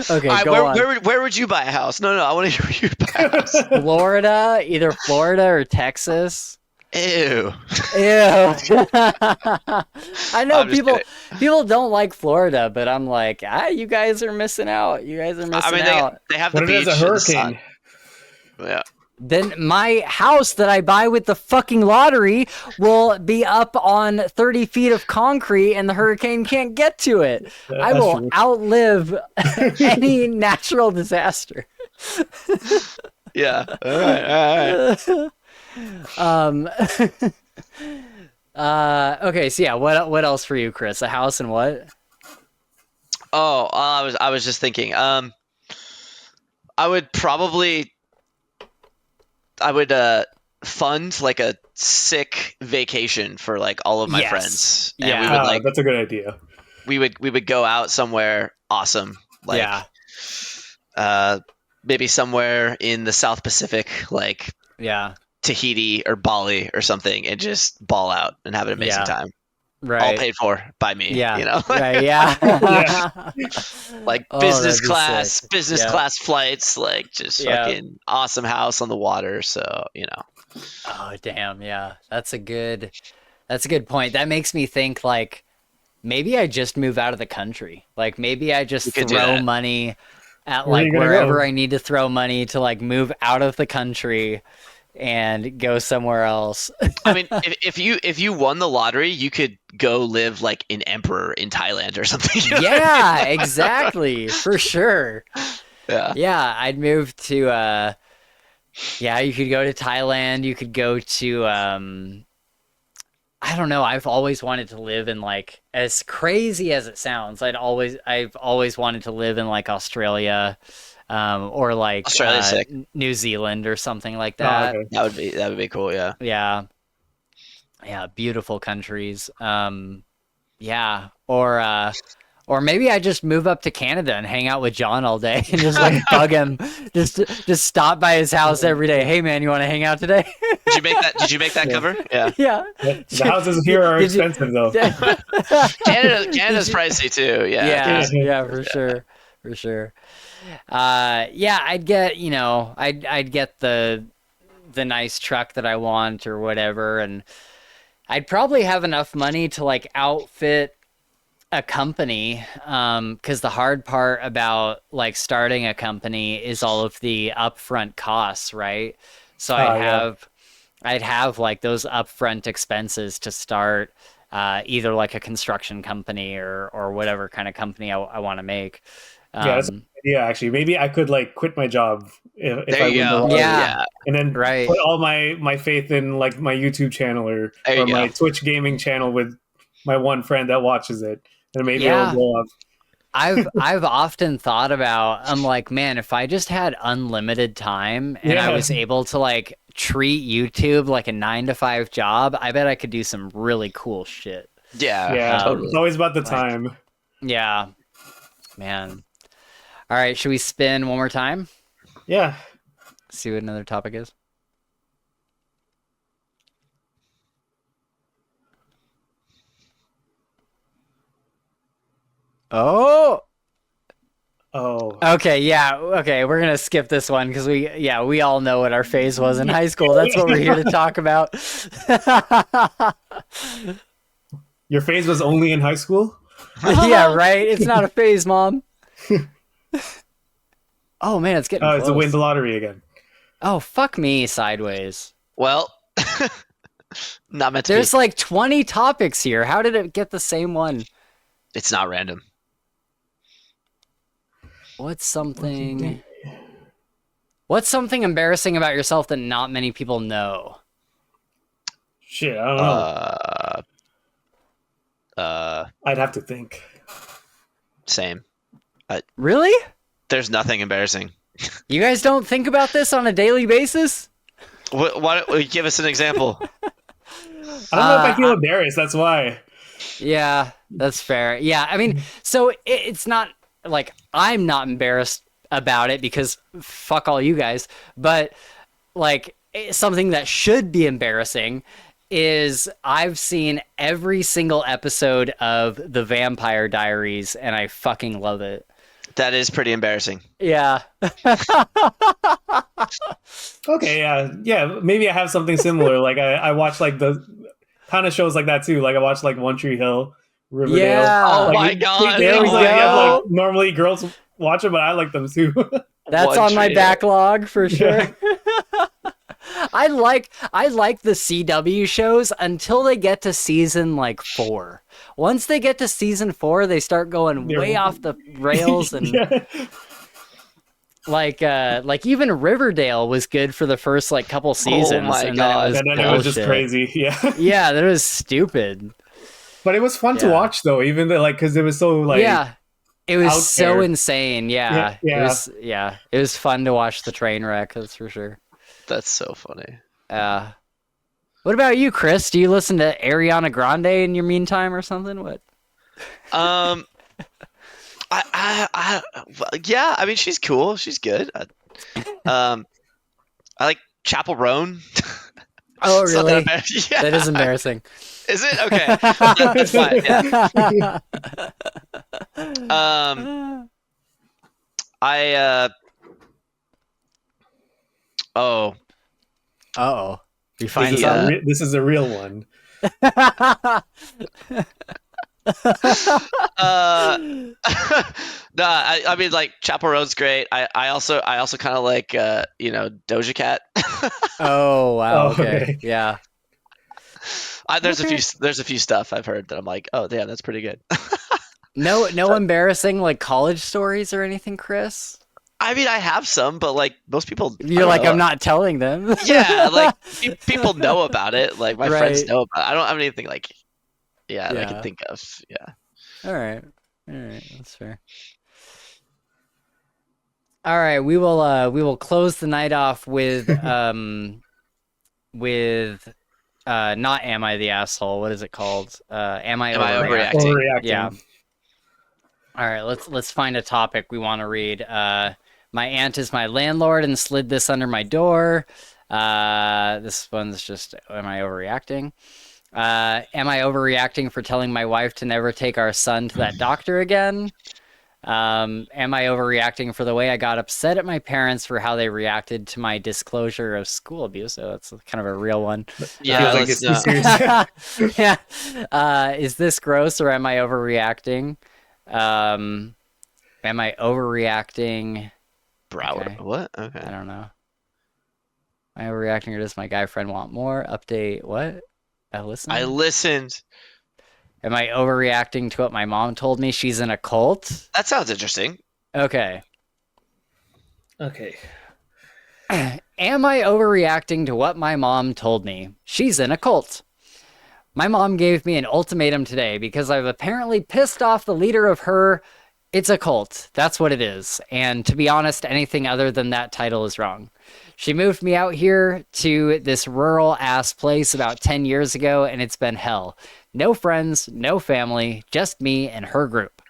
S1: Okay,
S3: All right,
S1: go on.
S3: where would you buy a house? No, I want to hear where you buy a house.
S1: Florida, either Florida or Texas.
S3: Ew.
S1: Ew. I know
S3: I'm just
S1: people
S3: kidding.
S1: people don't like Florida, but I'm like, you guys are missing out. You guys are
S3: I
S1: missing
S3: mean,
S1: out.
S3: they have the
S2: What if
S3: beach
S2: there's a
S3: and the sun.
S2: hurricane?
S3: Yeah.
S1: Then my house that I buy with the fucking lottery will be up on 30 feet of concrete and the hurricane can't get to it. I
S2: That's
S1: will
S2: true.
S1: outlive any natural disaster.
S3: Yeah. All right.
S1: Um okay, so yeah, what else for you, Chris? A house and what?
S3: Oh, I was just thinking. I would probably fund like a sick vacation for like all of my
S1: Yes.
S3: friends, and
S1: Yeah.
S3: we would like
S2: That's a good idea.
S3: we would go out somewhere awesome, like maybe somewhere in the South Pacific, like
S1: Yeah.
S3: Tahiti or Bali or something, and just ball out and have an amazing time.
S1: Right.
S3: All paid for by me.
S1: Yeah.
S3: You know,
S1: Right. Yeah.
S2: Yeah.
S3: like
S1: Oh,
S3: business
S1: that'd be
S3: class,
S1: sick.
S3: business
S1: Yeah.
S3: class flights, like just
S1: Yeah.
S3: fucking awesome house on the water. So
S1: Oh, damn. Yeah. That's a good point. That makes me think like maybe I just move out of the country. Like maybe I just
S3: You could do
S1: throw
S3: that.
S1: money at
S2: Where are
S1: like
S2: you gonna
S1: wherever
S2: go?
S1: I need to throw money to like move out of the country and go somewhere else.
S3: I mean, if you won the lottery, you could go live like an emperor in Thailand or something. You know what I mean?
S1: Yeah, exactly. For sure.
S3: Yeah.
S1: Yeah, I'd move to yeah, you could go to Thailand, you could go to I don't know, I've always wanted to live in like, as crazy as it sounds, I've always wanted to live in like Australia, or like
S3: Australia's sick.
S1: New Zealand or something like
S2: Oh,
S1: that.
S2: okay.
S3: That would be cool. Yeah.
S1: Yeah. Yeah, beautiful countries. Yeah, or maybe I just move up to Canada and hang out with John all day and just like bug him, just stop by his house every day. Hey man, you want to hang out today?
S3: Did you make that cover? Yeah.
S1: Yeah.
S2: The houses here are
S1: Did you-
S2: expensive, though.
S3: Canada's pricey too. Yeah.
S1: Yeah,
S2: Yeah.
S1: yeah, for sure, for sure. Yeah, I'd get, I'd get the nice truck that I want or whatever, and I'd probably have enough money to like outfit a company, because the hard part about like starting a company is all of the upfront costs, right? So I'd have like those upfront expenses to start either like a construction company or whatever kind of company I want to make.
S2: Yeah, that's a good idea, actually. Maybe I could like quit my job if
S3: There
S2: I
S3: you
S2: win the
S3: go.
S2: lottery,
S1: Yeah.
S2: and then
S1: Right.
S2: put all my faith in like my YouTube channel or
S3: There you
S2: my
S3: go.
S2: Twitch gaming channel with my one friend that watches it, and maybe
S1: Yeah.
S2: it'll blow up.
S1: I've often thought about, I'm like, man, if I just had unlimited time and I
S2: Yeah.
S1: was able to like treat YouTube like a 9 to 5 job, I bet I could do some really cool shit.
S3: Yeah.
S2: Yeah,
S3: Totally.
S2: it's always about the
S1: Like-
S2: time.
S1: Yeah, man. All right, should we spin one more time?
S2: Yeah.
S1: See what another topic is. Oh,
S2: Oh.
S1: okay, yeah, okay. We're gonna skip this one because we all know what our phase was in high school. That's what we're here to talk about.
S2: Your phase was only in high school?
S1: Yeah, right. It's not a phase, Mom. Oh man, it's getting
S2: Oh, it's a win
S1: close.
S2: the lottery again.
S1: Oh, fuck me sideways.
S3: Well, not meant to
S1: There's
S3: be.
S1: like 20 topics here. How did it get the same one?
S3: It's not random.
S1: What's something embarrassing about yourself that not many people know?
S2: Shit, I don't know. I'd have to think.
S3: Same.
S1: Really?
S3: There's nothing embarrassing.
S1: You guys don't think about this on a daily basis?
S3: Why don't you give us an example?
S2: I don't know if I feel embarrassed. That's why.
S1: Yeah, that's fair. Yeah, I mean, so it's not like I'm not embarrassed about it because fuck all you guys, but like something that should be embarrassing is I've seen every single episode of The Vampire Diaries, and I fucking love it.
S3: That is pretty embarrassing.
S1: Yeah.
S2: Okay, yeah. Maybe I have something similar. Like I watch like the kind of shows like that too. Like I watch like One Tree Hill, Riverdale.
S1: Yeah.
S3: Oh
S2: like,
S3: my god!
S1: There we
S2: things that, yeah, like
S1: go.
S2: normally girls watch it, but I like them too.
S1: That's
S3: One
S1: on my
S3: Tree.
S1: backlog for sure.
S2: Yeah.
S1: I like the CW shows until they get to season like 4. Once they get to season 4, they start going way off the rails, and
S2: Yeah.
S1: like even Riverdale was good for the first like couple seasons,
S3: my
S1: and
S3: God.
S1: then
S2: And
S1: it
S2: then it was just
S1: bullshit.
S2: crazy. Yeah.
S1: Yeah, that was stupid.
S2: But it was fun to
S1: Yeah.
S2: watch though, even though like because it was so like
S1: Yeah, it was
S2: out
S1: so
S2: there.
S1: insane. Yeah,
S2: Yeah.
S1: it was fun to watch the train wreck. That's for sure.
S3: That's so funny.
S1: What about you, Chris? Do you listen to Ariana Grande in your meantime or something? What?
S3: Yeah. I mean, she's cool. She's good. I like Chapel Roan.
S1: Oh,
S3: It's not
S1: really?
S3: Yeah.
S1: That is embarrassing.
S3: Is it? Okay. That's fine. Yeah. Oh.
S1: Uh-oh. You find
S2: This is,
S1: something?
S2: this is a real one.
S3: No, I mean, like Chapel Roan's great. I also kind of like Doja Cat.
S1: Oh, wow.
S2: Oh,
S1: Okay.
S2: okay.
S1: Yeah.
S3: There's a few stuff I've heard that I'm like, oh yeah, that's pretty good.
S1: No embarrassing like college stories or anything, Chris?
S3: I mean, I have some, but like most people,
S1: You're like, I'm not telling them.
S3: Yeah, like people know about it. Like my friends
S1: Right.
S3: know about it. I don't have anything like, that I
S1: Yeah.
S3: can think of. Yeah.
S1: All right. That's fair. All right, we will close the night off with not Am I the Asshole? What is it called? Am I Overreacting?
S2: Overreacting.
S1: Yeah. All right, let's find a topic we want to read. My aunt is my landlord and slid this under my door. This one's just, am I overreacting? Am I overreacting for telling my wife to never take our son to that doctor again? Am I overreacting for the way I got upset at my parents for how they reacted to my disclosure of school abuse? So that's kind of a real one.
S3: Yeah.
S2: Feels like
S3: let's
S2: it's too
S3: not-
S2: serious.
S1: Yeah. Is this gross or am I overreacting? Am I overreacting?
S3: Broward.
S1: Okay.
S3: What? Okay.
S1: I don't know. Am I overreacting or does my guy friend want more? Update what? I listened.
S3: I listened.
S1: Am I overreacting to what my mom told me? She's in a cult?
S3: That sounds interesting.
S1: Okay.
S2: Okay.
S1: Am I overreacting to what my mom told me? She's in a cult. My mom gave me an ultimatum today because I've apparently pissed off the leader of her. It's a cult. That's what it is. And to be honest, anything other than that title is wrong. She moved me out here to this rural ass place about 10 years ago, and it's been hell. No friends, no family, just me and her group.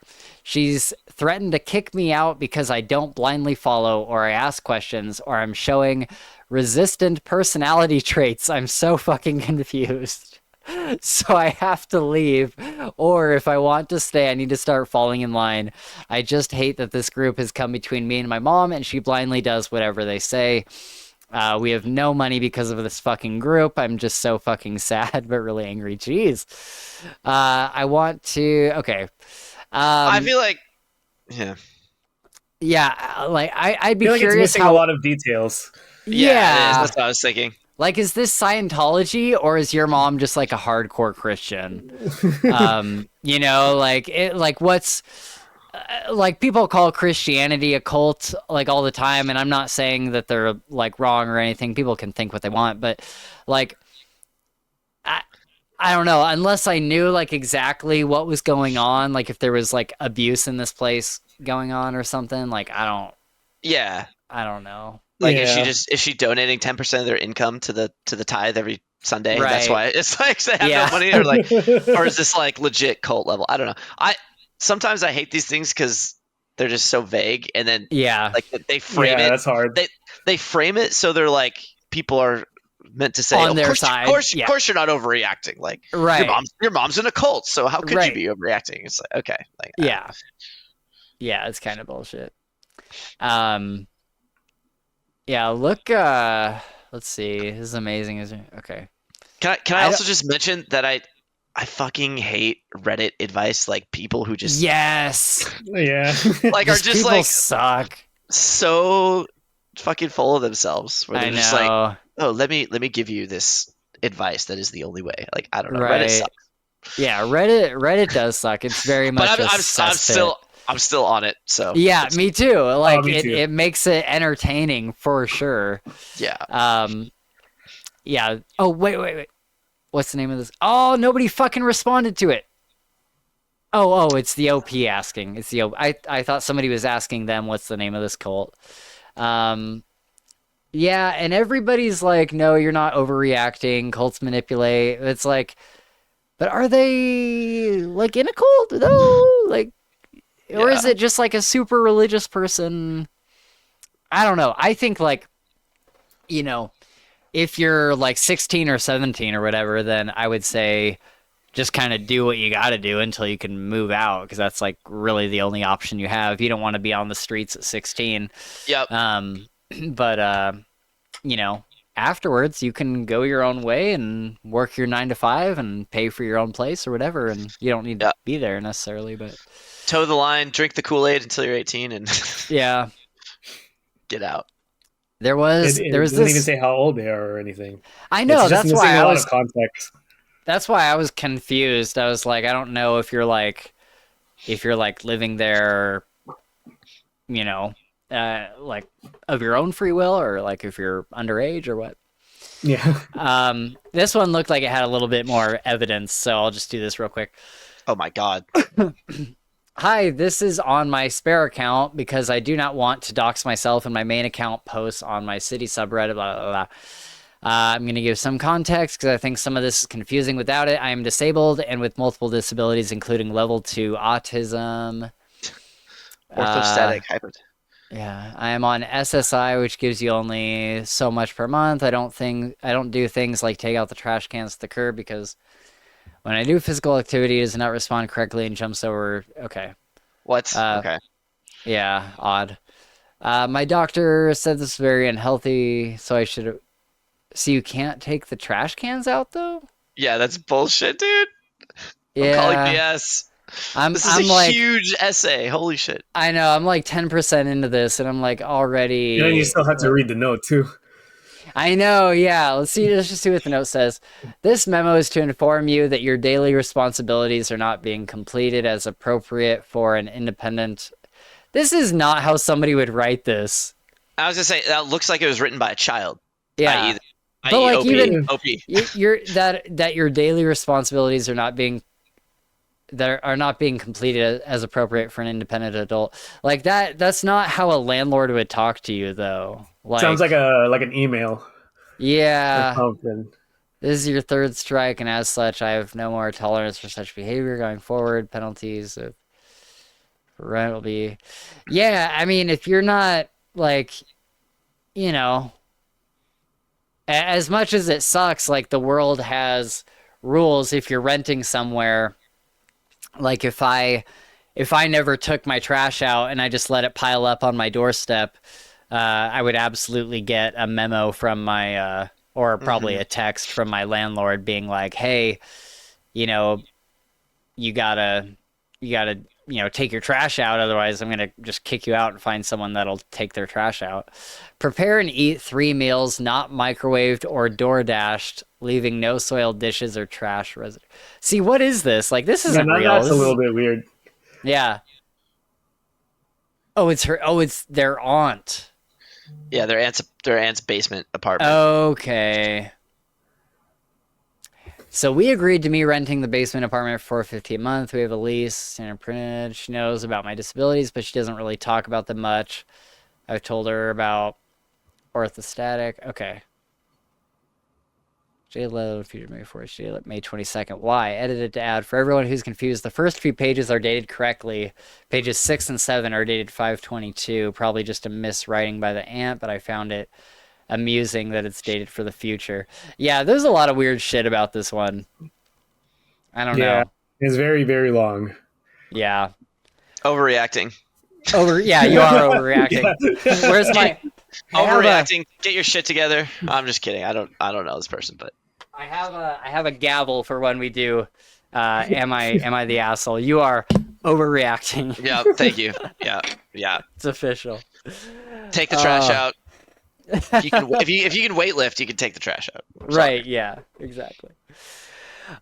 S1: She's threatened to kick me out because I don't blindly follow or I ask questions or I'm showing resistant personality traits. I'm so fucking confused. So I have to leave, or if I want to stay, I need to start falling in line. I just hate that this group has come between me and my mom, and she blindly does whatever they say. We have no money because of this fucking group. I'm just so fucking sad, but really angry. Jeez. I want to... Okay.
S3: I feel like, yeah.
S1: Yeah, like, I'd be
S2: I feel like it's
S1: curious
S2: missing
S1: how...
S2: a lot of details.
S3: Yeah, it is.
S1: Yeah.
S3: That's what I was thinking.
S1: Like, is this Scientology or is your mom just like a hardcore Christian? You know, like what's like people call Christianity a cult like all the time, and I'm not saying that they're like wrong or anything. People can think what they want, but like I don't know, unless I knew like exactly what was going on, like if there was like abuse in this place going on or something, like
S3: Yeah.
S1: I don't know.
S3: Like,
S2: Yeah.
S3: is she donating 10% of their income to the tithe every Sunday?
S1: Right.
S3: That's why it's like they have
S1: Yeah.
S3: no money, or like, or is this like legit cult level? I don't know. Sometimes I hate these things because they're just so vague, and then
S1: Yeah.
S3: like they frame it.
S2: That's hard.
S3: They frame it so they're like people are meant to say,
S1: On
S3: of
S1: their
S3: course,
S1: side,
S3: of course,
S1: yeah.
S3: of course, you're not overreacting. Like
S1: Right.
S3: your mom's in a cult, so how could you
S1: Right.
S3: be overreacting? It's like, okay, like
S1: Yeah. Yeah, it's kind of bullshit. Yeah, look, let's see. This is amazing, isn't it? Okay.
S3: Can I also just mention that I fucking hate Reddit advice, like people who just
S1: Yes.
S2: Yeah.
S3: like are
S1: Just
S3: just
S1: people
S3: like
S1: suck.
S3: so fucking full of themselves, where
S1: I
S3: they're just like,
S1: know.
S3: oh, let me give you this advice that is the only way. Like, I don't know, Reddit
S1: Right.
S3: sucks.
S1: Yeah, Reddit does suck. It's very
S3: But
S1: much a cesspit.
S3: I'm still on it. So
S1: Yeah,
S3: it's-
S1: me too. Like
S2: me too.
S1: it makes it entertaining for sure.
S3: yeah.
S1: Yeah. Oh, wait. What's the name of this? Oh, nobody fucking responded to it. Oh, it's the OP asking. It's the I thought somebody was asking them what's the name of this cult. Yeah, and everybody's like, no, you're not overreacting. Cults manipulate. It's like, but are they like in a cult though? Like, or is
S3: Yeah.
S1: it just like a super religious person? I don't know. I think like, you know, if you're like 16 or 17 or whatever, then I would say just kind of do what you got to do until you can move out, because that's like really the only option you have. You don't want to be on the streets at 16.
S3: Yep.
S1: But you know, afterwards you can go your own way and work your 9 to 5 and pay for your own place or whatever, and you don't need to be there necessarily. But
S3: toe the line, drink the Kool-Aid until you're 18, and
S1: yeah,
S3: get out.
S1: there was
S2: It
S1: this.
S2: doesn't even say how old they are or anything.
S1: I know,
S2: It's just
S1: that's why
S2: missing
S1: I
S2: a lot
S1: was
S2: of context.
S1: that's why I was confused. I was like, I don't know if you're like living there, you know, like of your own free will, or like if you're underage or what.
S2: Yeah.
S1: This one looked like it had a little bit more evidence, so I'll just do this real quick.
S3: Oh my god.
S1: Hi, this is on my spare account because I do not want to dox myself, and my main account posts on my city subreddit, blah, blah, blah. I'm going to give some context because I think some of this is confusing without it. I am disabled and with multiple disabilities, including level 2 autism.
S3: Orthostatic hyper.
S1: Yeah, I am on SSI, which gives you only so much per month. I don't do things like take out the trash cans at the curb, because when I do physical activity, it does not respond correctly and jumps over. Okay.
S3: What? Okay.
S1: Yeah, odd. My doctor said this is very unhealthy, so I should. So you can't take the trash cans out though?
S3: Yeah, that's bullshit, dude.
S1: Yeah.
S3: I'm calling BS. This is a
S1: like,
S3: huge essay. Holy shit.
S1: I know. I'm like 10% into this, and I'm like already.
S2: And then you still have to read the note too.
S1: I know, yeah. Let's just see what the note says. This memo is to inform you that your daily responsibilities are not being completed as appropriate for an independent. This is not how somebody would write this.
S3: I was gonna say that looks like it was written by a child.
S1: Yeah,
S3: but
S1: like
S3: OP,
S1: even
S3: OP.
S1: You're that your daily responsibilities are not being completed as appropriate for an independent adult. Like that's not how a landlord would talk to you, though. Like,
S2: sounds like an email.
S1: Yeah.
S2: Or something.
S1: This is your third strike, and as such, I have no more tolerance for such behavior going forward. Penalties of rent will be. Yeah, I mean, if you're not like, you know, as much as it sucks, like the world has rules. If you're renting somewhere, like if I never took my trash out and I just let it pile up on my doorstep, I would absolutely get a memo from my, or probably a text from my landlord being like, hey, you know, you gotta, take your trash out. Otherwise I'm going to just kick you out and find someone that'll take their trash out. Prepare and eat 3 meals, not microwaved or door dashed, leaving no soiled dishes or trash residue. See, what is this? Like, this isn't real.
S2: That's a little bit weird.
S1: Yeah. Oh, it's her. Oh, it's their aunt.
S3: Yeah, their aunt's basement apartment.
S1: Okay. So we agreed to me renting the basement apartment for $450 a month. We have a lease and printed. She knows about my disabilities, but she doesn't really talk about them much. I've told her about orthostatic. Okay. J-Lo, Future May 4th, May 22nd. Why? Edited to add. For everyone who's confused, the first few pages are dated correctly. Pages 6 and 7 are dated 5/22. Probably just a miswriting by the aunt, but I found it amusing that it's dated for the future. Yeah, there's a lot of weird shit about this one. I don't know.
S2: It's very, very long.
S1: Yeah.
S3: Overreacting.
S1: Yeah, you are overreacting.
S2: Yeah.
S1: Where's my
S3: overreacting? Get your shit together. I'm just kidding. I don't know this person, but
S1: I have a gavel for when we do am I the asshole? You are overreacting.
S3: yeah, thank you. Yeah.
S1: It's official.
S3: Take the trash out. If you can weightlift, you can take the trash out.
S1: Right, yeah, exactly.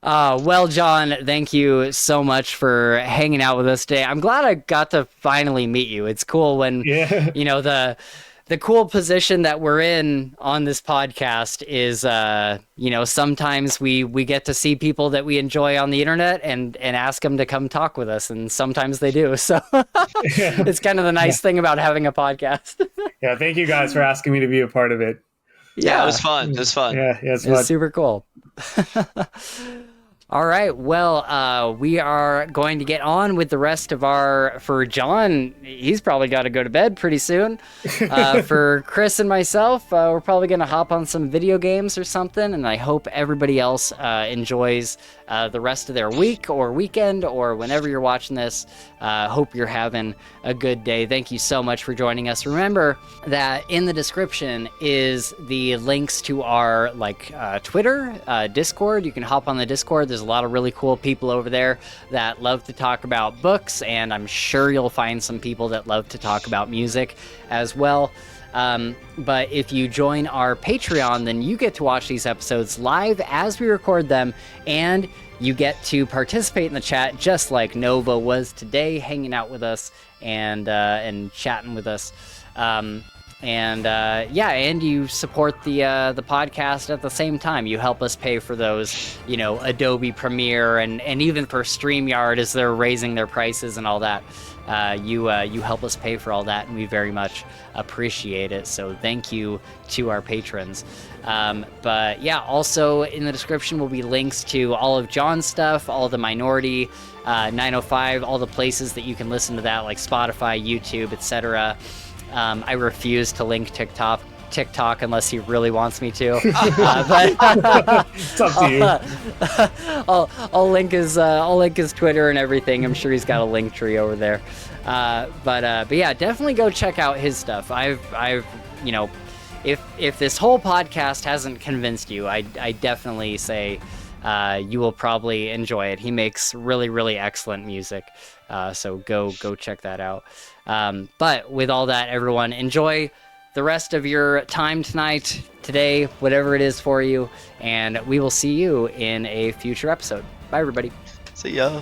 S1: Well, John, thank you so much for hanging out with us today. I'm glad I got to finally meet you. It's cool when, you know, the cool position that we're in on this podcast is, you know, sometimes we get to see people that we enjoy on the internet and ask them to come talk with us. And sometimes they do. So it's kind of the nice thing about having a podcast.
S2: Yeah. Thank you guys for asking me to be a part of it.
S3: Yeah, it was fun. It was fun.
S2: Yeah, it's
S1: fun. It was super cool. All right. Well, we are going to get on with the rest of for John, he's probably got to go to bed pretty soon. For Chris and myself, we're probably going to hop on some video games or something. And I hope everybody else enjoys the rest of their week or weekend or whenever you're watching this. Hope you're having a good day. Thank you so much for joining us. Remember that in the description is the links to our Twitter, Discord. You can hop on the Discord. There's a lot of really cool people over there that love to talk about books, and I'm sure you'll find some people that love to talk about music as well. But if you join our Patreon, then you get to watch these episodes live as we record them, and you get to participate in the chat just like Nova was today, hanging out with us and chatting with us. And you support the podcast at the same time. You help us pay for those, you know, Adobe Premiere and even for StreamYard as they're raising their prices and all that. You help us pay for all that, and we very much appreciate it. So thank you to our patrons. But yeah, also in the description will be links to all of John's stuff, all the Minority, 905, all the places that you can listen to that, like Spotify, YouTube, etc. I refuse to link TikTok unless he really wants me to. But
S2: it's up to you.
S1: I'll link his Twitter and everything. I'm sure he's got a link tree over there. But yeah, definitely go check out his stuff. I've you know, if this whole podcast hasn't convinced you, I definitely say you will probably enjoy it. He makes really, really excellent music. So go check that out. But with all that, everyone, enjoy the rest of your time tonight, today, whatever it is for you, and we will see you in a future episode. Bye, everybody.
S3: See ya.